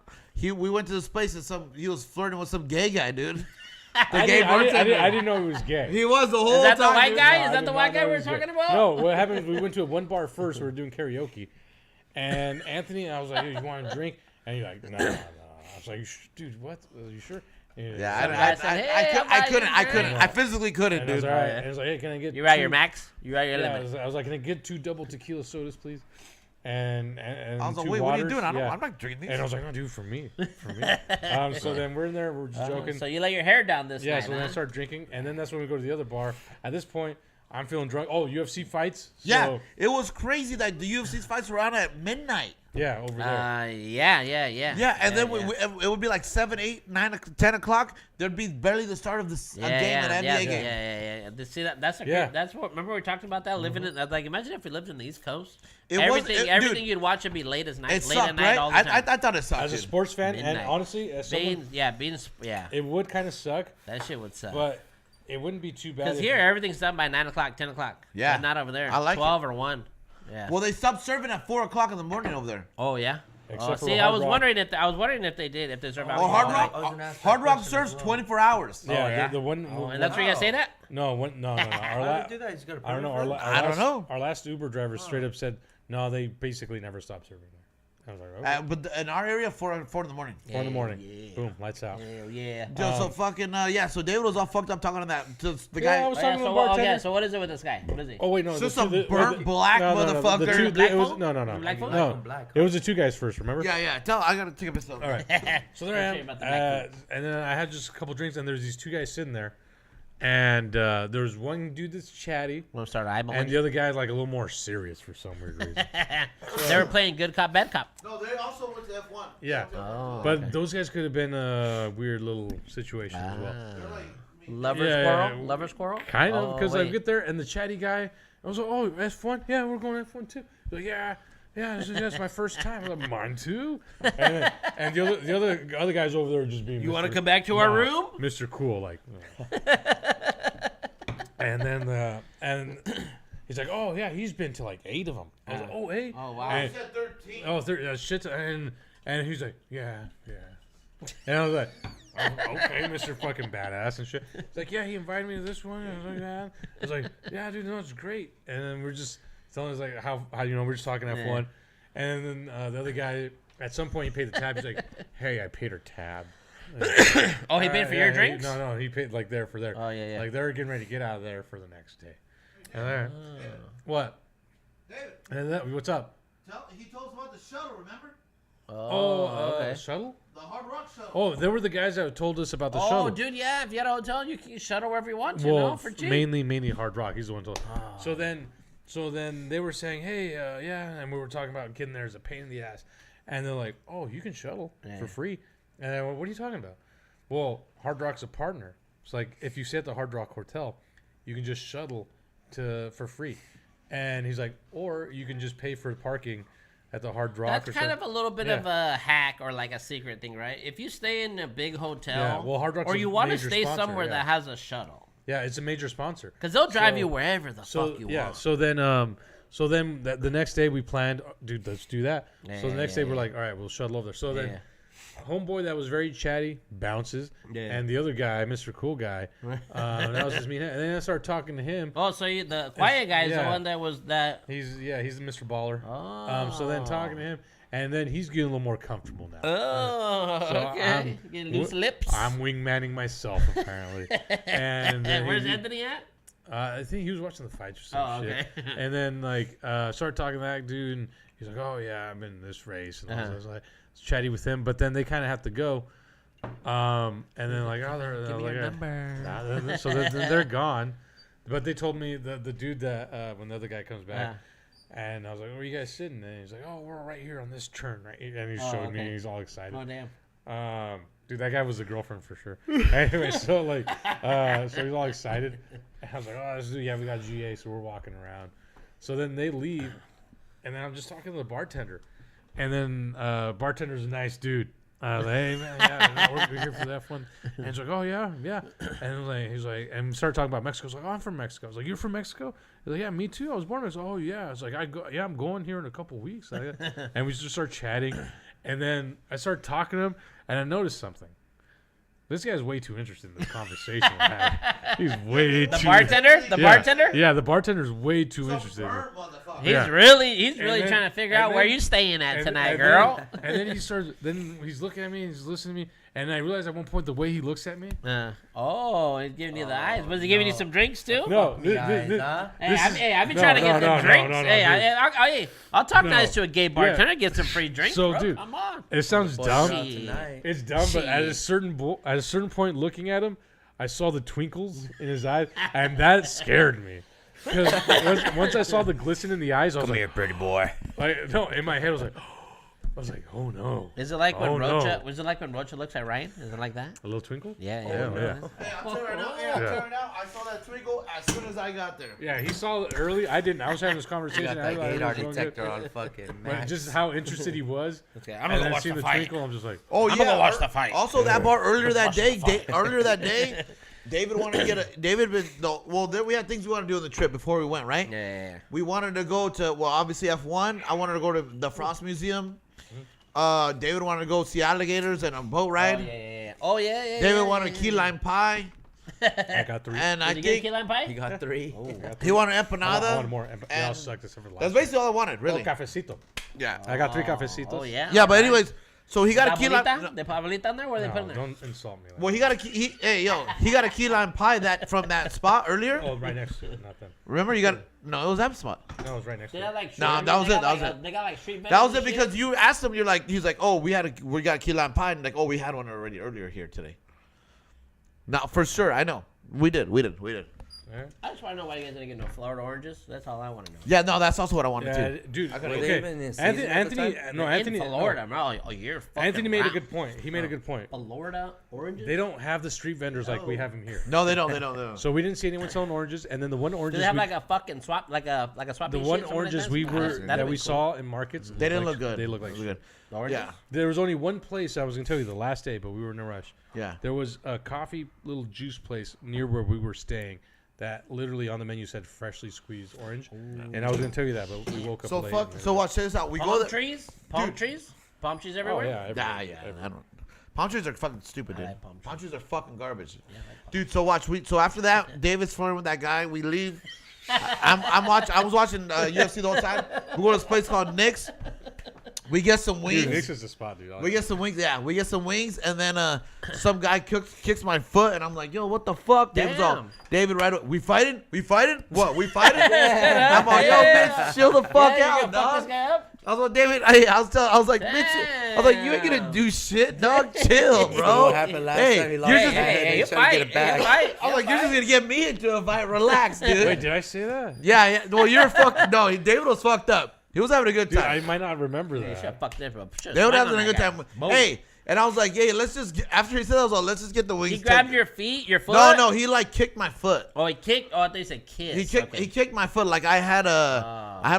We went to this place and he was flirting with some gay guy, dude. I didn't know he was gay. He was the whole time. Is that the white dude. guy? Is that the white guy we were talking about? No, what happened is we went to one bar first. We were doing karaoke. And Anthony, I was like, hey, you want a drink? And he's like, no. I was like, dude, what? Are you sure? Yeah, I couldn't. I physically couldn't, dude. And I was like, hey, can I get You at your max? You at your limit? I was like, can I get 2 double tequila sodas, please? And I was like, wait, waters. what are you doing? I'm not drinking these. And I was like, no, dude, for me. So then we're in there, we're just joking. So you let your hair down this night, so then I start drinking, and then that's when we go to the other bar. At this point, I'm feeling drunk. Oh, UFC fights. Yeah, it was crazy that the UFC's fights were on at midnight. Yeah, over there. Yeah, and then it would be like 7, 8, 9, 10 o'clock. There'd be barely the start of this game, an NBA game. Yeah. See that's that's what. Remember we talked about that living in like. Imagine if we lived in the East Coast. Everything you'd watch would be late at night. Late at night all the time. I thought it sucked. As a sports fan, and honestly, as someone, it would kind of suck. That shit would suck. But it wouldn't be too bad. Because here everything's done by 9 o'clock, 10 o'clock. Yeah, but not over there. I like 12 or 1. Yeah. Well, they stopped serving at 4 o'clock in the morning over there. Oh yeah. See, I was wondering if they serve alcohol. Hard Rock serves 24 hours. Yeah, the one. And that's where you guys say that? No. How do that? I don't know. I don't know. Our last Uber driver straight up said, no, they basically never stopped serving there. I was like, okay. But in our area, 4 in the morning. 4 in the morning. Boom, lights out. Yeah. So fucking so David was all fucked up talking on that. The guy. I was talking to the bartender. So what is it with this guy? What is he? Oh wait, no. Just some burnt black motherfucker. No. It was the two guys first. Remember? Yeah. I gotta take a piss. All right. So there I am. And then I had just a couple drinks, and there's these two guys sitting there. And there's one dude that's chatty. We'll start eyeballing. And the other guy's like a little more serious for some weird reason. They were playing good cop, bad cop. No, they also went to F1. Yeah. But those guys could have been a weird little situation as well. Lover squirrel? Kind of, because I get there and the chatty guy, I was like, oh, F1? Yeah, we're going F1 too. He's like, yeah, that's my first time. I was like, mine too. And the other guys over there just being. You want to come back to our room, Mr. Cool? Like, and then and he's like, oh yeah, he's been to like 8 of them. I was like, oh 8? Oh wow. I said 13. Oh, 13. Shit. And he's like, yeah. And I was like, oh, okay, Mr. fucking badass and shit. He's like, yeah, he invited me to this one. I was like, yeah. I was like, yeah, dude, no, it's great. And then we're just telling us like how we're just talking F1, and then the other guy at some point he paid the tab. He's like, "Hey, I paid her tab." Like, oh, he paid for your drinks? No, he paid like there for there. Oh yeah. Like they were getting ready to get out of there for the next day. And what? David. And that, what's up? He told us about the shuttle. Remember? Okay. Shuttle? The Hard Rock shuttle. Oh, there were the guys that told us about the shuttle. Oh, dude, yeah. If you had a hotel, you can shuttle wherever you want to, for cheap. Mainly Hard Rock. He's the one told. So then they were saying, hey, and we were talking about getting there as a pain in the ass. And they're like, oh, you can shuttle for free. And I went, what are you talking about? Well, Hard Rock's a partner. It's like if you stay at the Hard Rock Hotel, you can just shuttle for free. And he's like, or you can just pay for parking at the Hard Rock. That's kind of a little bit of a hack or like a secret thing, right? If you stay in a big hotel, Hard Rock's or you want to stay sponsor, somewhere that has a shuttle. Yeah, it's a major sponsor. Because they'll drive you wherever the fuck you want. Yeah, so then the next day we planned, dude, let's do that. So the next day we're like, all right, we'll shuttle over there. So then homeboy that was very chatty bounces, and the other guy, Mr. Cool Guy, that was just me. And then I started talking to him. Oh, so the quiet guy is the one that was that. He's Mr. Baller. Oh. So then talking to him, and then he's getting a little more comfortable now. Oh, so okay. Getting loose lips. I'm wingmanning myself apparently. And where's Anthony at? I think he was watching the fights or some shit. And then started talking to that dude, and he's like, "Oh yeah, I'm in this race." And I was like, chatty with him, but then they kind of have to go. And then they're give me your number. So they're gone. But they told me the dude that when the other guy comes back. And I was like, where are you guys sitting? And he's like, oh, we're right here on this turn, right? And he showed me. He's all excited. Oh, damn. Dude, that guy was a girlfriend for sure. Anyway, so he's all excited. And I was like, oh, we got GA, so we're walking around. So then they leave, and then I'm just talking to the bartender. And then bartender's a nice dude. I was like, hey, man, we're here for that one. And he's like, oh, yeah. And he's like, and we started talking about Mexico. I was like, oh, I'm from Mexico. I was like, you're from Mexico? He's like, yeah, me too. I was born in Mexico. Oh, yeah. I was like, I'm going here in a couple weeks. And we just started chatting. And then I started talking to him, and I noticed something. This guy's way too interested in this conversation we're having. He's way too. The bartender? Yeah, the bartender's way too interested. He's really trying to figure out where you staying at tonight, girl. And then he's looking at me, he's listening to me, and I realized at one point the way he looks at me. He's giving you the eyes. Was he giving you some drinks too? No. I've been trying to get some drinks. I'll talk nice to a gay bartender, get some free drinks. So, bro. dude, come on. It sounds dumb. It's dumb, but at a certain point, looking at him, I saw the twinkles in his eyes, and that scared me. Because once I saw the glisten in the eyes, I was Come like, here, pretty boy. no, in my head, I was like, oh no. Is it like when Rocha? No. Was it like when Rocha looks at Ryan? Is it like that? A little twinkle? Yeah. Yeah. Hey, I'll tell you right now. I saw that twinkle as soon as I got there. Yeah, he saw it early. I didn't. I was having this You conversation. got that gaydar detector on fucking But max. just how interested he was. Okay, I'm gonna watch the twinkle. I'm just like, Oh I'm yeah. gonna watch the fight. Also, that bar earlier that day, David wanted to get a. We had things we wanted to do on the trip before we went, right? Yeah. We wanted to go to obviously F1. I wanted to go to the Frost Museum. David wanted to go see alligators and a boat ride. Oh yeah. David wanted a key lime pie. I got 3. And I Did you get a think key lime pie? He got 3. Oh. he wanted I empanada. wanted more. Yeah, I'll suck this over the last. That's basically all I wanted, Oh, really. cafecito. Yeah. I got 3 cafecitos. Oh yeah. Yeah, but anyways, so he got a key lime. The pablita on there? Where are they No, putting there? don't insult me. Well, he got a key. He got a key lime pie from that spot earlier. Oh, right next to it, not them. Remember, you got no. It was that spot. No, it was right next They to got it. like Nah, street- that was they it, got that was it. They got like street That was vendors it and because shit. you asked him. He's like, oh, we got key lime pie, and like, oh, we had one already earlier here today. Now, for sure, I know. We did. Alright. I just want to know why you guys didn't get no Florida oranges. That's all I want to know. Yeah, no, that's also what I wanted Yeah, to. dude. Were they Okay. even in season Anthony. at the Anthony. time? No, Anthony. In Florida, bro. Oh, you're fucking Anthony made a wow. good point. He made a good point. Florida oranges. They don't have the street vendors like we have them here. No, they don't. So we didn't see anyone selling oranges, and then the one Do oranges. they have we- like a fucking swap, like a swap? the meet one shit, something oranges like we that? were That'd that be we cool. saw in markets. They didn't like- look good. They look like They shit. look The oranges? Yeah, There was only one place I was gonna tell you the last day, but we were in a rush. yeah. There was a coffee little juice place near where we were staying that literally on the menu said freshly squeezed orange. And I was gonna tell you that, but we woke up So late. fuck. So watch this out. We go Palm there. trees, palm trees Oh everywhere. yeah. Nah, everywhere. yeah. I don't. Palm trees are fucking stupid, I dude. like palm trees. Palm trees are fucking garbage. Yeah, I like palm Dude, so watch. So after that, David's flirting with that guy. We leave. I was watching UFC the whole time. We go to this place called Nick's. We get some wings. Dude, Nick's is the spot, dude. We get some wings. Yeah, we get some wings, and then some guy kicks my foot, and I'm like, "Yo, what the fuck?" David's all, Damn. David, right? We fighting? What? We fighting? I'm all, "Yo, bitch, chill the fuck Yeah, you out, gonna fuck this dog." guy up? I was like, David, I was like, bitch, you ain't gonna do shit, dog. Chill, bro. What happened last Hey, time he you're lost? just- Hey, He's you trying to fight. get it back. You fight. I was like, you're just gonna get me into a fight. Relax, dude. Wait, did I say that? Yeah. Well, you're fucked. No, David was fucked up. He was having a good Dude, time. I might not remember You should that. fuck this, bro. They were having a good time. Hey, and I was like, hey, let's just after he said that, I was like, let's just get the wings. He grabbed your foot. No, he like kicked my foot. Oh, he kicked. Oh, I thought you said kiss. He kicked my foot like I had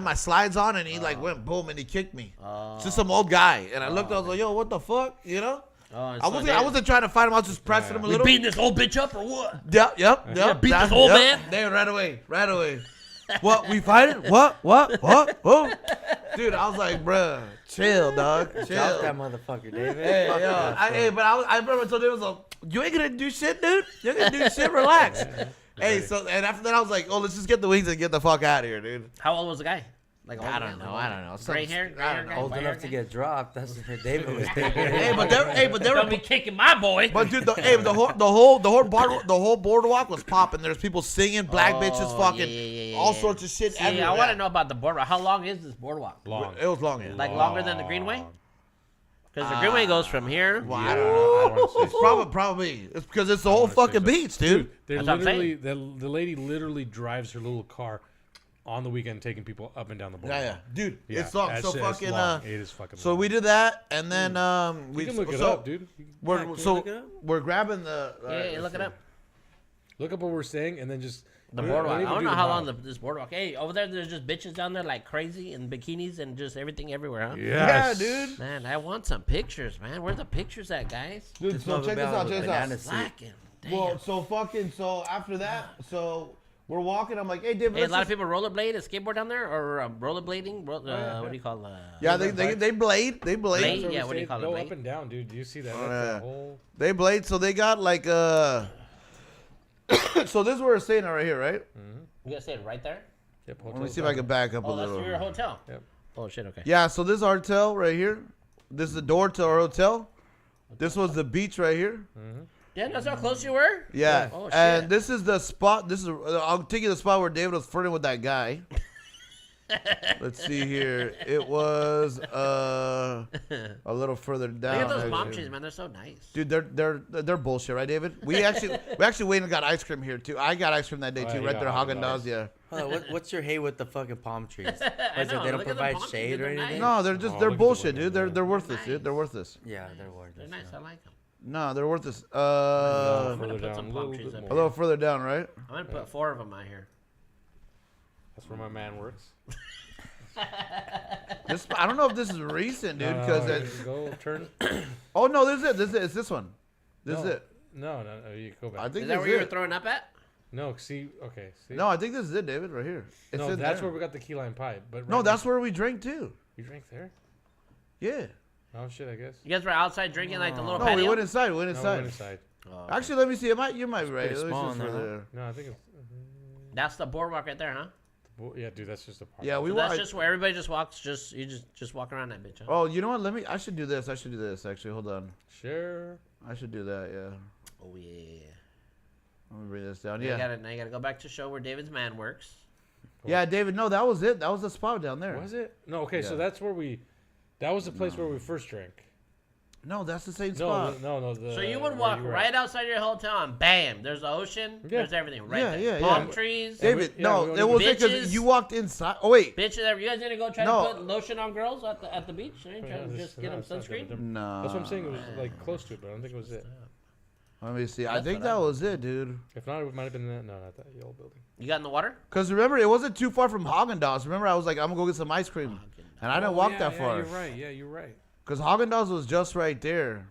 my slides on, and he like went boom, and he kicked me. It's just some old guy, and I looked, I was like, yo, what the fuck, you know? I wasn't trying to fight him. I was just pressing him a We little. beating this old bitch up or what? Yep. beat this old man? There, right away. What, we fighting? What? Whoa. Dude, I was like, bruh, chill, dog. Drop Chill. that motherfucker, David. Hey, Fuck yo, that, I remember I told David, I was like, you ain't gonna do shit, dude. You ain't gonna do shit, relax. Hey, and after that, I was like, oh, let's just get the wings and get the fuck out of here, dude. How old was the guy? Like I don't know. Gray hair? I don't know. Old enough to get dropped. That's what David was thinking. Hey, but they Don't were. be kicking my boy. But dude, the whole boardwalk was popping. There's people singing, black bitches, fucking yeah. all sorts of shit. See, everywhere. I want to know about the boardwalk. How long is this boardwalk? Long. It was long. Yeah. Like longer than the Greenway? Because the Greenway goes from here. Well, I don't know. It's probably it's because it's the whole fucking beach, dude. They That's what I'm literally, the lady literally drives her little car on the weekend, taking people up and down the boardwalk. Yeah, dude. Yeah, It's long. that's So it, it's fucking. long. It is fucking. So long. we did that, and then You can look it up, dude. We're grabbing the. Yeah, look it up. Look up what we're saying, and then just The don't boardwalk. even I don't do know the how mile. long this boardwalk. Hey, over there's just bitches down there like crazy in bikinis and just everything everywhere, huh? Yes. Yeah, dude. Man, I want some pictures, man. Where the pictures at, guys? Dude, so check this out. Check this out. Slacking. Damn. Well, so after that, so we're walking. I'm like, hey, David. Hey, a lot of people rollerblade and skateboard down there, or rollerblading. What do you call? Yeah, they blade. They blade. Blade? So we Yeah, what do you say call it, Go blade? up and down, dude. Do you see that? Oh, That's yeah. the whole. They blade. So they got like So this is where we're staying at right here, right? You gotta say it right there. Yep, Let me see if I can back up a Oh, that's little. your hotel. Yep. Oh shit. Okay. Yeah, so this is our hotel right here. This is the door to our hotel. This was the beach right here. Yeah, that's how close you were. Yeah, Oh, shit. and this is the spot. I'll take you to the spot where David was flirting with that guy. Let's see here. It was a little further down. Look at those palm actually. trees, man. They're so nice. Dude, they're bullshit, right, David? We actually went and got ice cream here too. I got ice cream that day too, right there, Haagen-Dazs. Yeah. What's your hate with the fucking palm trees? I know, They don't look at the provide palm trees, shade or they're anything? nice. No, they're look at the bullshit, women, dude. yeah. They're worthless, Nice. dude. They're worthless. Yeah, they're worthless. They're nice. I like them. No, they're worthless. Further put down, some a palm little trees bit up A more. little further down, right? I'm gonna put 4 of them out here. That's where my man works. I don't know if this is recent, dude, because go turn. oh no, this is it. This is it. It's this one. This is No. it. No, you go back. I think Is that this where is you were it. throwing up at? No, see, okay, see. No, I think this is it, David, right here. It's no, in that's there. where we got the key lime pie. But No, right that's now- where we drank too. you drank there. Yeah. Oh shit, I guess. You guys were outside drinking like the little No, patio? we went inside. We went No, we inside. went inside. Oh, Actually, let me see. You might be right. pretty Let me small see in what's there, further. No, I think it's. that's the boardwalk right there, huh? Yeah, dude, that's just a park. Yeah, we So were. that's just where everybody just walks. You just walk around that bitch. Huh? Oh, you know what? I should do this. Actually, hold on. Sure. I should do that. Yeah. Oh yeah. Let me bring this down. Now Yeah. you gotta go back to show where David's man works. Yeah, David. No, that was it. That was the spot down there. Was it? No, okay, so Yeah. that's where we. That was the place where we first drank. No, that's the same No, spot. no. So you would where walk you were right at. outside your hotel and bam, there's the ocean, Yeah. there's everything right Yeah, there. yeah, Palm yeah. trees. David, Yeah, no, we it was Bitches. because you walked inside. Oh wait. Bitch, you guys didn't go try No. to put lotion on girls at the beach? You didn't try to just get them it's not sunscreen? good. No. That's what I'm saying. It was like close to it, but I don't think it was it. Let me see. I That's think what that I- was it, dude. If not, it might have been that. No, not that yellow building. You got in the water? Cause remember, it wasn't too far from Haagen-Dazs. Remember, I was like, I'm gonna go get some ice cream, and I didn't walk that far. You're right. Yeah, you're right. Cause Haagen-Dazs was just right there.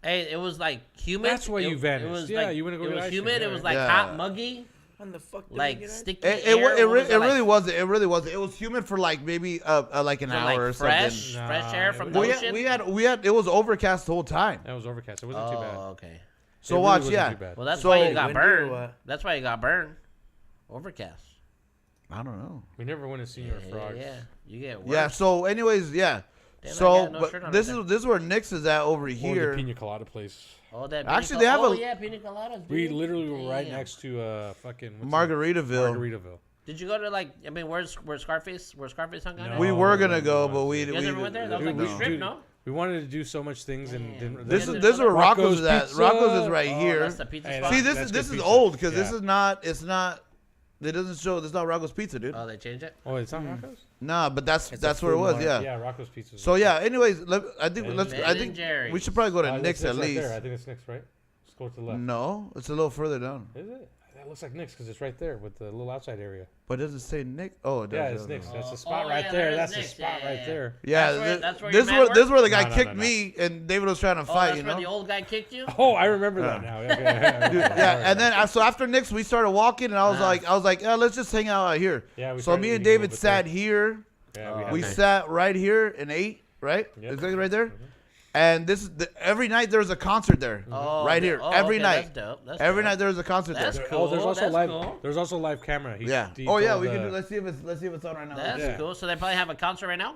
Hey, it was like humid. That's why you vanished. It was Yeah, like, you wouldn't go It get was ice cream, humid. yeah. It was like Yeah. hot, muggy, When the fuck did we like get out? sticky It air. really What was it, really like, wasn't. It really wasn't. It was humid for like maybe like an was it, hour or like fresh, something. fresh air from it the was- ocean? We had. It was overcast the whole time. That was overcast. It wasn't too bad. Oh, okay. So It really watch, wasn't yeah. too bad. Well, that's So- why you got Windy or burned. what? That's why you got burned. Overcast. I don't know. We never went to Senior Frogs. Yeah, you get worse. Yeah. So, anyways, yeah. Damn, I So, got no shirt on but this right is where Nick's is at over Or here. the Pina Colada place. Oh, that Actually, pina they have oh, a- yeah, pina coladas. We dude. literally were right Damn. next to fucking what's Margaritaville. that? Margaritaville. Did you go to like? I mean, where's Scarface? Where Scarface hung out? No. at? We were gonna no, go, no, but we. You guys we ever went there? That was like Dude, the we- strip, dude, no? We wanted to do so much things and Damn. didn't. This Yeah, is there's where Rocco's Rocco's is at. Pizza. Rocco's is right Oh, here. that's the pizza Hey, spot. See, That's this good is pizza. old because this Yeah. is not. It's not. It doesn't show. It's not Rocco's Pizza, dude. Oh, they changed it. Oh, it's not Rocco's. Nah, but that's It's that's a where it food was. mart. Yeah. Yeah, Rocco's Pizza. So yeah. Anyways, I think Ben let's. and I think Jerry's. we should probably go to It's Nick's at right least. There. I think it's Nick's, right? Let's go to the left. No, it's a little further down. Is it? That looks like Nick's because it's right there with the little outside area. But does it say Nick? Oh, it does. Yeah, it it's does. Nick's. Oh, That's the spot oh, right yeah, there. there is That's the Nick's. spot Yeah, right yeah, there. Yeah, That's where this your man this where the guy No, no, kicked no, no. me and David was trying to Oh, fight. that's You where know. the old guy kicked you. Oh, I remember that now. Okay. Dude, yeah, and then so after Nick's, we started walking, and I was like, yeah, let's just hang out here. Yeah, we So started me and eating a little David bit sat there. here. Yeah, Oh, had We that. sat right here and ate. Right, Yep. exactly right there. And this is every night there's a concert there. Oh, Right here, every okay, night. That's dope. That's Every dope. night there's a concert That's there. cool. Oh, there's also That's live. cool. There's also live camera. Yeah. he Oh yeah, told, we can do. Let's see if it's on right now. That's Yeah. cool. So they probably have a concert right now.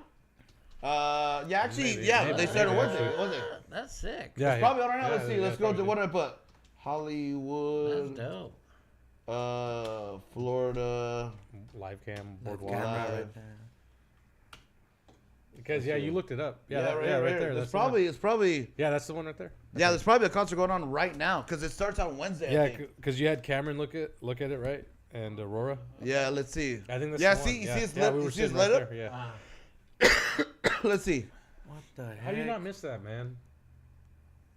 Yeah, actually, Maybe, yeah, maybe, they started maybe, working. actually. Was it? That's sick. Yeah, It's probably on right now. yeah, Let's see. yeah, Let's go to probably. what did I put? That's Hollywood, dope. Florida. Live cam, That boardwalk. camera Live. right there. Because yeah, you looked it up. Yeah, right, right here. there. It's That's the one. probably. Yeah, that's the one right there. Yeah, there's probably a concert going on right now because it starts on Wednesday. I Yeah, think. because you had Cameron look at it, right? And Aurora. Yeah, let's see. I think that's Yeah, the see, one. you yeah. see it's yeah, lit. we You were see it's sitting lit right up. there. Yeah. Let's see. What the heck? How do you not miss that, man?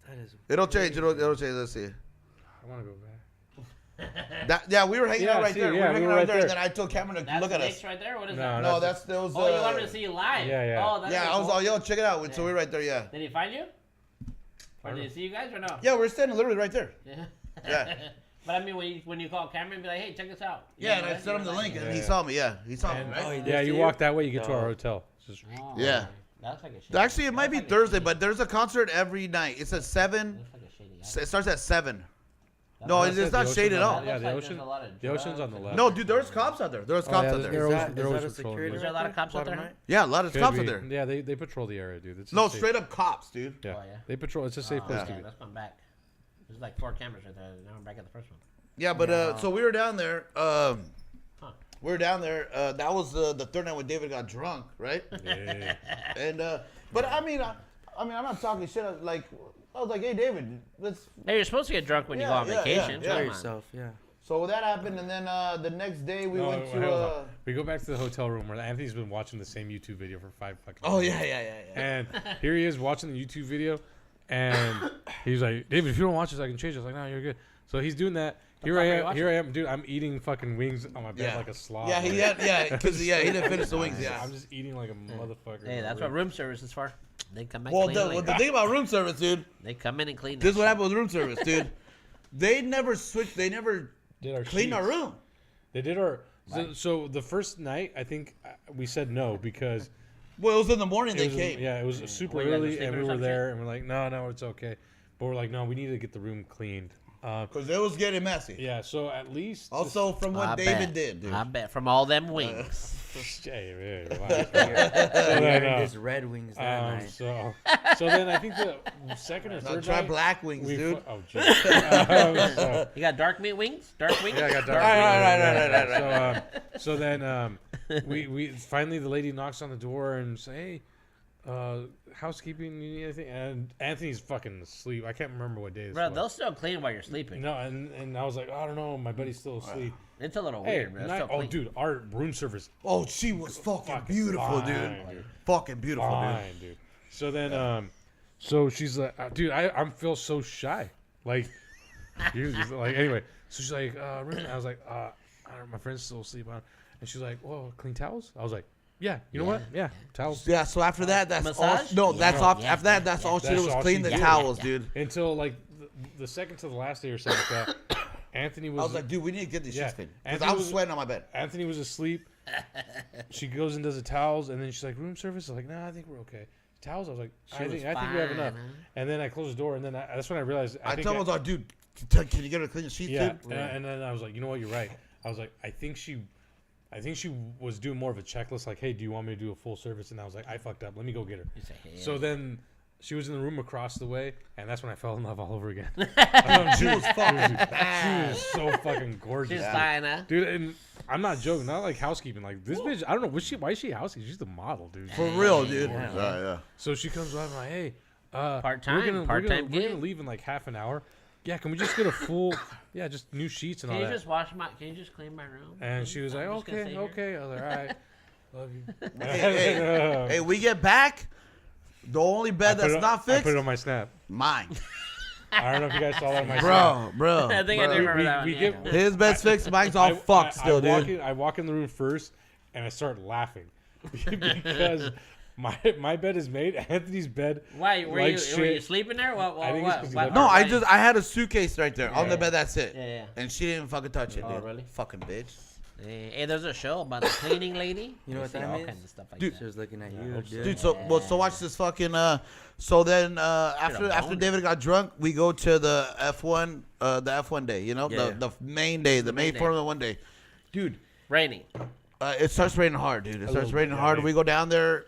That is. It'll change. It'll change. Let's see. I want to go back. Yeah, we were hanging Yeah, out right see, there. yeah, we were hanging we out were right there, right and then I told Cameron to That's look at Nick's us. right there. What is No, that? No, that's those. Oh, you wanted to see you live. Yeah, yeah. Oh, that's Yeah, I was cool. all, yo, check it out. So we're right there. Yeah. Did he find you? Or I did don't he see you guys or no? Yeah, we're standing literally right there. Yeah. Yeah. But I mean, when you call Cameron, be like, hey, check this out. Yeah, and I sent him the link, and Yeah, he yeah. saw me. Yeah, he saw me. And- Right? Oh, he did Yeah, see you you? walk that way, you get to our No. hotel. It's just- Oh, Yeah. That's like a shady. Actually, it might be that's like a Thursday, shady- but there's a concert every night. It's at 7. that's like a shady It starts at 7. That's No, like- it's the not ocean shaded at on all. the- Yeah, looks the like ocean. there's a lot of The ocean's on the drugs left. No, dude, there's cops out there. There's Oh, cops yeah, out there. they're Is always- that, they're is always that a patrolling security? Is there a lot of cops out there? Right? Yeah, a lot of Could cops be. out there. Yeah, they patrol the area, dude. It's No, safe. straight up cops, dude. Yeah. Oh, yeah. They patrol. It's a safe place to Okay, be. let's come back. There's like 4 cameras right there. Now we're back at the first one. Yeah, but so we were down there. we were down there. That was the third night when David got drunk, right? Yeah. And but I mean, I'm not talking shit. I was like, hey, David, let's. Hey, you're supposed to get drunk when you go on vacation. Yeah. Come on. yourself, yeah. So that happened, and then the next day we went to. We go back to the hotel room where Anthony's been watching the same YouTube video for 5 fucking. Oh minutes. yeah. And here he is watching the YouTube video, and he's like, "David, if you don't watch this, I can change it." I was like, "No, you're good." So he's doing that. Here I am, dude. I'm eating fucking wings on my bed like a slob. Yeah, because he didn't finish the wings. Yeah, I'm just eating like a motherfucker. Hey, that's what room service is for. They come in. Well, clean the thing about room service, dude. They come in and clean. This is what happened with room service, dude. They never switched. They never did our cleaned our room. They did our. So the first night, I think we said no because. Well, it was in the morning they came. Yeah, it was super early, and we were there, and we're like, no, it's okay. But we're like, no, we need to get the room cleaned. Because it was getting messy. Yeah, so at least. Also, from what David did, dude. I bet from all them wings. Hey, This Red Wings that night. So then I think the second or third Try night, black wings, dude. Oh, jeez. You got dark meat wings? Dark wings? Yeah, I got dark. Right. So then we finally the lady knocks on the door and say, hey, housekeeping, you need anything? And Anthony's fucking asleep. I can't remember what day this Bro, was. they'll still clean while you're sleeping. No, and I was like, I don't know, my buddy's still asleep. It's a little Hey, weird, but it's still clean. dude, our room service. Oh, she was fucking beautiful, dude. Fucking beautiful, dude. So then, so she's like, dude, I feel so shy. Like, anyway. So she's like, room. I was like, I don't know, my friend's still asleep on. And she's like, well, clean towels? I was like, yeah, you know what? Yeah, towels. Yeah, so after that, that's massage? all. No, that's off. Yeah. After that, that's all she did was all clean she the did. towels, dude. Until like the second to the last day or something like that. Anthony was. I was like, dude, we need to get these shits clean. Because Anthony I was sweating on my bed. Anthony was asleep. She goes and does the towels, and then she's like, room service? I was like, nah, I think we're okay. Towels? I was like, I think we have enough. And then I closed the door, and then that's when I realized. I told him, I was like, dude, can you get her to clean the sheets, yeah, dude? and then I was like, you know what, you're right. I was like, I think she was doing more of a checklist, like, hey, do you want me to do a full service? And I was like, I fucked up. Let me go get her. So then she was in the room across the way, and that's when I fell in love all over again. She was fucking bad. She was so fucking gorgeous. She's fine, huh? Dude, and I'm not joking. Not like housekeeping. Like, this bitch, I don't know. Why is she housekeeping? She's the model, dude. For real, dude. Yeah. So she comes by, I'm like, hey, part-time we're gig. gonna leave in like half an hour. Yeah, can we just get a full, just new sheets and all that? Can you just clean my room? And she was like, okay. I was like, all right, love you. Hey, we get back. The only bed that's not fixed. I put it on my snap. Mine. I don't know if you guys saw that on my snap. Bro. I think I do remember that one. His bed's fixed. Mine's all fucked still, dude. I walk in the room first, and I start laughing because my bed is made. Anthony's bed. Why were you sleeping there? What? No, I had a suitcase right there on the bed. That's it. Yeah. And she didn't fucking touch it, dude. Oh, really? Fucking bitch. Hey, there's a show about the cleaning lady. You know what that all means? kinds of stuff like Dude, that. She was looking at you, dude. So watch this fucking. So then after David got drunk, we go to the F1 day. You know, the main day, the main Formula 1 day, dude. Raining. It starts raining hard, dude. It starts raining hard. We go down there.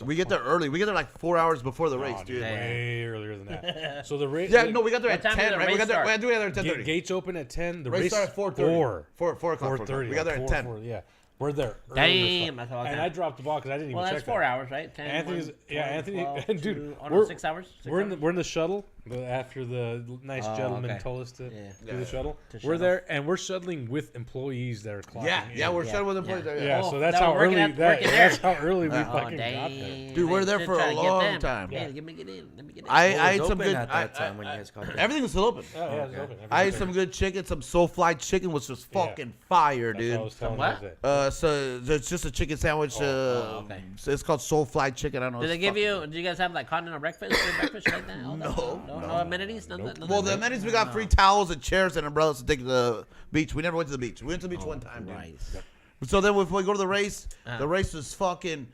We get there early. We get there like 4 hours before the race, dude. Way earlier than that. So the race. Yeah, no, we got there at 10, right? We got there at 10:30. Gates open at 10. The race started at 4:30. 4 o'clock. 4:30. We got there at 10. Yeah. We're there. Damn, and I dropped the ball because I didn't even check. Well, that's 4 hours, right? 10, Anthony's, 1, 12, Anthony, 12, dude, 2, 6 hours. We're in the shuttle after the nice gentleman told us to do the shuttle. We're there and we're shuttling with employees that are clocking. Yeah, we're shuttling with employees. Yeah, so that's how early that's how early we fucking got there. Dude, we're there for a long time. Yeah, let me get in. I ate some good. At that time when you guys called. Everything was still open. Yeah, it was open. I ate some good chicken, some soul fried chicken, which was fucking fire, dude. What? So it's just a chicken sandwich. Okay. It's called soul fried chicken. I don't know. Did they give you? Did you guys have like continental breakfast or breakfast like that? No amenities. Well, the amenities we got free towels and chairs and umbrellas to take to the beach. We never went to the beach. We went to the beach one time, dude. Nice. So then if we go to the race, the race was fucking.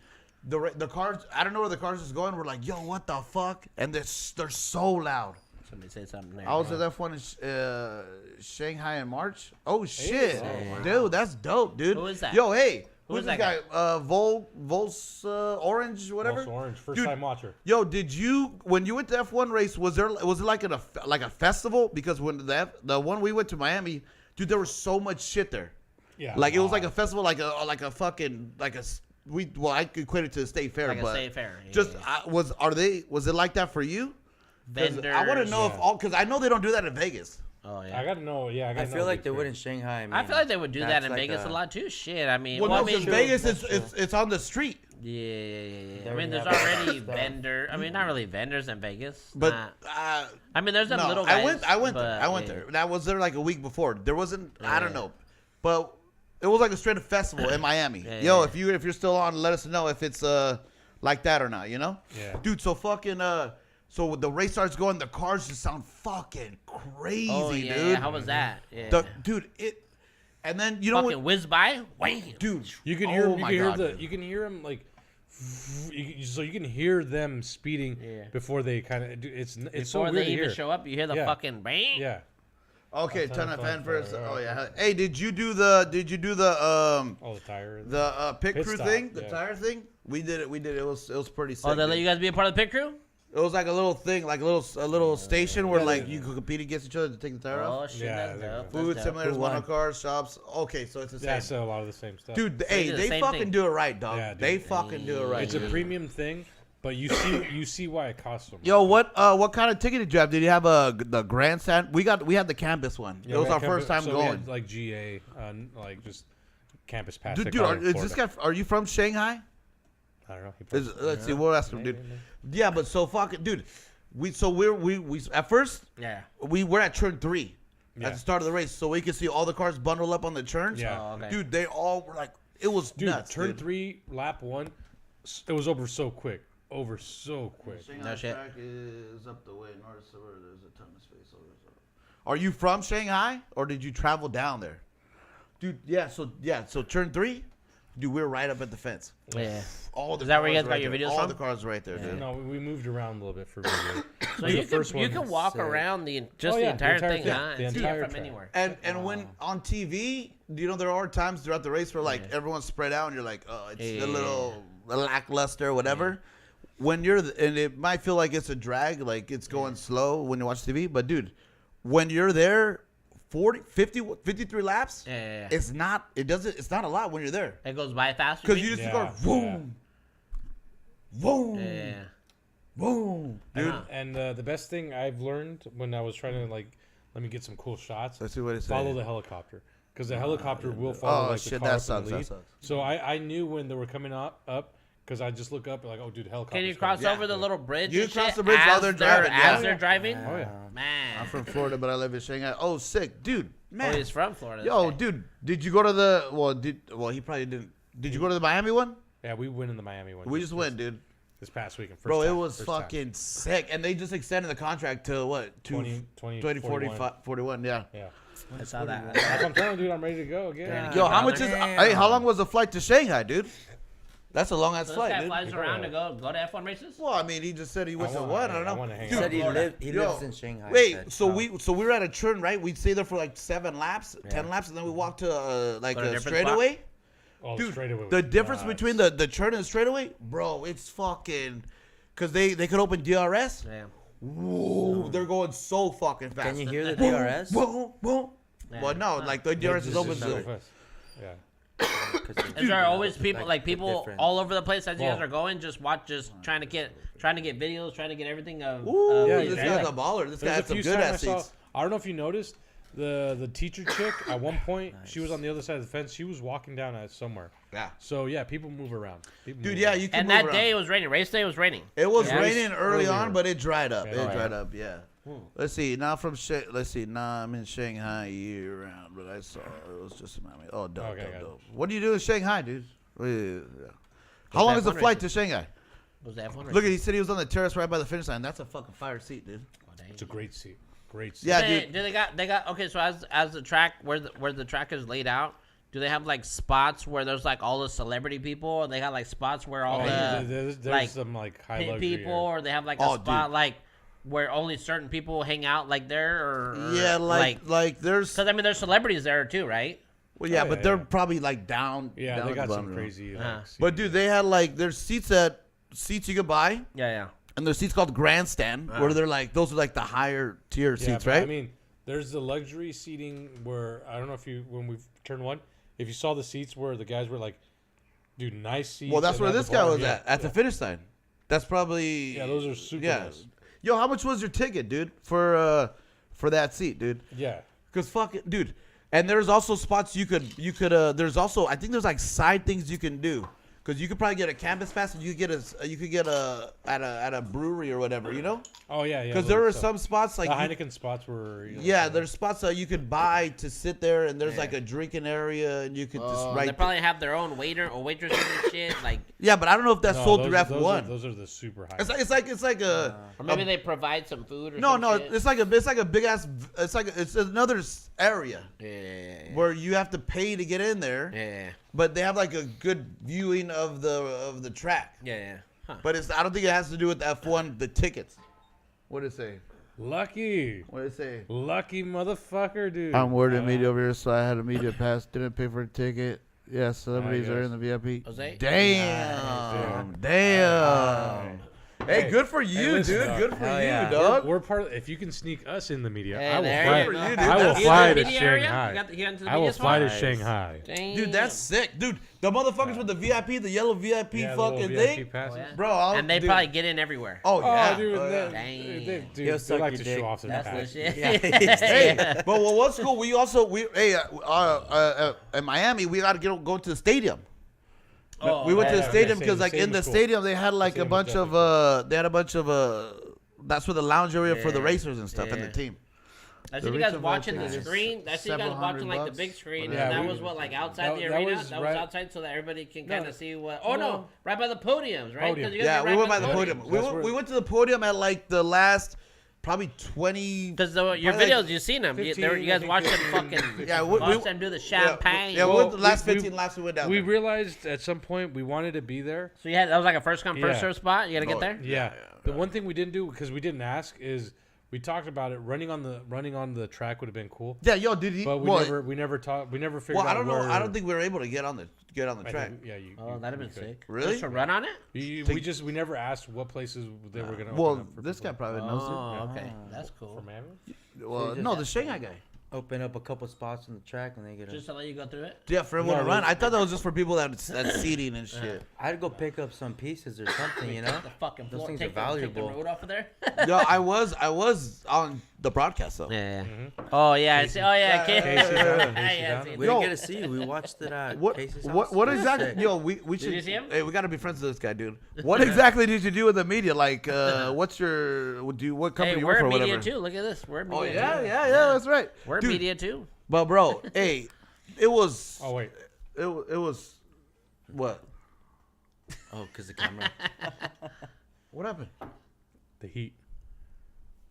The cars. I don't know where the cars is going. We're like, yo, what the fuck? And they're so loud. Somebody say something there. I was at F1 in Shanghai in March. Oh shit, dude, that's dope, dude. Who is that? Yo, hey, Who's who's this that guy? Volts Orange, whatever. Volts Orange, first Dude, time watcher. Yo, did you when you went to F1 race? Was it like a festival? Because when the one we went to Miami, dude, there was so much shit there. Yeah. Like it was like a festival, like a fucking like a. I could equate it to the state fair, Like a but state fair. Yeah, just yeah. was it like that for you? Vendors. I want to know if all because I know they don't do that in Vegas. Oh yeah. I gotta know. Yeah, I feel like they would in Shanghai. I feel like they would do that in like Vegas a lot too. Shit, I mean, Well, I no, mean, because Vegas it's on the street. Yeah. I They mean, there's already have already stuff. vendor. I mean, not really vendors in Vegas. But I mean, there's them no, little guys. I went but, there. I went yeah. there. That was there like a week before. There wasn't. I don't Yeah. know, but it was like a straight up festival in Miami. Yeah, Yo, yeah. if you're still on, let us know if it's like that or not. You know? Yeah. Dude, so fucking so the race starts going. The cars just sound fucking crazy, Oh yeah. dude. How was that? Yeah. Dude, it. And then you know Fucking what? whiz by. Wham. Dude, You can hear. oh You my can hear God, the. dude. You can hear them like. So you can hear them speeding Yeah. before they kind of. It's so Before weird they to even hear. show up, you hear the Yeah. fucking bang. Yeah. Okay, I'll turn turn that the fan phone first. for- Oh yeah. okay. Hey, did you do the Oh, the tire. pit Pit crew stop, thing? The yeah. tire thing? We did it. It was pretty sick. Oh, they let dude. you guys be a part of the pit crew? It was like a little thing, like a little station where Yeah, like yeah. you could compete against each other to take the tire Oh off. shit, Yeah, that's there you dope. go. Food That's dope. simulators, Who won? mono cars, shops. Okay, so it's the same. Yeah, so a lot of the same stuff. Dude, They hey, do the they same fucking thing. do it right, dog. Yeah, dude. They fucking do it right. It's a dude. premium thing, but you see why it costs so much. Yo, what kind of ticket did you have? Did you have the grandstand? We had the campus one. Yeah, it was we our had first time campus- so we going. had, like GA, like just campus pass. Dude, like dude out are, in is Florida. this guy? Are you from Shanghai? I don't know. He probably- Let's see. We'll ask him, dude. Yeah, but so fucking dude. We at first Yeah. we were at turn 3 Yeah. at the start of the race, so we could see all the cars bundled up on the turns. Yeah. Oh, okay. Dude, they all were like, it was Dude, nuts. turn dude. 3, lap 1, it was over so quick. No shit. Track is up the way north suburb. There's a ton of space over there. Are you from Shanghai or did you travel down there? Dude, so turn 3, dude, we're right up at the fence. Yeah. All the Is that where you cars guys got right your there. videos all from? the cars right there, dude. No, we moved around a little bit for video. So The you first can one- walk Sick. around the Oh, yeah, entire thing, thing, huh? the And see it entire from track. anywhere. And when on TV, you know, there are times throughout the race where like everyone's spread out and you're like, oh, it's Yeah. a little lackluster or whatever. When you're and it might feel like it's a drag, like it's going slow when you watch TV. But dude, when you're there, 53 laps, Yeah. it's not. It's not a lot when you're there It goes by fast. because you just Yeah, go boom, boom, Yeah. boom, dude. And the best thing I've learned when I was trying to like, let me get some cool shots. Let's see what it says. Follow the helicopter because the helicopter will follow Oh like shit, the car that up in sucks. the That lead. sucks. So I knew when they were coming up because I just look up and like, oh dude, helicopter. Can you cross over the little bridge? You and cross shit the bridge while as they're driving, yeah. As they're driving. Oh yeah. Man. I'm from Florida, but I live in Shanghai. Oh, sick, dude, man. Oh, he's from Florida. Yo, Okay. dude, did you go to the he probably didn't. Did you go to the Miami one? Yeah, we went in the Miami one. We just went, dude. this past weekend. Bro, it was fucking sick. And they just extended the contract to what? 41, yeah. Yeah. I saw that. Like I'm telling you, dude, I'm ready to go again. Yeah. Yo, how Down much there. is hey, how long was the flight to Shanghai, dude? That's a long ass So this flight, guy dude. flies around to go to F1 races? Well, I mean, he just said he went to wanna- what? I don't I know. wanna hang He out. said he Florida. lives in Shanghai. Wait, said. so Oh. we were at a turn, right? We'd stay there for like 7 laps, 10 laps, and then we walked to like Go to a a different straightaway. Oh, Dude, straightaway the was difference nuts. between the turn and the straightaway, bro, it's fucking, cause they could open DRS. Yeah. Whoa, they're going so fucking fast. Can you hear the DRS? Boom, boom. Yeah. Well, no, like the DRS is It's open. just so To, fast. Yeah. 'Cause it's Is there always people like the people difference. all over the place as you guys Well- are going, just trying to get videos, trying to get everything of ooh, Yeah, this yeah. guy's a baller. This guy There's had a some few good times ass I saw. seats. I don't know if you noticed the teacher chick at one point. She was on the other side of the fence. She was walking down at somewhere. Yeah, So yeah, people move around. People dude. move Yeah, around. you can And move that around. day it was raining. Race day was raining. It was Yeah. raining early Earlier. on, but it dried up. Yeah. It Oh, dried up. Yeah. Let's see. Now from let's see. Nah, I'm in Shanghai year round, but I saw it was just Miami. Oh, dope, Okay, got dope, it. dope. What do you do in Shanghai, dude? Yeah. How long is the F1 flight to races. Shanghai? Was that F1 Look at, he said he was on the terrace right by the finish line. That's a fucking fire seat, dude. It's a great seat. Great seat. Yeah, They, dude. do they got okay? So as the track where the track is laid out, do they have like spots where there's like all the celebrity people? Or they got like spots where all Oh, the there's like, some like high pit luxury people, area. or they have like a Oh, spot dude. like where only certain people hang out, like there, or Yeah, like there's. because I mean there's celebrities there too, right? Well, yeah, Oh, but yeah, they're yeah. probably like down. Yeah, down they at got the some bottom. crazy. Uh-huh. Like, But dude, they had like there's seats you could buy, Yeah. and there's seats called grandstand, where they're like those are like the higher tier yeah, seats, but right? I mean, there's the luxury seating where I don't know if you when we've turned one, if you saw the seats where the guys were like, dude, nice seats. Well, that's where this guy was at the yeah. finish line. That's probably. Yeah, those are super nice. Yo, how much was your ticket, dude, for that seat, dude? Yeah. Cause fuck it, dude. And there's also spots you could there's also, I think there's like side things you can do. Cause you could probably get a campus pass and you could get at a brewery or whatever, you know? Oh yeah, yeah. Cause there are some spots like the Heineken spots were. There's spots that you could buy to sit there and there's like a drinking area and you could just They probably have their own waiter or waitress and shit. Like. Yeah, but I don't know if that's sold through F1. Those are the super high. It's like a. Or maybe they provide some food or No, shit. it's like a big ass. It's another area. Yeah. Where you have to pay to get in there. Yeah. But they have like a good viewing of the track. Yeah. Huh. But I don't think it has to do with F1. The tickets. What did it say? Lucky. What did it say? Lucky motherfucker, dude. I'm wording media over here, so I had a media pass. Didn't pay for a ticket. Yeah, celebrities are in the VIP. Jose? Damn. Damn. Hey, good for you, listen, dude. dog. Good for you, yeah. dog. We're part of. If you can sneak us in the media, Hey, I will there fly. you go. You, dude. I will That's fly You to got the media area? Shanghai. You got the I will media fly to spot? Shanghai. Damn. Dude, that's sick, dude. The motherfuckers with the VIP, the yellow VIP Yeah, the fucking little thing, VIP passes. Oh, yeah. bro. And they probably get in everywhere. Oh yeah, Oh, dude, Oh, yeah. Dang. He'll they suck like your to dick. show off their That's pass. Shit. Hey, but what's cool? We in Miami, we got to go to the stadium. Oh, We went to the yeah, stadium yeah, because same- like same in the was cool. stadium they had like a Same was bunch of that's where the lounge area for the Yeah. racers and stuff and the Yeah. team. I The see you guys retail watching the price is screen. I see you guys $700 watching like the big screen, Yeah, and that we- was what like outside the that arena. was That was right- outside so that everybody can No. kind of see what. Oh No. no, right by the podiums, right? 'Cause Podium. you guys Yeah, are we right went by the podium. podiums. That's where- We went to the podium at like the last probably 20. Because your probably, videos, like, you've seen them. You 15, guys I watch them think. fucking. Yeah, watch them do the champagne. Yeah, we went to the last we- 15 laps we went down We there. realized at some point we wanted to be there. So you had that was like a first come first Yeah. serve spot. You gotta get there. Yeah. The one thing we didn't do because we didn't ask is we talked about it. Running on the track would have been cool. Yeah, yo, did he? But we never talked. We never figured Well, out. I don't know. where- I don't think we were able to get on the I track. think- yeah, you. Oh, that'd have been could. sick. Really? Just to run on it? We never asked what places they were gonna. Well, open up for this guy people. probably knows Oh, okay, that's cool. For Miami. it. Well, just- no, the Shanghai guy. Open up a couple spots on the track and they get. Just to let you go through it. Yeah, for everyone No, to run. we- I thought that was just for people that's seating and shit. I'd go pick up some pieces or something, you know. The fucking Those floor, things take are the valuable. road off of there. Yo, I was on the broadcast though. Yeah. Oh yeah, I see. Oh yeah, Casey Casey. Down, Yeah, Casey I Down. see. We Yo. didn't get to see you. We watched it at What Casey's what house. what It was exactly? sick. Yo, we should. you see him? Hey, we gotta be friends with this guy, dude. What exactly did you do with the media? Like, what's your? What company Hey, you work we're for? media Whatever. too. Look at this. We're media. Oh too. yeah, that's right. We're Dude, media too. But bro, hey, it was. Oh wait. It was. What? Oh, cause the camera. What happened? The heat.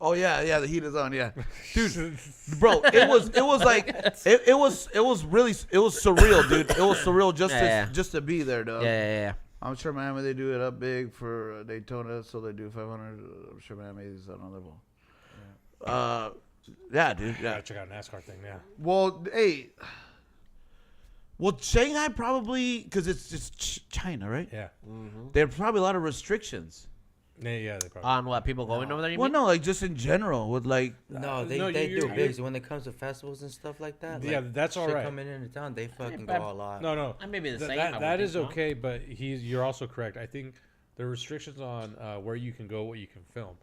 Oh yeah, the heat is on. Yeah, dude, bro, it was like it was surreal, dude. It was surreal just to be there, dog. Yeah. I'm sure Miami they do it up big for Daytona, so they do 500. I'm sure Miami is on a level. Yeah, dude. Yeah. Gotta check out NASCAR thing. Yeah. Well, hey. Well, Shanghai probably because it's just China, right? Yeah. There's probably a lot of restrictions. Yeah. They probably. On what people going over there? You Well, mean? no, like just in general with like. No, they no, do you're- big. So when it comes to festivals and stuff like that, Yeah, like, that's all shit right. coming into town, they fucking go but- all out. No. That may be the Th- same. that I would that think, is no? okay, but you're also correct. I think there are restrictions on where you can go, what you can film.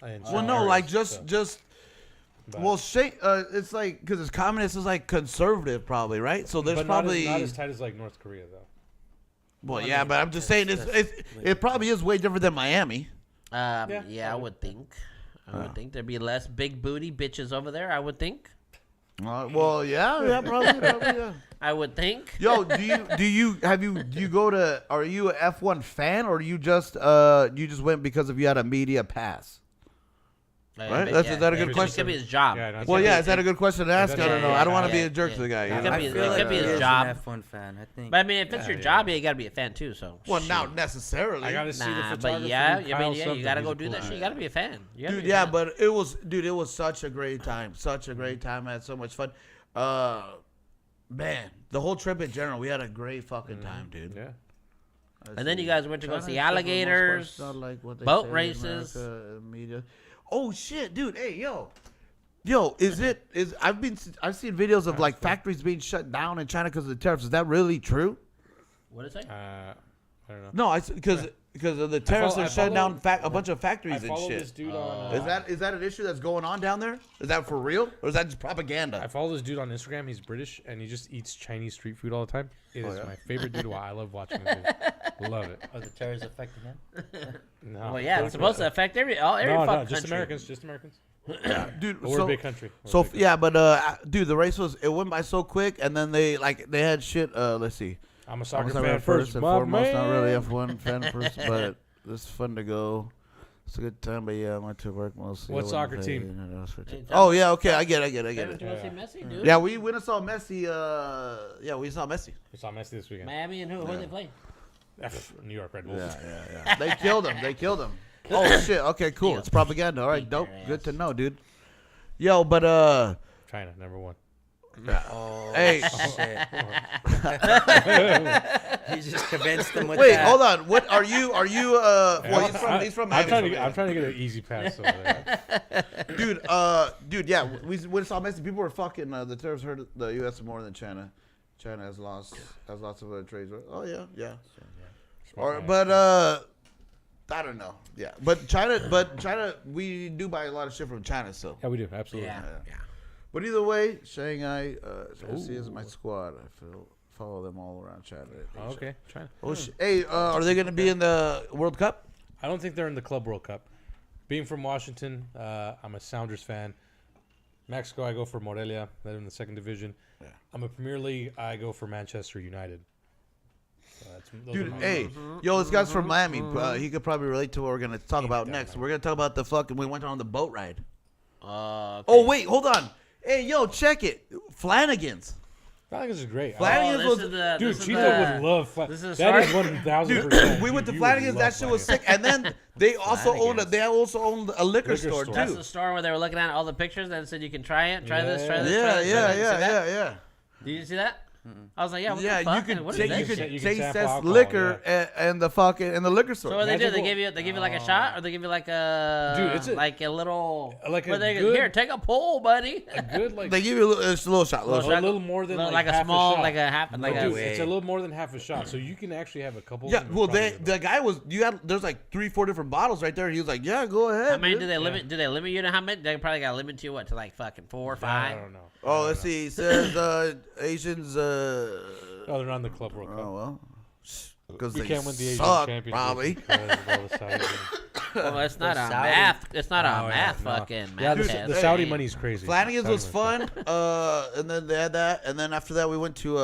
And Well, some no, areas, like so, just. but- Well, it's like because it's communist, it's like conservative, probably, right? So there's but probably. not as tight as like North Korea though. Well, yeah, but I'm just saying it probably is way different than Miami. Yeah, I would think. I would think there'd be less big booty bitches over there. I would think. Well, yeah, probably, yeah. I would think. Yo, do you go to? Are you a F1 fan or you just went because of you had a media pass? Right? Is that a good It question? could be his job. Yeah, that's Well, it. yeah, is that a good question to ask? I don't know. I don't want to be yeah, a jerk yeah. to the guy. It You could know? be- I feel it could be he his is job. an F1 fan. I think. But I mean, if it's your job, you gotta be a fan too. So. Well, not necessarily. I gotta see the Nah, photographer. but yeah, Kyle I mean, yeah, something. you gotta He's go a do cool that guy. shit. You gotta be a fan. You gotta Dude, be a yeah, fan. but it was such a great time. Such a great time. I had so much fun. Man, the whole trip in general, we had a great fucking time, dude. Yeah. And then you guys went to go China see is for the most part alligators, not like what they boat say in races. America, media. Oh shit, dude! Hey, yo, Yo, I've seen videos of like factories being shut down in China because of the tariffs. Is that really true? What is it? I don't know. No, because of the tariffs, they're shutting down a bunch of factories and shit. This dude on, Is that an issue that's going on down there? Is that for real, or is that just propaganda? I follow this dude on Instagram. He's British and he just eats Chinese street food all the time. It is my favorite dude. I love watching him. Love it. Are the terrorists affecting him? No. Well, yeah, it's supposed to affect every No, fucking just country. Americans. Just Americans. Dude, But we're a big country. Dude, the race it went by so quick, and then they had shit. Let's see. I'm a soccer I'm fan first, and my foremost. Not really man. F1 fan first, but it's fun to go. It's a good time, but yeah, I went to work mostly. What I soccer wouldn't team? pay. Oh yeah, okay, I get it. Did you want to see Messi, dude? Yeah, we went and saw Messi. We saw Messi. We saw Messi this weekend. Miami and who they play? New York Red Bulls. Yeah. They killed him. Oh shit. Okay, cool. It's propaganda. All right, dope. Good to know, dude. Yo, but China, number one. Oh, hey, shit. You just convinced them with wait, that. hold on. What are you? Well, he's from Miami. I'm trying to get an easy pass over there. Dude, yeah, we saw Messi. People were fucking. The terrorists hurt the U.S. more than China. China has lots of other trades. Oh yeah. I don't know. Yeah, but China, we do buy a lot of shit from China. So Yeah, we do. Absolutely. Yeah. But either way, Shanghai FC is my squad. I follow them all around China. Oh, okay, China. Oh shit! Hey, are they gonna be in the World Cup? I don't think they're in the Club World Cup. Being from Washington, I'm a Sounders fan. Mexico, I go for Morelia. They're in the second division. Yeah. I'm a Premier League. I go for Manchester United. Those Dude, are my- hey, yo, this guy's from Miami. He could probably relate to what we're gonna talk about next. We're gonna talk about the fucking. We went on the boat ride. Okay. Oh wait, hold on. Hey, yo, check it. Flanagan's. Flanagan's is great. Flanagan's was. Dude, Cheetah would love Flanagan's. This is That is sorry? 1,000%. We went to You would Flanagan's. love That shit was sick. Flanagan's. And then they also owned Flanagan's. a liquor Liquor store store. That's too. the store where they were looking at all the pictures and said you can try it, try this, try Yeah. this, try this. Try this. You see that? Yeah. Did you see that? I was like, yeah, what Yeah, the fuck? you could What is take, that you could shit? You can taste sample that alcohol, liquor and the fucking in the liquor store. So what they do? They Magical- give you like a shot, or they give you like a Dude, it's a- like a little like a where they go, good- here, take a pull, buddy. A good like They give you it's a little shot. a little more than like a half small, a shot. like a half, like But a. dude, it's a little more than half a shot, so you can actually have a couple. Yeah, of them well, probably the guy was there's like 3-4 different bottles right there. He was like, yeah, go ahead. How many dude. do they limit? Do they limit you to how many? They probably got to limit you what to like fucking 4 or 5. I don't know. Oh, let's see. He says Asians. Oh, they're on the Club World Cup. Oh well, because We they can't win the Asian suck, championship probably. because of all the Saudi. Well, it's not a Saudi. math. It's not a Oh, yeah, math no. fucking Yeah, math the test. Saudi money's crazy. Flanagan's Saudi was money's fun. And then they had that, and then after that we went to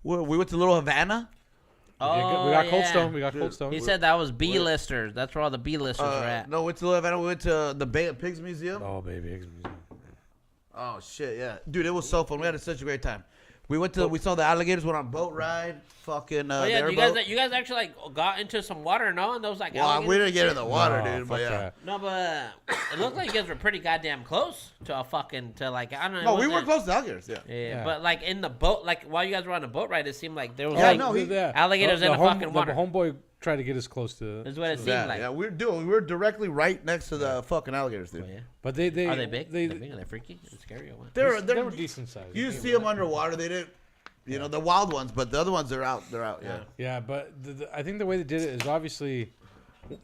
we went to Little Havana. Oh, we got Cold yeah. Stone. We got Cold Stone. He said that was B-listers. That's where all the B-listers were at. No, went to Little Havana. We went to the Bay of Pigs Museum. Oh baby, Oh shit, yeah, dude, it was so fun. We had such a great time. We saw the alligators. Went on a boat ride. Fucking. Oh yeah, their you boat. guys actually like got into some water, no? And those like Well, alligators? we didn't get in the water, No, dude. But fuck yeah. that. No, but it looked like you guys were pretty goddamn close to a fucking to like I don't know. No, it we were wasn't- close to alligators. Yeah. Yeah, Yeah. but like in the boat, like while you guys were on the boat ride, it seemed like there was Yeah, like no, alligators in the fucking water. The homeboy tried to get us close to. Is what it seemed Yeah, like. yeah, we were directly right next to the fucking alligators, dude. Oh, yeah. But they Are they big? They, Are they big? Are they freaky? Are they scary or what? they were decent sized. You see them underwater. They didn't, the wild ones, but the other ones they're out. They're out. Yeah. Yeah, but I think the way they did it is obviously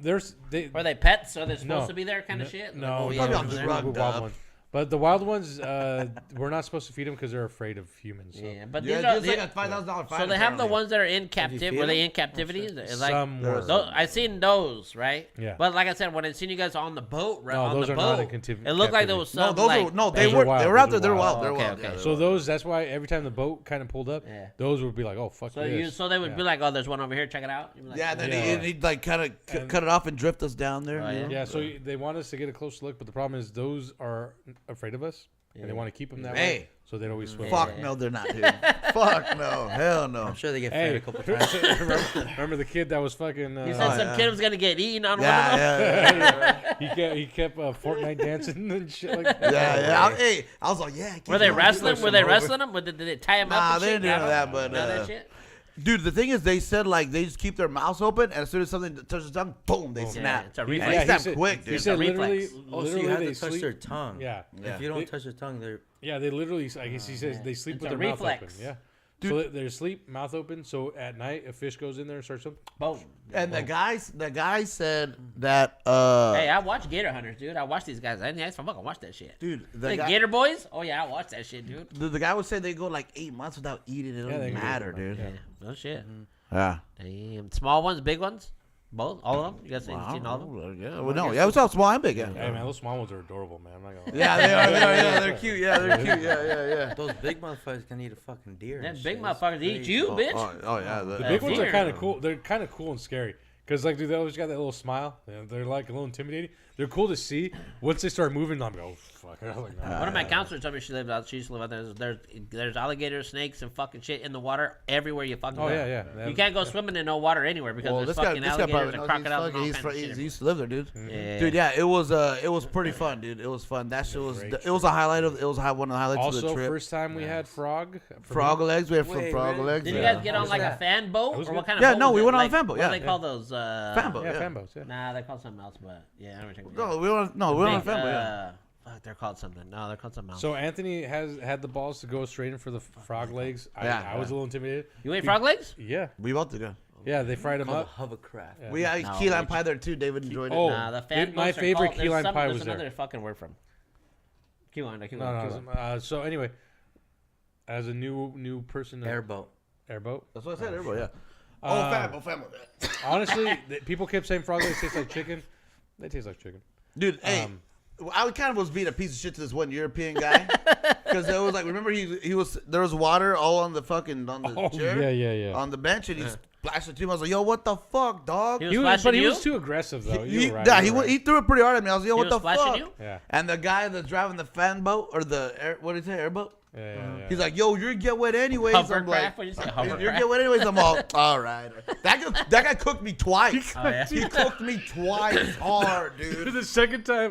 Were they pets? Are they supposed No. to be there kind of shit? No, Like, Probably yeah, all over there? drugged wild up. ones. But the wild ones, we're not supposed to feed them because they're afraid of humans. So. Yeah, but Yeah, these are just like the- a $5,000 fine. so they have the apparently. ones that are in feed captivity. Were they them? in captivity? It's like Some were. those, I seen those, right? Yeah. But like I said, when I seen you guys on the boat, right? No, on those the are boat, not in captivity. it looked like there was No, some. those like, are no. Those They are were. wild. They were out there. Those are They're wild. wild. They're Okay, wild. okay. Yeah, So those, that's why every time the boat kind of pulled up, Yeah. those would be like, oh fuck So this. they would be Yeah. like, oh, there's one over here. Check it out. You'd be like, yeah. Then Yeah. he'd like kind of cut it off and drift us down there. Oh, you yeah. know? Yeah, so they want us to get a close look, but the problem is those are afraid of us, and they want to keep them that Hey. way, so they'd always swim. Fuck no, they're not, dude. Fuck no, hell no. I'm sure they get fed Hey, a couple times. remember the kid that was fucking? He said some yeah. kid was gonna get eaten on one of them. Yeah, he kept Fortnite dancing and shit like that. yeah. I was like, yeah. Were they keep wrestling? going. Were they wrestling him? Did they tie him up? Nah, and they shit? didn't do that, but None of that shit. Dude, the thing is, they said like they just keep their mouths open, and as soon as something touches their tongue, boom, they snap. It's a And reflex. they snap said- quick, He dude. said reflex. literally, Oh, so you have they to touch sleep. their tongue. Yeah. If you don't touch their tongue, they're. Yeah, they literally. I guess he says they sleep It's with a their mouth reflex. open. Yeah. So they sleep mouth open. So at night, a fish goes in there and starts something. Boom. And the guy said that. Hey, I watch Gator Hunters, dude. I watch these guys. I fucking watch that shit. Dude, Hey, Gator Boys? Oh yeah, I watch that shit, dude. the guy would say they go like 8 months without eating. It they doesn't can matter, go, dude. Yeah, no shit. Yeah. Damn. Small ones, big ones, both, all of them. You guys seen all of them? Yeah, well, no, yeah, it's all small and big. Yeah, Hey man, those small ones are adorable, man. I'm not gonna lie. yeah, they are. Yeah, they're cute. Yeah, they're cute. Yeah. Those big motherfuckers can eat a fucking deer. Them and big shit. motherfuckers It's eat crazy. you, bitch. Oh yeah. The big ones are Deer. kind of cool. They're kind of cool and scary. Cause like, dude, they always got that little smile. They're like a little intimidating. They're cool to see. Once they start moving, I'm like, oh fuck. I was like, nah. One of my counselors told me she used to live out there. There's alligators, snakes, and fucking shit in the water everywhere you fucking Oh go. yeah. You can't go swimming in no water anywhere because Well, there's this guy fucking alligators probably and knows. crocodiles and all He's kinds of he shit. used to live there, dude. Yeah. Dude, yeah, it was pretty fun, dude. It was fun. That shit was Great it was a highlight of one of the highlights of the Also, trip. first time we had frog. Frog legs. We had some Wait, frog really? legs. Did you yeah. guys get on like a fan boat was or what good. kind of Yeah, boat no, was we it? went on a Like, fan boat, What yeah. do they call those? Fan boat. Yeah, Yeah. fan boats. Yeah. Nah, they're called something else, but yeah, I don't No, we went on a fan boat. Yeah. Fuck, they're called something. No, they're called something else. So Anthony has had the balls to go straight in for the frog legs. I was a little intimidated. You ate frog legs? Yeah. We about to go. Yeah, they fried them Called a up. hovercraft. Yeah. We had No, key lime bitch. pie there too. David enjoyed it. Oh, Nah, the fan my boats are favorite called, key lime pie there's was there. another fucking word from. Keep on. No. So anyway, as a new person, Airboat. airboat. That's what I said. Everybody, yeah. Fan boat. Honestly, people kept saying frog legs taste like chicken. They taste like chicken. Dude, hey, I kind of was being a piece of shit to this one European guy because it was like, remember he was there was water all on the chair, Yeah. on the bench, and he splashed it to me. I was like, yo, what the fuck, dog? He was But he you? was too aggressive though. He, You were right, yeah, you were right. he threw it pretty hard at me. I was like, yo, He what the was splashing fuck? you? Yeah. And the guy that's driving the fan boat or the what did he say, airboat? Yeah. He's like, yo, you're get wet anyways. I'm Hovercraft? like, What did you say? you're Hovercraft? get wet anyways. I'm all right. That guy cooked me twice. Oh, yeah? He cooked me twice hard, dude. The second time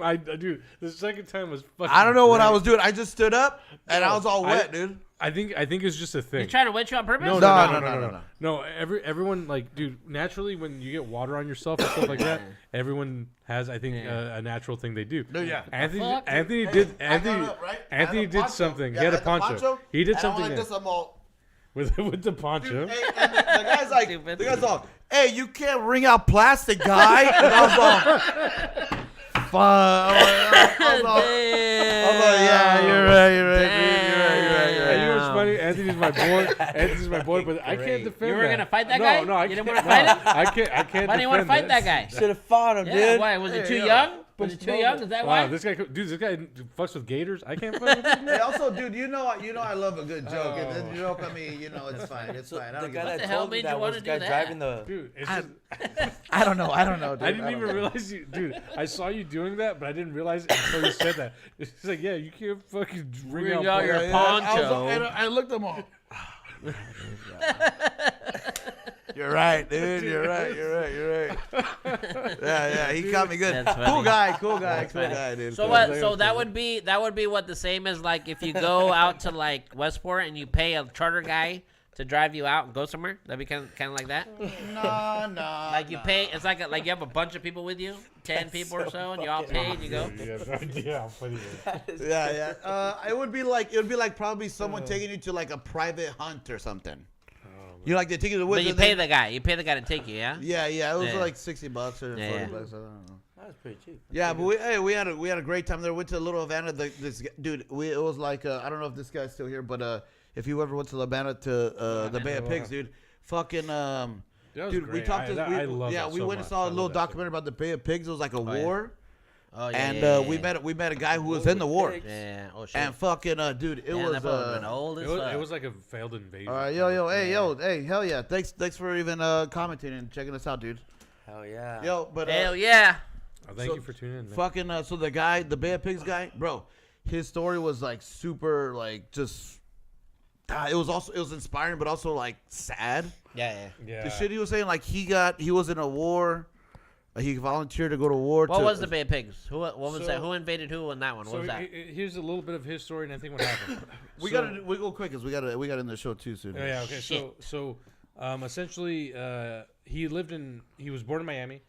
the second time was fucking. I don't know what I great. was doing. I just stood up and I was all wet, dude. I think it's just a thing. He's trying to wet you on purpose? No. Everyone, like, dude, naturally when you get water on yourself and stuff like that, everyone has, I think, a natural thing they do. Dude, yeah. Anthony did something. Yeah, He had a I the poncho. He did and something I'm like this, I'm all, with the poncho. hey, and the guy's like, Stupid. the guy's all, hey, you can't wring out plastic, guy. And I was all, fuck. I was all, yeah, you're right, dude. You're right. And you know what's funny? Anthony's my boy, but I can't defend You were that. gonna fight that guy? No, I You didn't can't. wanna fight him? I can't. Why do you want to fight that guy? Should have fought him, Yeah, dude. why? Was it too yeah. young? Was it too young? Is that Wow, why? this guy fucks with gators. I can't fuck with him. Hey, also, dude, you know I love a good joke. And then you joke at me, it's fine. It's So fine. I the don't guy give a that the hell told me made you that wanna was the do guy that? driving the. Dude, it's just, I don't know, dude. I didn't even realize you, dude. I saw you doing that, but I didn't realize it until you said that. It's like, yeah, you can't fucking Bring ring out out your your poncho. I looked at them all. You're right, dude. You're right. Yeah. He caught me good. That's funny. Cool guy, dude. So Cool. what? So that would be what the same as like if you go out to like Westport and you pay a charter guy to drive you out and go somewhere. That'd be kind of like that. No. Like you pay. It's like you have a bunch of people with you, 10 people or so, and you all pay and you go. You have no idea how funny it is. Yeah. It would be like probably someone taking you to like a private hunt or something. You like they take you to the woods. But you pay the guy. You pay the guy to take you, yeah. Yeah. It was Yeah. like $60 or $40. Yeah. I don't know. That was pretty cheap. Yeah, but we had a great time there. Went to Little Havana. It was like I don't know if this guy's still here, but if you ever went to Havana to the Bay of Pigs, dude, fucking That was dude, we great. talked to I love that we so went and much. saw I a little love that documentary about the Bay of Pigs. It was like a war, Oh yeah. and yeah, we met a guy who was in the war, Yeah. Oh shit. and fucking dude, it Man, was that brother been old as fuck. It was like a failed invasion. all right, hey, hell yeah, thanks for even commenting and checking us out, dude. Hell yeah. Yo, but Hell yeah. Oh, thank you for tuning in. Man. fucking so the Bay of Pigs guy, bro, his story was like super like just it was inspiring but also like sad. Yeah. Yeah. The shit he was saying, like he was in a war, he volunteered to go to war. What was the Bay of Pigs? What was So- that? Who invaded who in that one? What So was that? here's a little bit of his story and I think what happened. We go quick because we got in the show too soon. Yeah. Okay. Shit. So Essentially, he was born in Miami,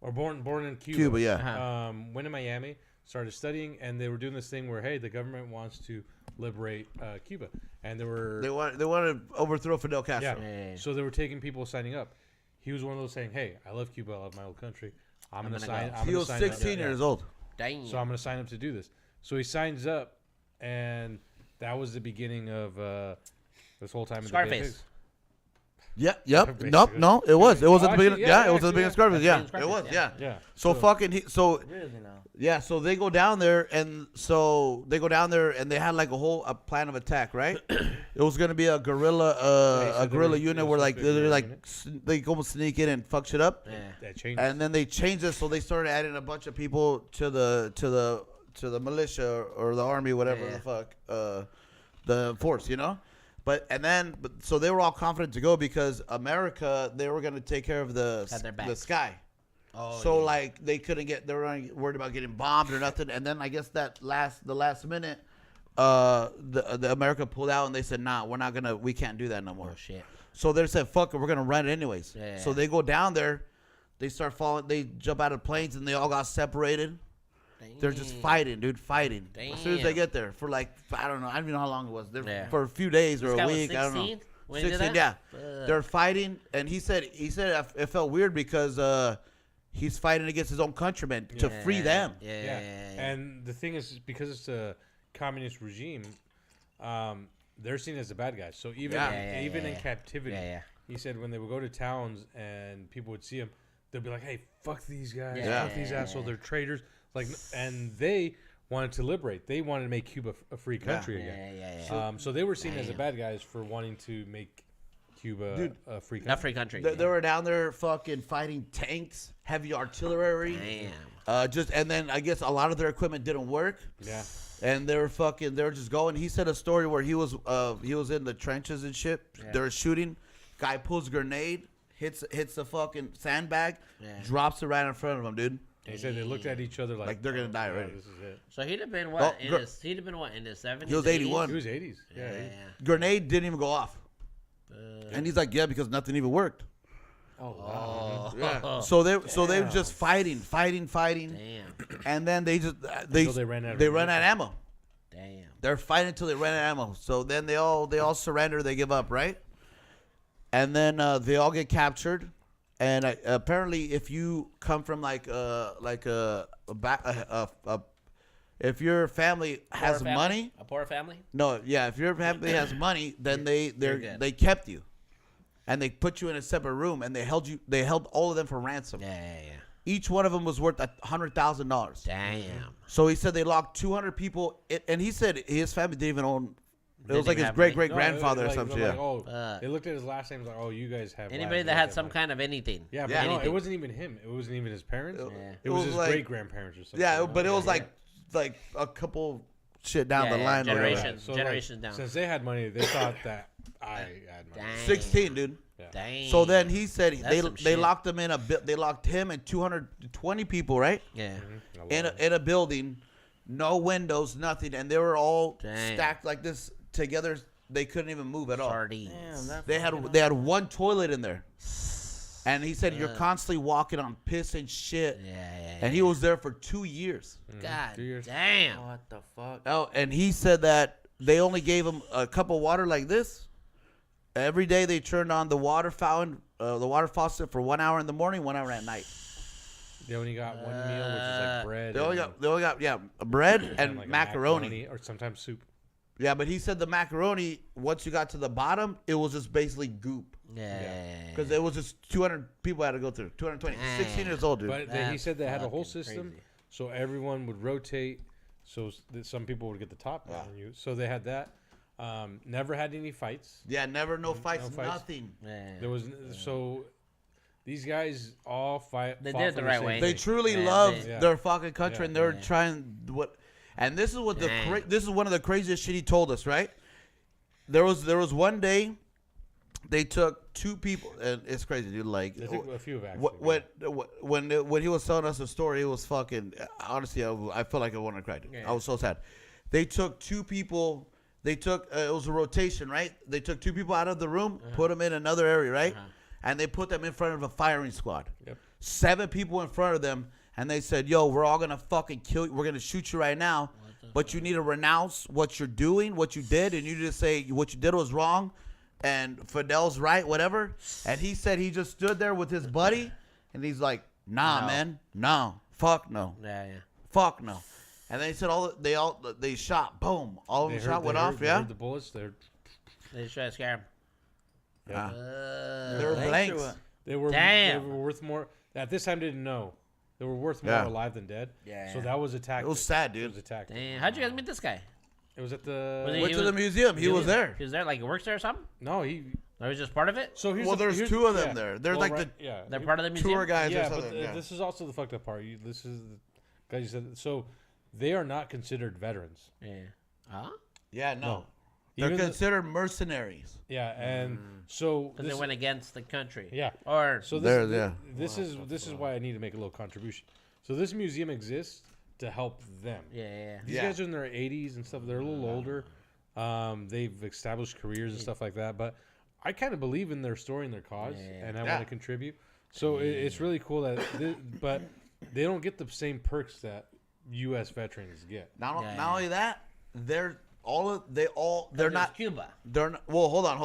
or born in Cuba. Cuba, yeah. Went to Miami, started studying, and they were doing this thing where, hey, the government wants to liberate Cuba, and they want to overthrow Fidel Castro. Yeah. So they were taking people signing up. He was one of those saying, hey, I love Cuba, I love my old country. I'm gonna sign. He was 16 years old. Dang. So I'm gonna sign up to do this. So he signs up, and that was the beginning of this whole time. Scarface. Yeah. Yep. Nope. No. It was. It was at the beginning. Yeah. It was at the beginning of Scarface. Yeah. It was. Yeah. Yeah. So fucking. So. Really now. Yeah. So they go down there, and they had like a plan of attack, right? It was gonna be a guerrilla unit where like they almost sneak in and fuck shit up. Yeah. That changed. And then they changed it, so they started adding a bunch of people to the militia or the army, whatever the fuck, the force, you know. So they were all confident to go because America, they were gonna take care of the sky. Oh, So like they couldn't get, they were worried about getting bombed or nothing. And then I guess the last minute, the America pulled out and they said, nah, we can't do that no more. Oh shit. So they said, fuck it, we're gonna run it anyways. Yeah. So they go down there, they start falling, they jump out of planes and they all got separated. Dang. They're just fighting, dude, fighting. Damn. As soon as they get there, for like, I don't even know how long it was. Yeah. For a few days or This guy a was week, I don't know. 16 when he did 16, that? yeah. Fuck. They're fighting, and he said it felt weird because he's fighting against his own countrymen to free them. Yeah. And the thing is, because it's a communist regime, they're seen as the bad guys. So even in captivity, he said when they would go to towns and people would see him, they'd be like, "Hey, fuck these guys, fuck these assholes, they're traitors." Like, and they wanted to liberate. They wanted to make Cuba a free country again. So they were seen as the bad guys for wanting to make Cuba a free country. Not free country. They were down there fucking fighting tanks, heavy artillery. Damn. And then I guess a lot of their equipment didn't work. Yeah. And they were just going. He said a story where he was in the trenches and shit. Yeah. They were shooting. Guy pulls a grenade, hits the fucking sandbag, drops it right in front of him, dude. And he said they looked at each other like they're gonna die already. This is it. So he'd have been what? In his 70s? He was 81. He was 80s. Yeah. Grenade didn't even go off. And he's like, yeah, because nothing even worked. Oh wow. Yeah. So they were just fighting. Damn. And then they ran out of ammo. Damn. They're fighting until they ran out of ammo. So then they all surrender. They give up, right? And then they all get captured. And apparently, if you come from if your family has money, a poor family. no, yeah, if your family has money, then they kept you, and they put you in a separate room, and they held all of them for ransom. Yeah. Each one of them was worth $100,000. Damn. So he said they locked 200 people, and he said his family didn't even own. It was like his have great money. grandfather or something. Like, Yeah. oh, they looked at his last name like, oh, you guys have Anybody lives, that you had guys some have kind of anything. Yeah, but Yeah. no, Anything. it wasn't even him. It wasn't even his parents. Yeah. It was his like- great grandparents or something. Yeah, but it was like a couple shit down the line. or whatever. Generations. So, Generations down. Since they had money, they thought that I had money. Dang. 16, dude. Dang. So then he said That's some they shit. locked him in they locked him and 220 people, right? Yeah. In a building, no windows, nothing, and they were all Dang. stacked like this together. They couldn't even move at all. Sardines. Damn, that's They had one toilet in there, and he said you're constantly walking on piss and shit. Yeah. And he was there for 2 years. God 2 years. damn. What the fuck? Oh, and he said that they only gave him a cup of water like this. Every day they turned on the water fountain, the water faucet for 1 hour in the morning, 1 hour at night. They only got one meal, which is like bread. They only got bread and like a macaroni. or sometimes soup. Yeah, but he said the macaroni, once you got to the bottom, it was just basically goop. Yeah. Because it was just 200 people had to go through. 220. 16 years old, dude. But he said they had a whole fucking system, crazy. so everyone would rotate, so that some people would get the top on you. So they had that. Never had any fights. Yeah, never no fights, fights. nothing. Yeah. There was so these guys all fight. They fought did it for the right same way. They thing. truly Yeah, love they- their fucking country, Yeah. and they're Yeah. trying what. And this is what Dang. this is one of the craziest shit he told us, right? There was one day they took 2 people, and it's crazy, dude. Like They took a few of actually. when he was telling us the story, it was fucking. Honestly, I felt like I wanted to cry. Dude. Yeah. I was so sad. They took 2 people They took it was a rotation, right? They took 2 people out of the room, put them in another area, right? And they put them in front of a firing squad. Yep. 7 people in front of them, and they said, "Yo, we're all gonna fucking kill you. We're gonna shoot you right now, but you need to renounce what you're doing, what you did, and you just say what you did was wrong, and Fidel's right, whatever." And he said he just stood there with his buddy, and he's like, "Nah, man, no, fuck no, fuck no." And then he said they shot, boom, all of them shot went off. Yeah, the bullets. They just try to scare him. Yeah. They were blanks. They were worth more. At this time, didn't know. They were worth more alive than dead. Yeah. So that was a tactic. It was sad, dude. It was a tactic. Damn. How'd you guys meet this guy? It was at the. Went to the museum. He was there. He was there, like he works there or something. No, he. Or was just part of it. So there's 2 of them there. They're they're part of the museum. Tour guys. Yeah, but this is also the fucked up part. This is the guy you said. So they are not considered veterans. Yeah. Huh? Yeah, no. They're considered mercenaries. Yeah, and so because they went against the country. Yeah. Or so this is why I need to make a little contribution. So this museum exists to help them. Yeah. These guys are in their 80s and stuff. They're a little older. They've established careers and stuff like that. But I kind of believe in their story and their cause, and I want to contribute. So it's really cool that, but they don't get the same perks that U.S. veterans get. Not only that, they're not Cuba. They're not, well, hold on.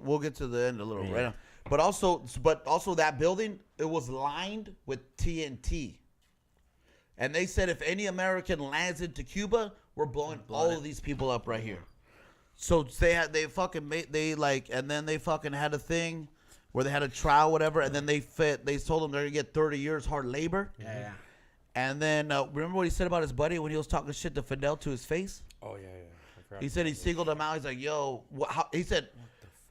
We'll get to the end a little right now. But also that building, it was lined with TNT. And they said if any American lands into Cuba, we're blowing all of these people up right here. So and then they fucking had a thing where they had a trial, whatever, and then they told them they're gonna get 30 years hard labor. Yeah. And then remember what he said about his buddy when he was talking shit to Fidel to his face? Oh yeah. He said he singled him out. He's like, "Yo," he said,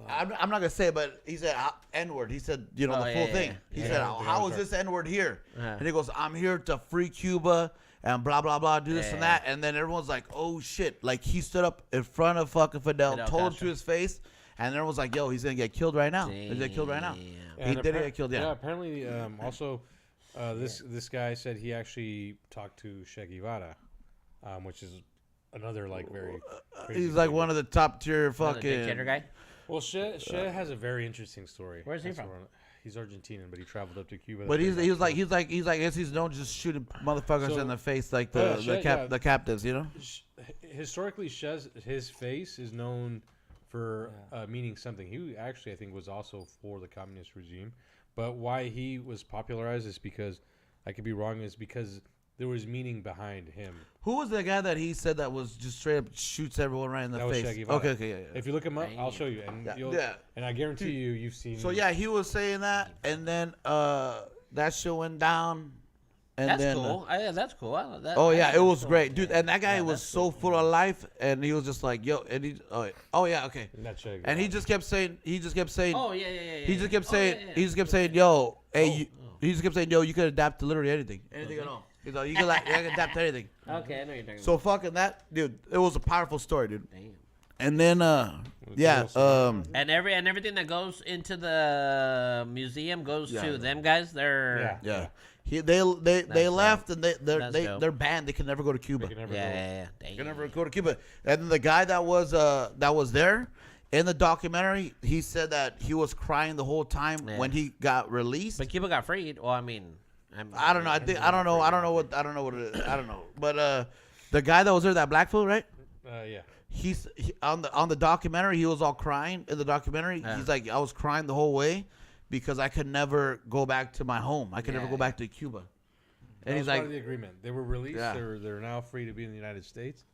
I'm not gonna say it, but he said N-word. He said, the full thing. He said, how is this N-word here? And he goes, "I'm here to free Cuba and blah blah blah, do this and that." And then everyone's like, "Oh shit!" Like he stood up in front of fucking Fidel, told him to his face, and everyone's like, "Yo, he's gonna get killed right now. He's gonna get killed right now." He did get killed. Yeah. Apparently, also, this guy said he actually talked to Che Guevara, which is another very. He's like one of the top tier fucking dictator guy. Well, Che has a very interesting story. Where's he from? He's Argentinian, but he traveled up to Cuba. But he's like I guess he's known just shooting motherfuckers in the face like the captives, you know. Historically, his face is known for meaning something. He actually, I think, was also for the communist regime. But why he was popularized is because, I could be wrong, is because there was meaning behind him. Who was the guy that he said that was just straight up shoots everyone right in the face? Okay, yeah. If you look him up, I'll show you, and and I guarantee you've seen. So he was saying that, and then that shit went down, and that's cool. That's cool. I love that. Oh yeah, it was great, dude. And that guy was so full of life, and he was just like, "Yo," and he, okay. And he just kept saying, Oh yeah. He just kept saying, "Yo, hey," he just kept saying, "Yo, you could adapt to literally anything at all." He's like, you can adapt to anything. Okay, I know you're talking about. So fucking that, dude. It was a powerful story, dude. Damn. And then, and everything that goes into the museum goes to them guys. They're they left and they're banned. They can never go to Cuba. They can never go to Cuba. And then the guy that was there in the documentary, he said that he was crying the whole time when he got released. But Cuba got freed. Well, I mean. I don't know. I don't know what it is. I don't know. But the guy that was there, that black fool, right? Yeah. He's on the documentary. He was all crying in the documentary. Yeah. He's like, I was crying the whole way because I could never go back to my home. I could never go back to Cuba. And he's like, part of the agreement. They were released. Yeah. They're now free to be in the United States.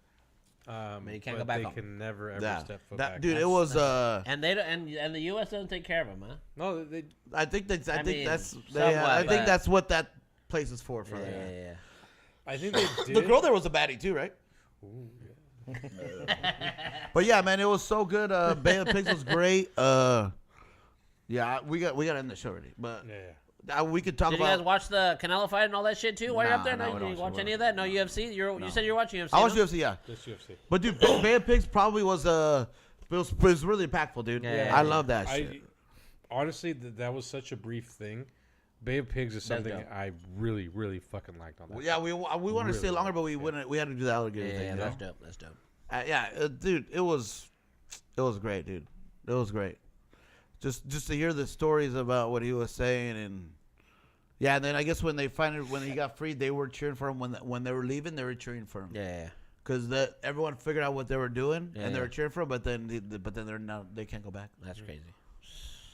But you can't go back. They can never ever step foot back. Dude, it was and they and the U.S. doesn't take care of them, huh? No, they. I think that's what that place is for. Yeah. I think they did. The girl there was a baddie too, right? Ooh, But yeah, man, it was so good. Bay of Pigs was great. Yeah, we got to end the show already, but we could talk about. Did you guys watch the Canelo fight and all that shit too while you're up there? No, you watch any of that? No UFC. You said you were watching UFC. I watched UFC. Yeah, just UFC. But dude, Bay of Pigs probably was it was really impactful, dude. I love that shit. Honestly, that was such a brief thing. Bay of Pigs is something I really, really fucking liked on that. Yeah, we wanted to stay longer, but we had to do the alligator thing. Yeah, that's dope. Dude, it was great, dude. It was great. Just to hear the stories about what he was saying, and and then I guess when he got freed, they were cheering for him. When they were leaving, they were cheering for him. Yeah. Because everyone figured out what they were doing, and they were cheering for him. But then they can't go back. That's crazy.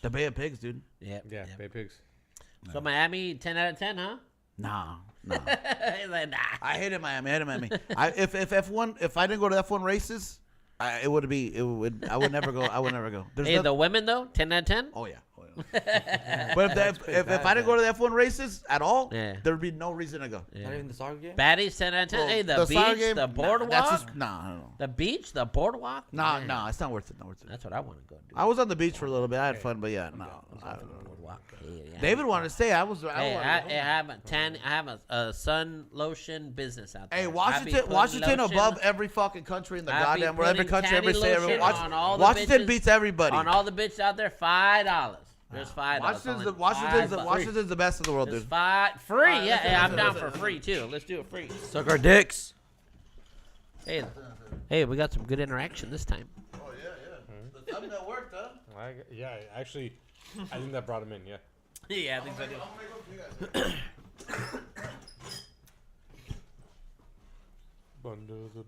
The Bay of Pigs, dude. Yeah, Bay of Pigs. So Miami, 10 out of 10, huh? Nah. He's like, nah. I hated Miami. If I didn't go to F1 races, I would never go. The women though, 10 out of 10. Oh yeah. But if I didn't go to the F1 races at all, there would be no reason to go. Not even the soccer game. Baddies 10 out of 10. Well, hey, the beach, game, the boardwalk. No. The beach, the boardwalk. No, it's not worth it. That's what I want to go do. I was on the beach for a little bit. I had fun, but no. Boardwalk. David wanted to stay. I have a sun lotion business out there. Hey, Washington above every fucking country in the goddamn world. Every country, every state. Washington beats everybody. On all the bitches out there, $5. There's $5. Washington's the best in the world, dude. Free. Yeah, I'm down for free too. Let's do it free. Suck our dicks. Hey, we got some good interaction this time. Oh yeah. The thumbnail worked, huh? Actually, I think that brought him in. Yeah. Yeah, I think so too. Under the